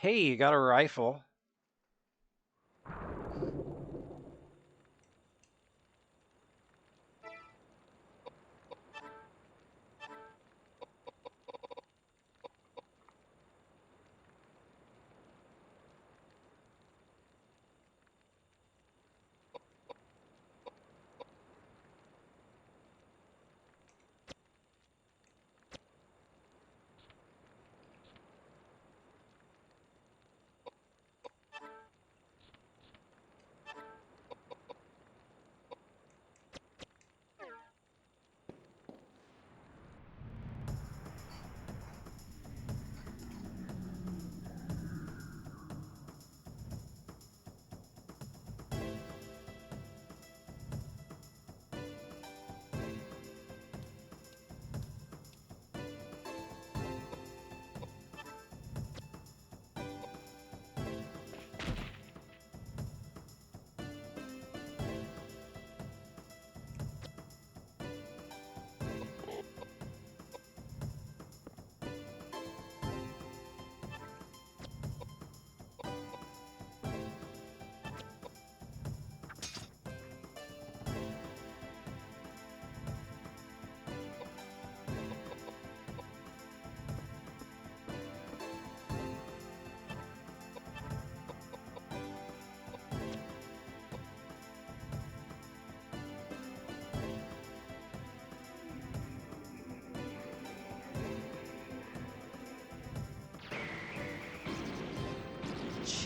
[SPEAKER 1] Hey, you got a rifle.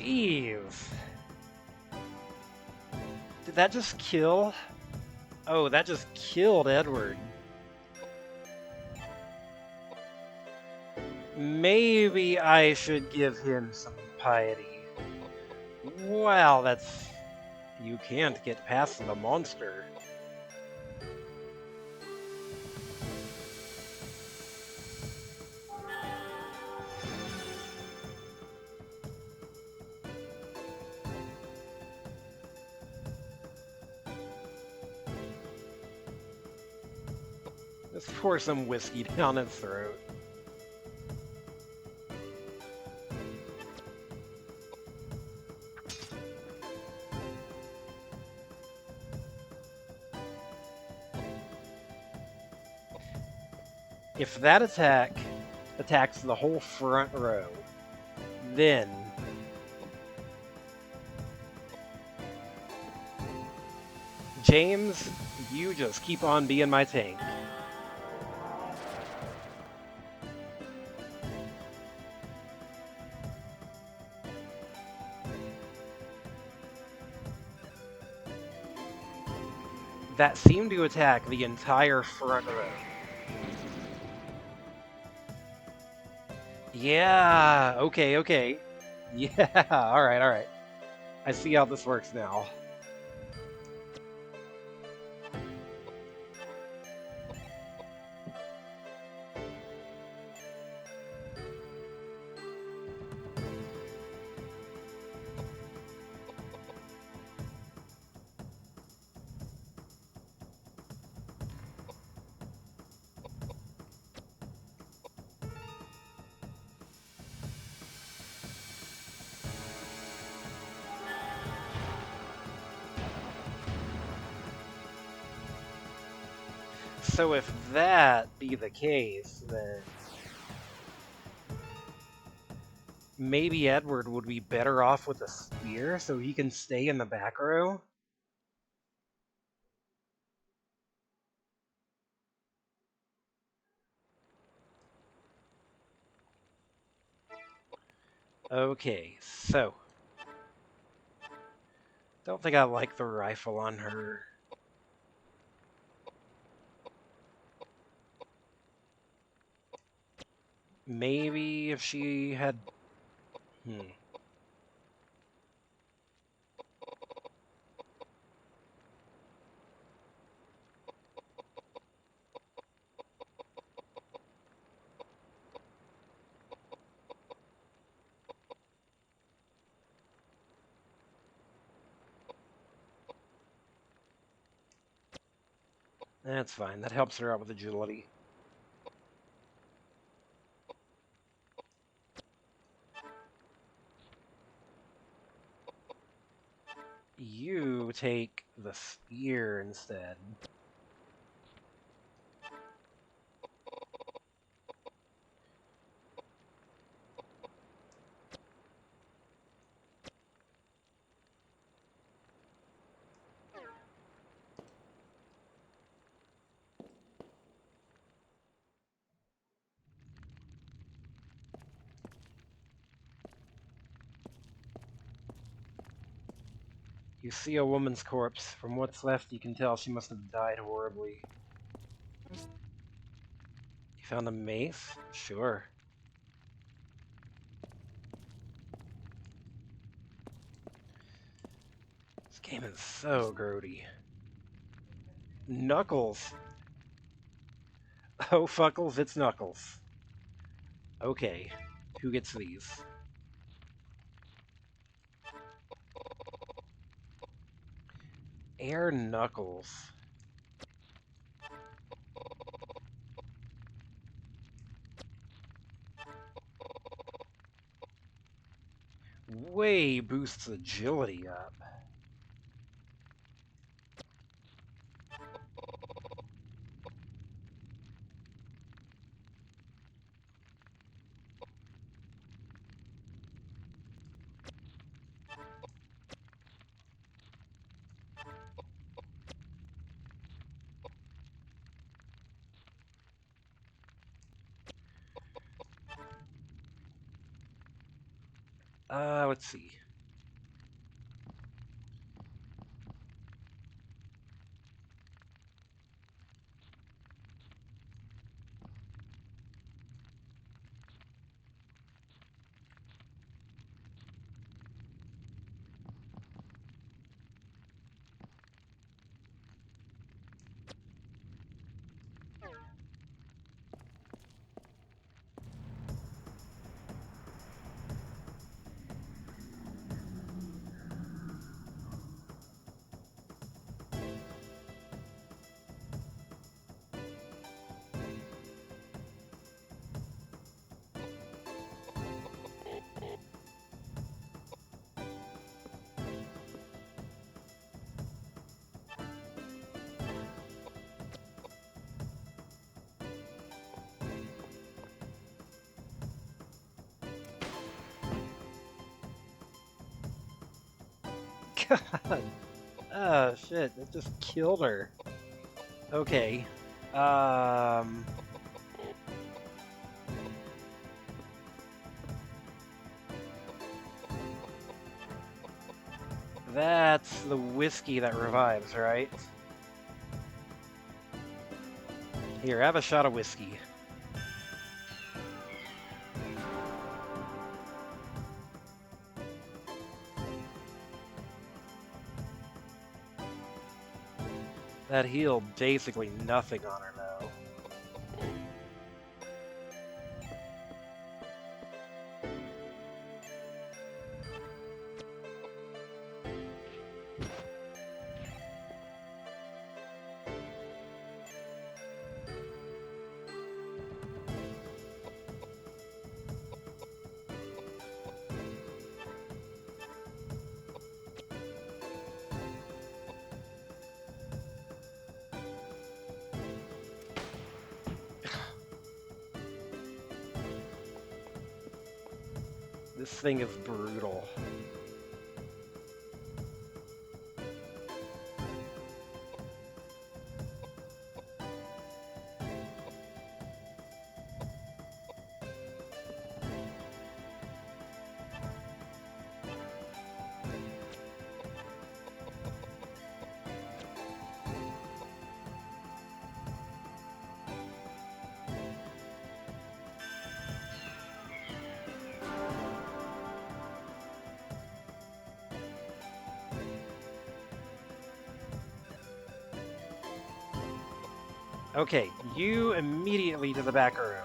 [SPEAKER 1] Jeez. Did that just kill? Oh, that just killed Edward. Maybe I should give him some piety. Well, that's... You can't get past the monster. Let's pour some whiskey down its throat. If that attack attacks the whole front row, then James, you just keep on being my tank. That seemed to attack the entire front row. Yeah, okay. Yeah, alright. I see how this works now. So if that be the case, then maybe Edward would be better off with a spear so he can stay in the back row? Okay, so don't think I like the rifle on her. Maybe if she had... That's fine, that helps her out with agility. You take the spear instead. You see a woman's corpse. From what's left, you can tell she must have died horribly. You found a mace? Sure. This game is so grody. Knuckles! Oh, Fuckles, it's Knuckles. Okay, who gets these? Air Knuckles. Way boosts agility up. Let's see. God. Oh, shit. It just killed her. Okay. Um... That's the whiskey that revives, right? Here, have a shot of whiskey. That healed basically nothing on her, though. This thing is brutal. Okay, you immediately to the back row.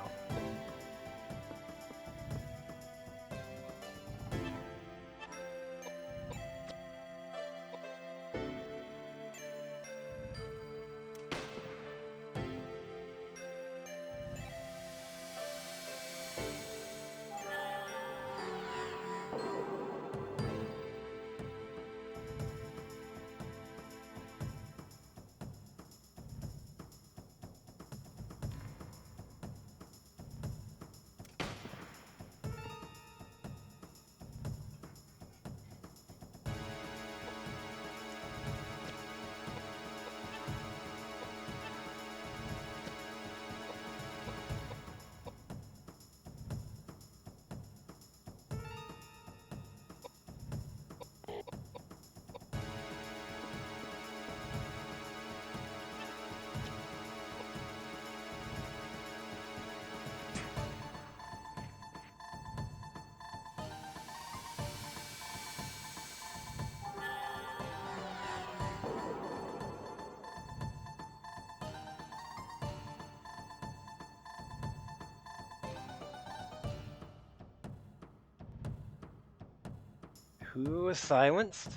[SPEAKER 1] Who is silenced?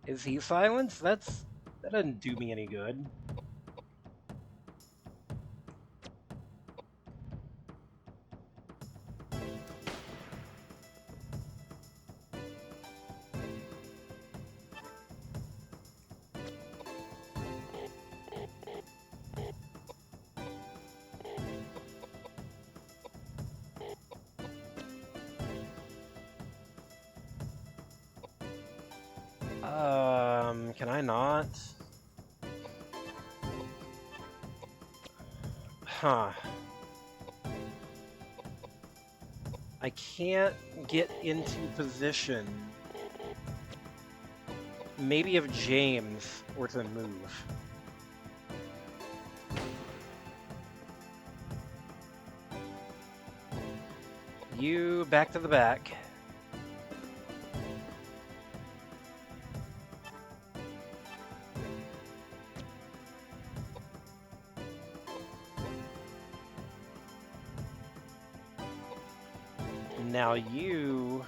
[SPEAKER 1] Is he silenced? That doesn't do me any good. Can I not? Huh. I can't get into position. Maybe if James were to move. You back to the back. Now you...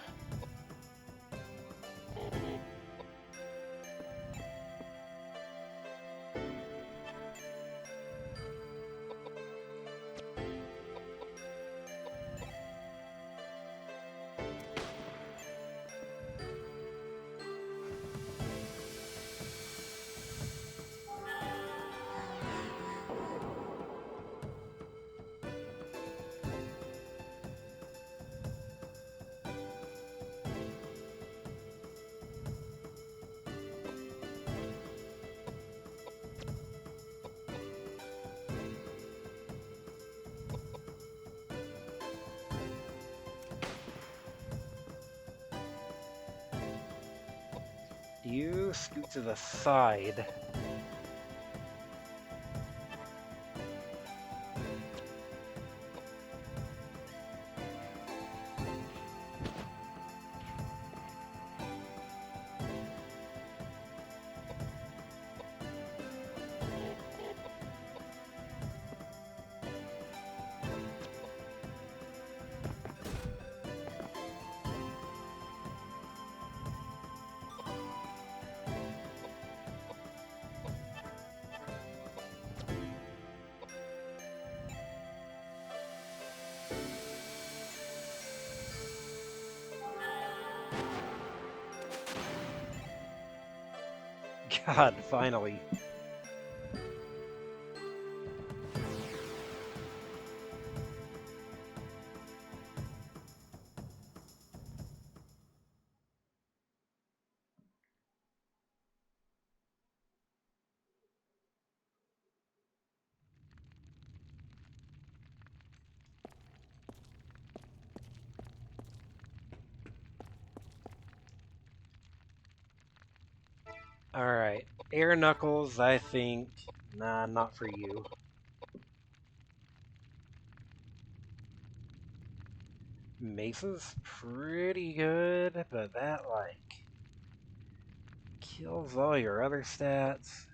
[SPEAKER 1] You scoot to the side. God, finally. Alright. Air Knuckles, I think. Nah, not for you. Mesa's pretty good, but that, like, kills all your other stats.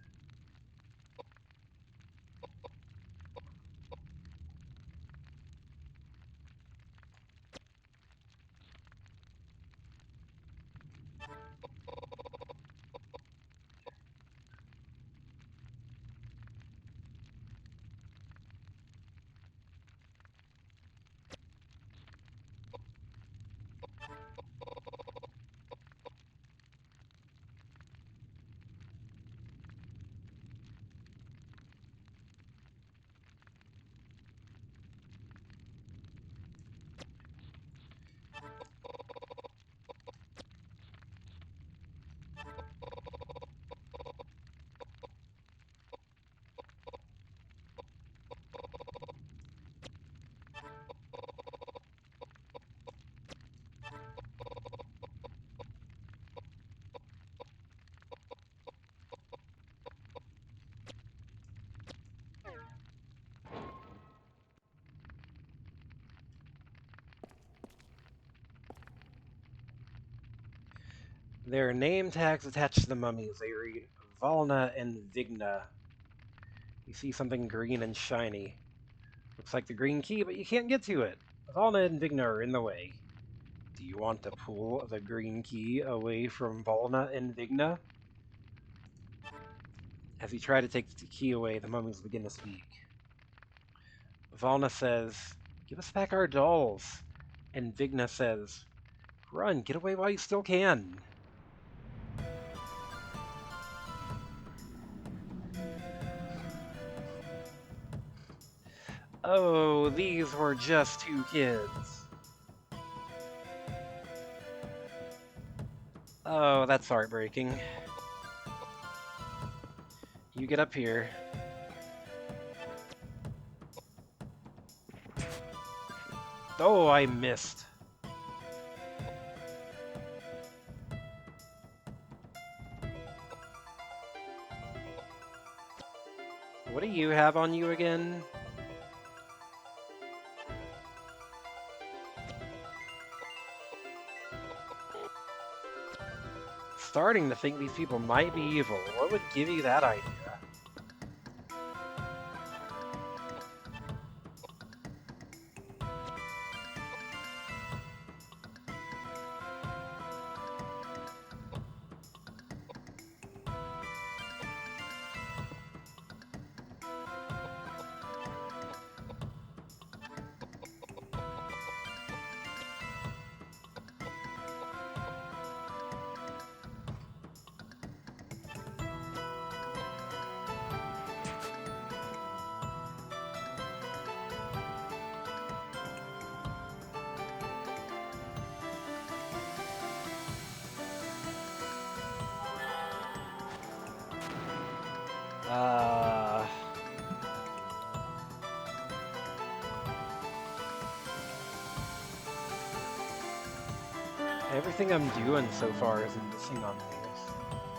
[SPEAKER 1] There are name tags attached to the mummies. They read Valna and Vigna. You see something green and shiny. Looks like the green key, but you can't get to it. Valna and Vigna are in the way. Do you want to pull the green key away from Valna and Vigna? As you try to take the key away, the mummies begin to speak. Valna says, "Give us back our dolls." And Vigna says, "Run, get away while you still can." Oh, these were just two kids. Oh, that's heartbreaking. You get up here. Oh, I missed. What do you have on you again? Starting to think these people might be evil. What would give you that idea? Everything I'm doing so far is missing on these.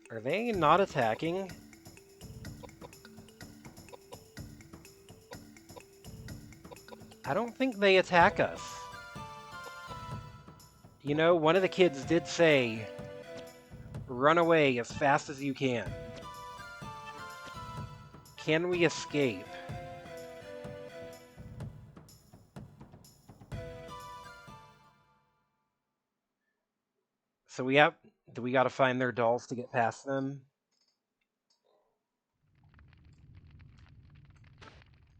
[SPEAKER 1] Are they not attacking? I don't think they attack us. You know, one of the kids did say, run away as fast as you can. Can we escape? So do we gotta find their dolls to get past them?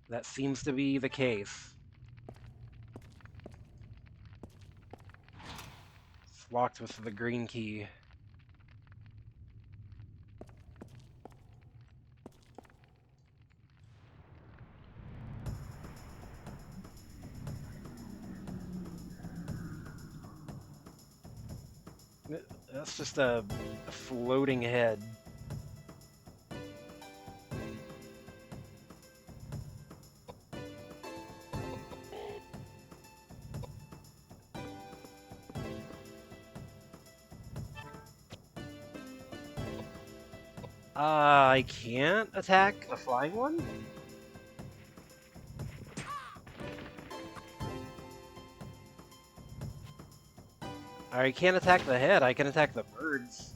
[SPEAKER 1] That seems to be the case. It's locked with the green key. That's just a floating head. I can't attack a flying one? I can't attack the head, I can attack the birds.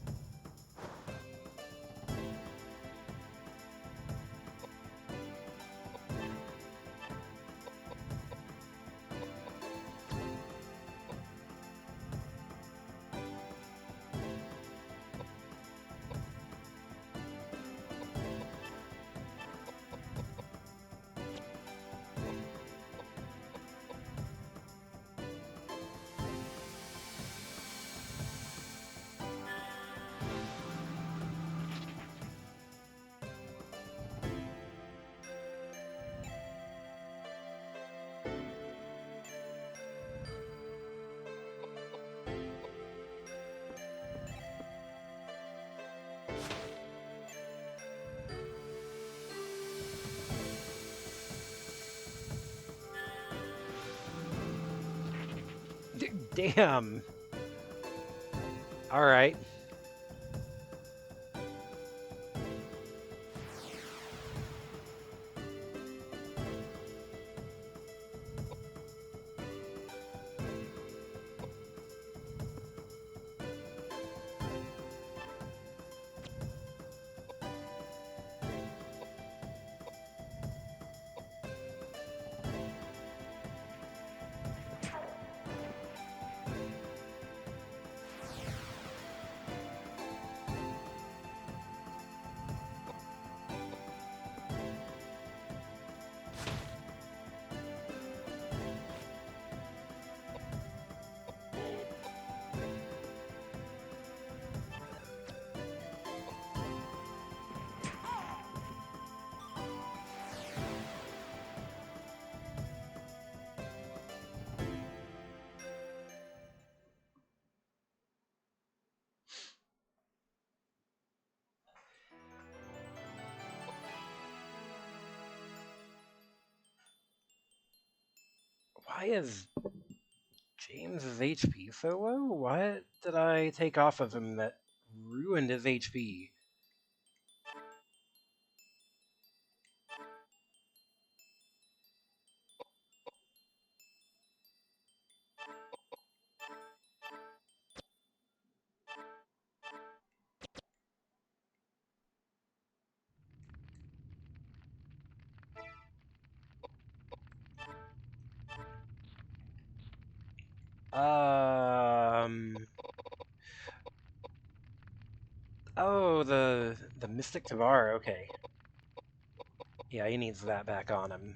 [SPEAKER 1] Damn. Alright. Why is James's HP so low? What did I take off of him that ruined his HP? Oh, the Mystic Tavar, okay. Yeah, he needs that back on him.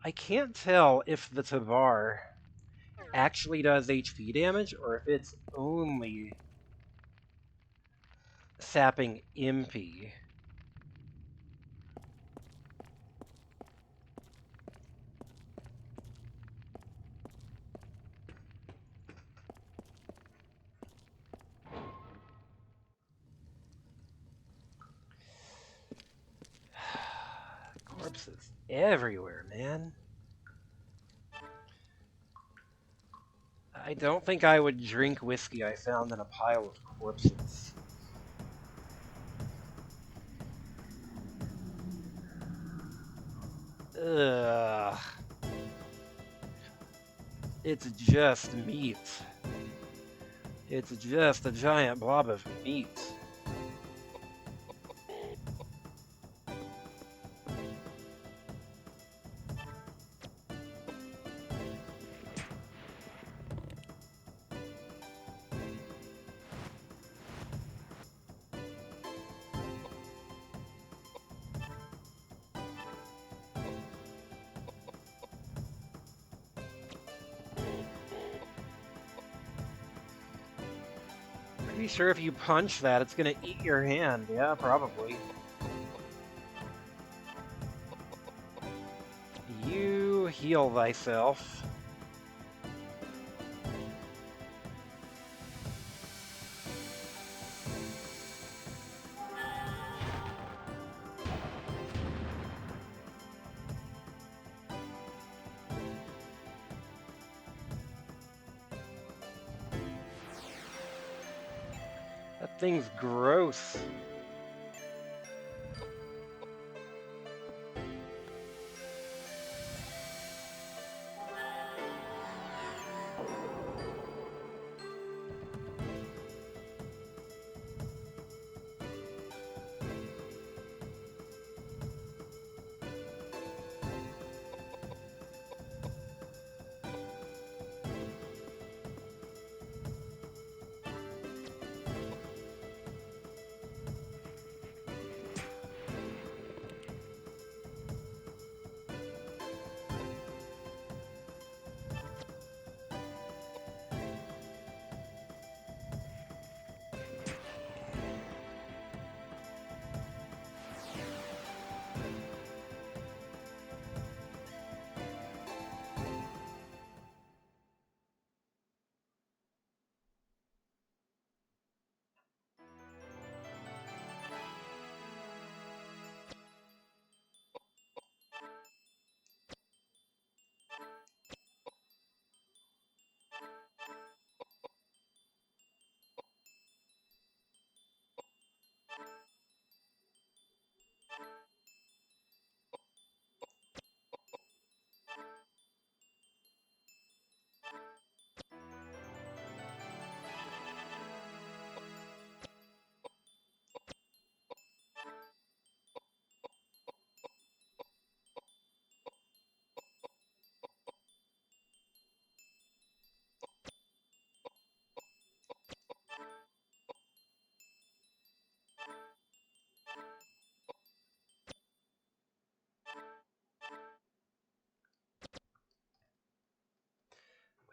[SPEAKER 1] I can't tell if the Tavar actually does HP damage or if it's only sapping Impy. Corpses everywhere, man. I don't think I would drink whiskey I found in a pile of corpses. Ugh. It's just meat. It's just a giant blob of meat. Pretty sure if you punch that, it's gonna eat your hand. Yeah, probably. You heal thyself. That thing's gross.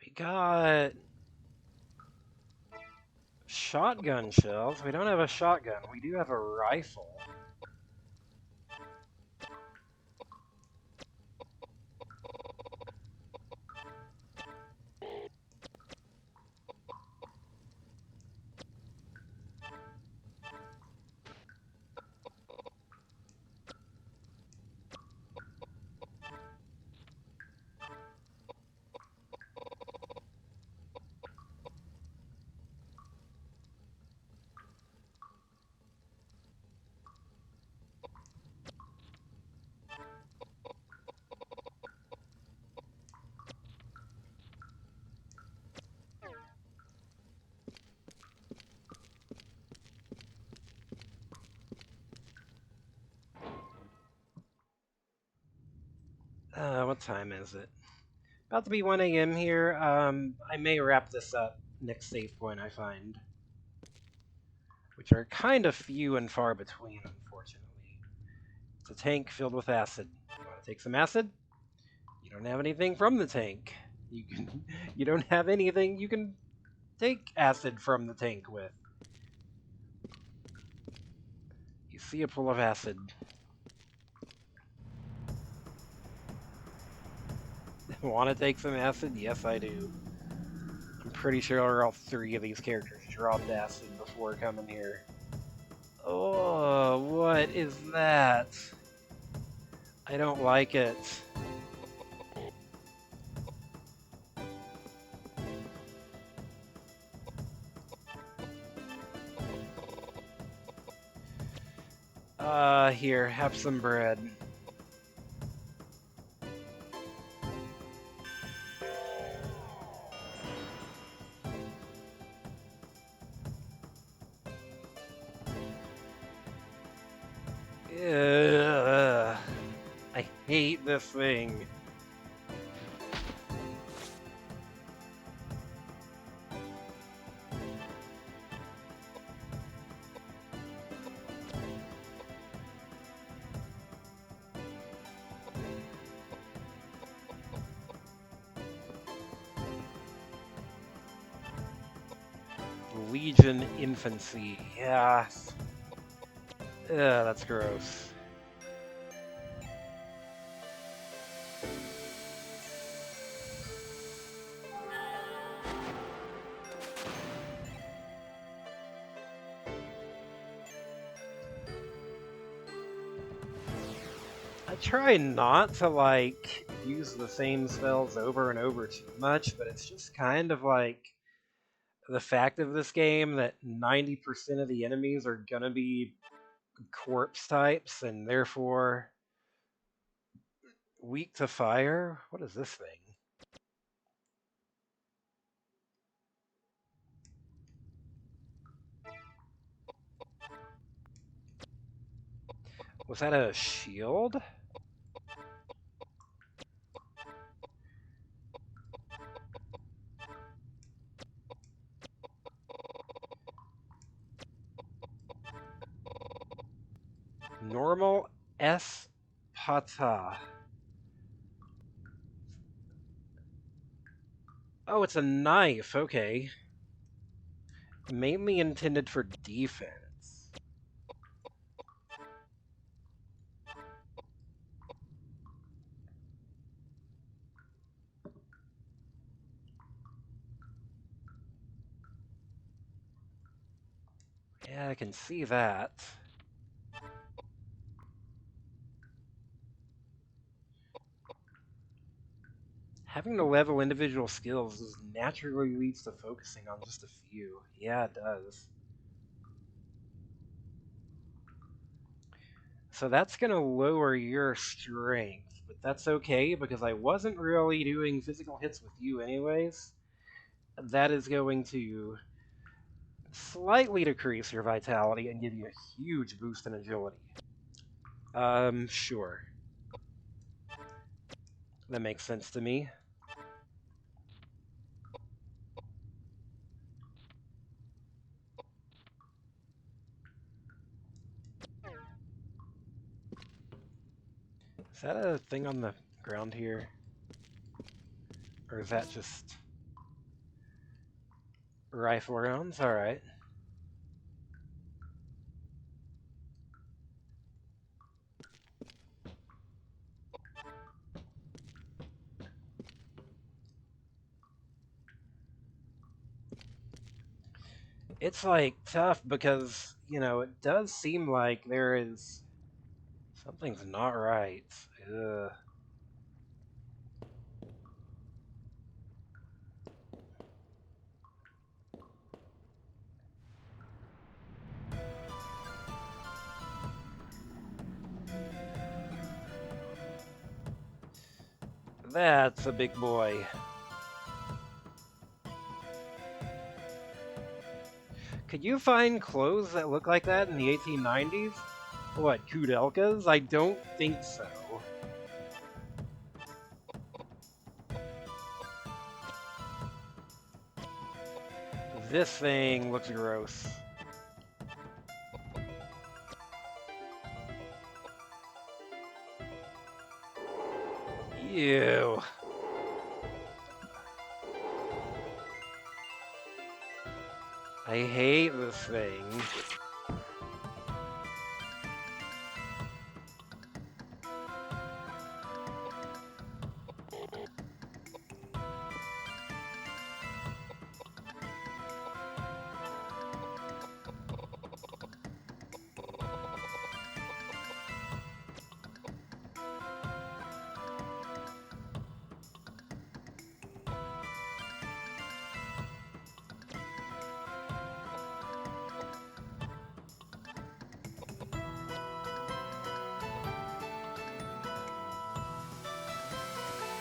[SPEAKER 1] We got shotgun shells. We don't have a shotgun. We do have a rifle. What time is it? About to be 1 a.m. here. I may wrap this up next save point I find, which are kind of few and far between, unfortunately. It's a tank filled with acid. You want to take some acid? You don't have anything from the tank. You don't have anything you can take acid from the tank with. You see a pool of acid. Want to take some acid? Yes, I do. I'm pretty sure all 3 of these characters dropped acid before coming here. Oh, what is that? I don't like it. Here, have some bread. Ugh. I hate this thing. Legion Infancy, yeah. Ugh, that's gross. I try not to, like, use the same spells over and over too much, but it's just kind of like the fact of this game that 90% of the enemies are gonna be corpse types and therefore weak to fire. What is this thing? Was that a shield? Normal S Pata. Oh, it's a knife, okay. Mainly intended for defense. Yeah, I can see that. Having to level individual skills just naturally leads to focusing on just a few. Yeah, it does. So that's going to lower your strength, but that's okay because I wasn't really doing physical hits with you anyways. That is going to slightly decrease your vitality and give you a huge boost in agility. Sure. That makes sense to me. Is that a thing on the ground here? Or is that just rifle rounds? Alright. It's like tough because, you know, it does seem like there is something's not right. Ugh. That's a big boy. Could you find clothes that look like that in the 1890s? What, Koudelkas? I don't think so. This thing looks gross. Ew. I hate this thing.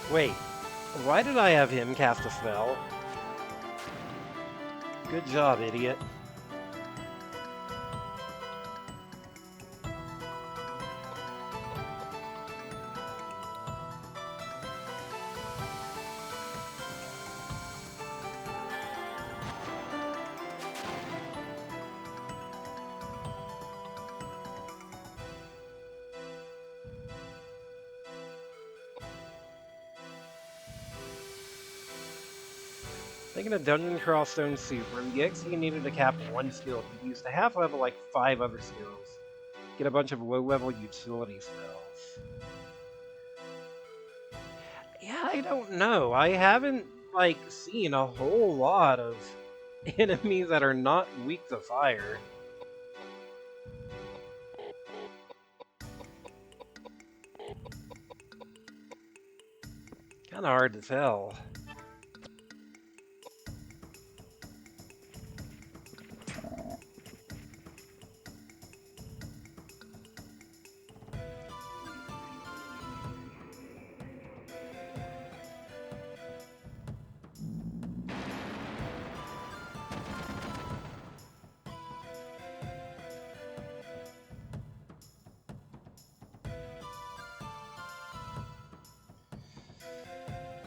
[SPEAKER 1] Wait, why did I have him cast a spell? Good job, idiot. Taking a Dungeon Crawl Stone Super, the XP needed to cap one skill could be used to half level like 5 other skills. Get a bunch of low level utility spells. Yeah, I don't know. I haven't like seen a whole lot of enemies that are not weak to fire. Kinda hard to tell.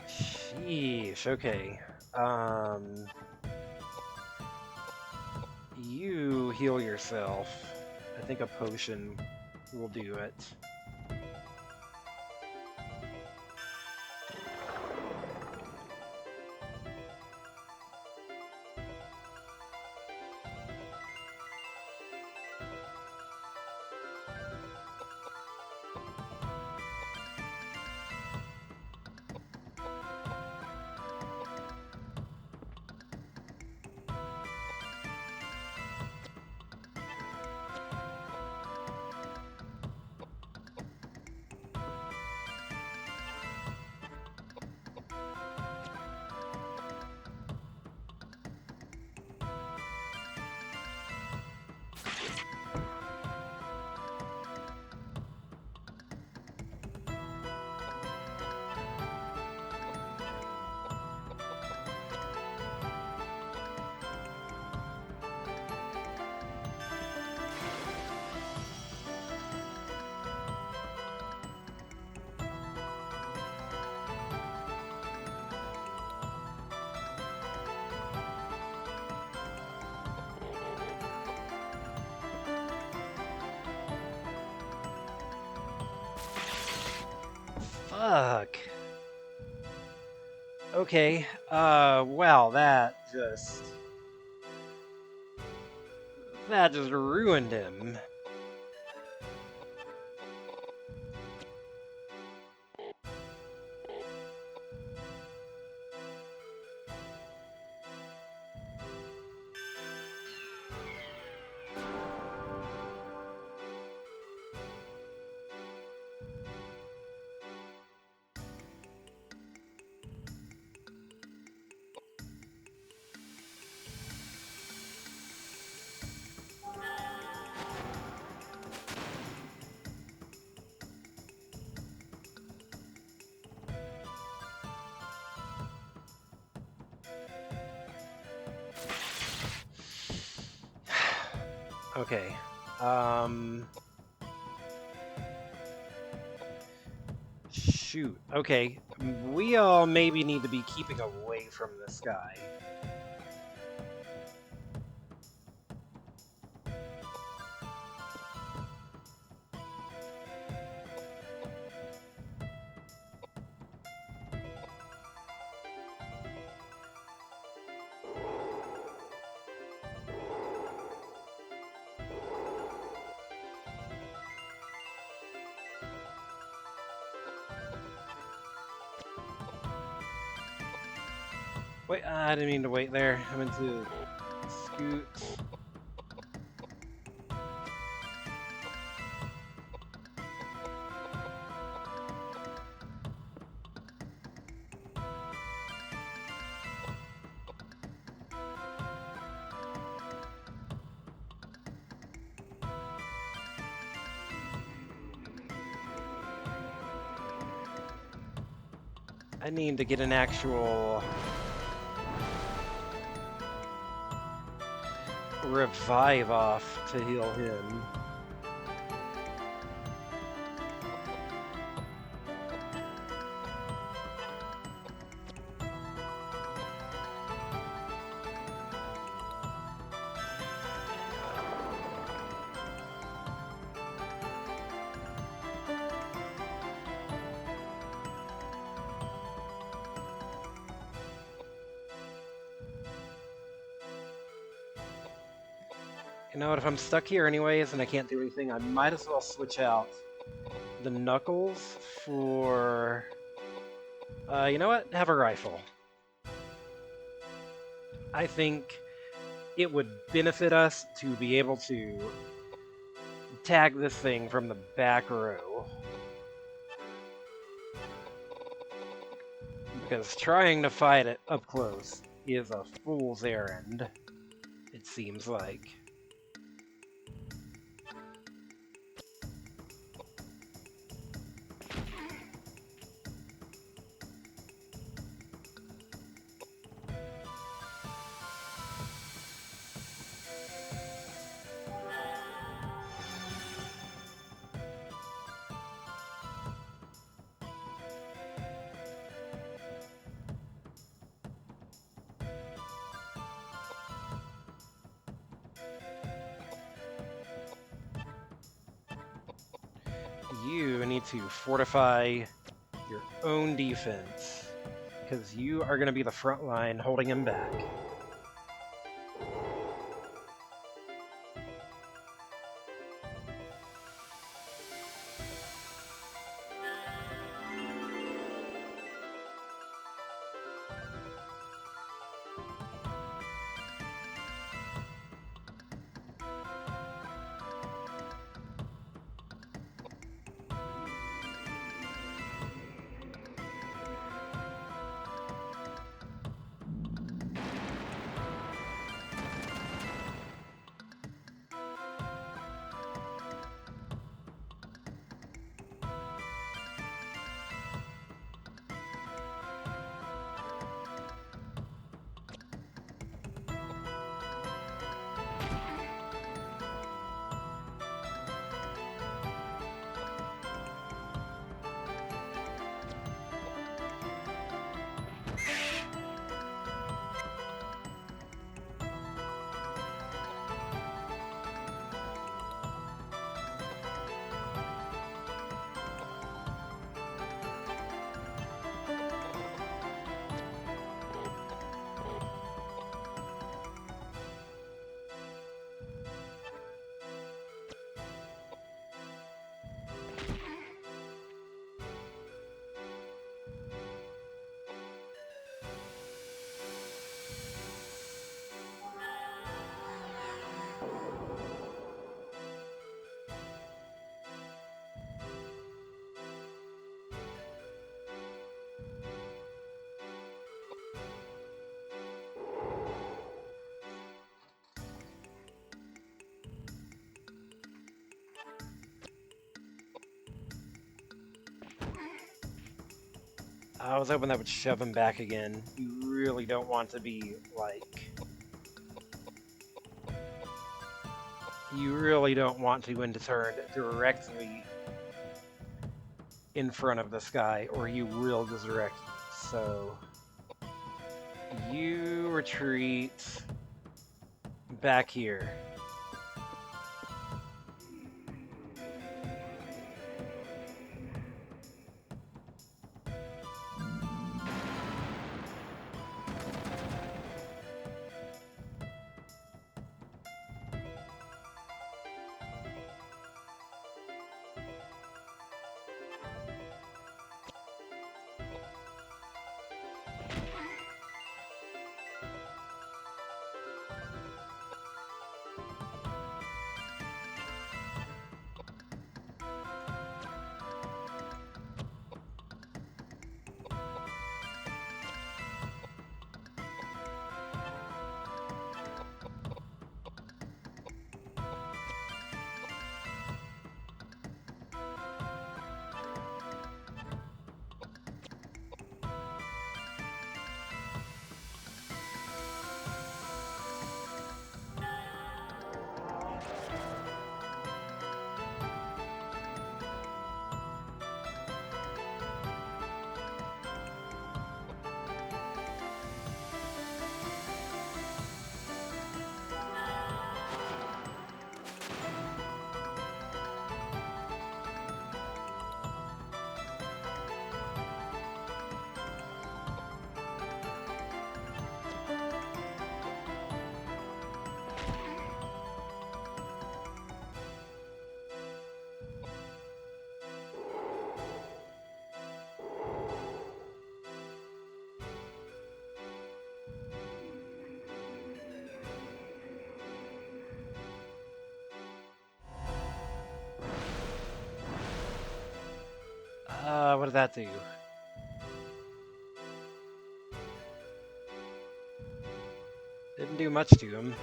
[SPEAKER 1] Sheesh, okay. You heal yourself. I think a potion will do it. Fuck. Okay, wow, that just ruined him. Okay. Shoot. Okay. We all maybe need to be keeping away from this guy. Wait, I didn't mean to wait there. I meant to scoot. I need to get an actual revive off to heal him. You know what, if I'm stuck here anyways and I can't do anything, I might as well switch out the knuckles for... you know what? Have a rifle. I think it would benefit us to be able to tag this thing from the back row. Because trying to fight it up close is a fool's errand, it seems like. You need to fortify your own defense, because you are going to be the front line holding him back. I was hoping that would shove him back again. You really don't want to be, like... You really don't want to end turn directly in front of this guy, or he will resurrect you. So... You retreat back here. did that do? Didn't do much to him.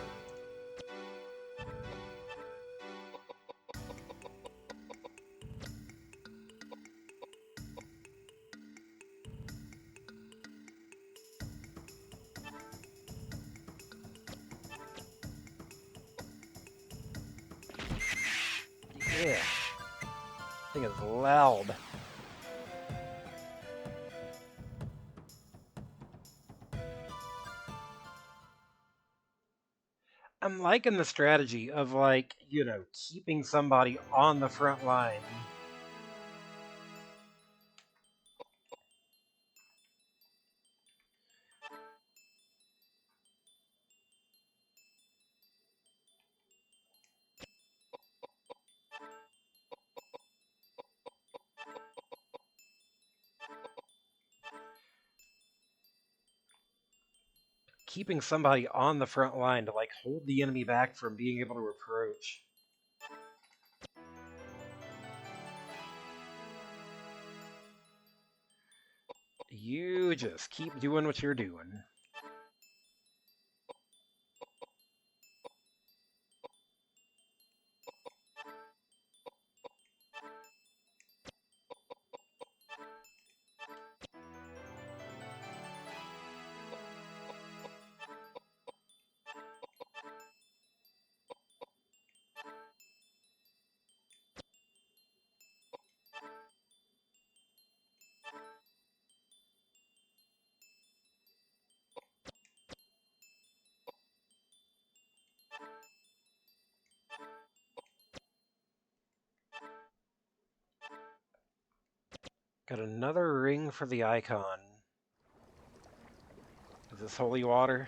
[SPEAKER 1] Yeah. Thing is loud. I'm liking the strategy of, like, you know, keeping somebody on the front line. Keeping somebody on the front line to, like, hold the enemy back from being able to approach. You just keep doing what you're doing. Got another ring for the icon. Is this holy water?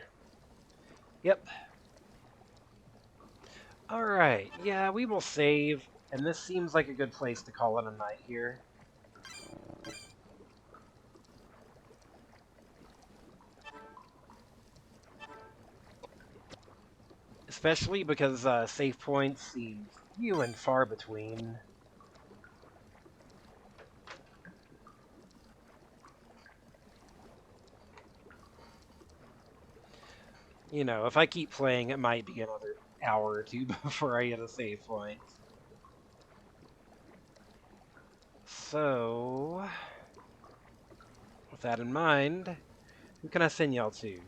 [SPEAKER 1] Yep. Alright, yeah, we will save, and this seems like a good place to call it a night here. Especially because save points seem few and far between. You know, if I keep playing, it might be another hour or two before I get a save point. So, with that in mind, who can I send y'all to?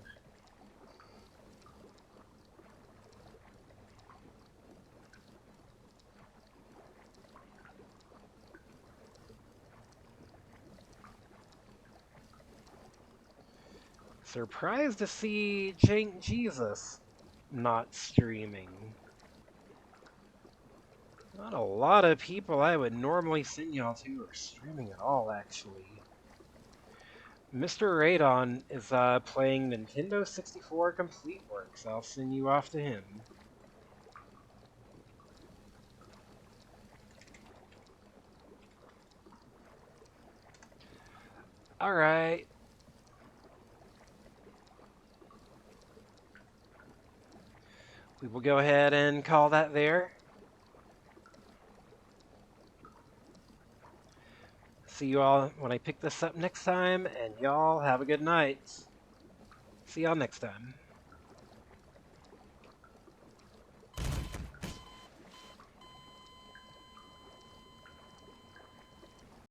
[SPEAKER 1] Surprised to see Jesus not streaming. Not a lot of people I would normally send y'all to are streaming at all, actually. Mr. Radon is playing Nintendo 64 Complete Works. I'll send you off to him. Alright. We will go ahead and call that there. See you all when I pick this up next time, and y'all have a good night. See y'all next time.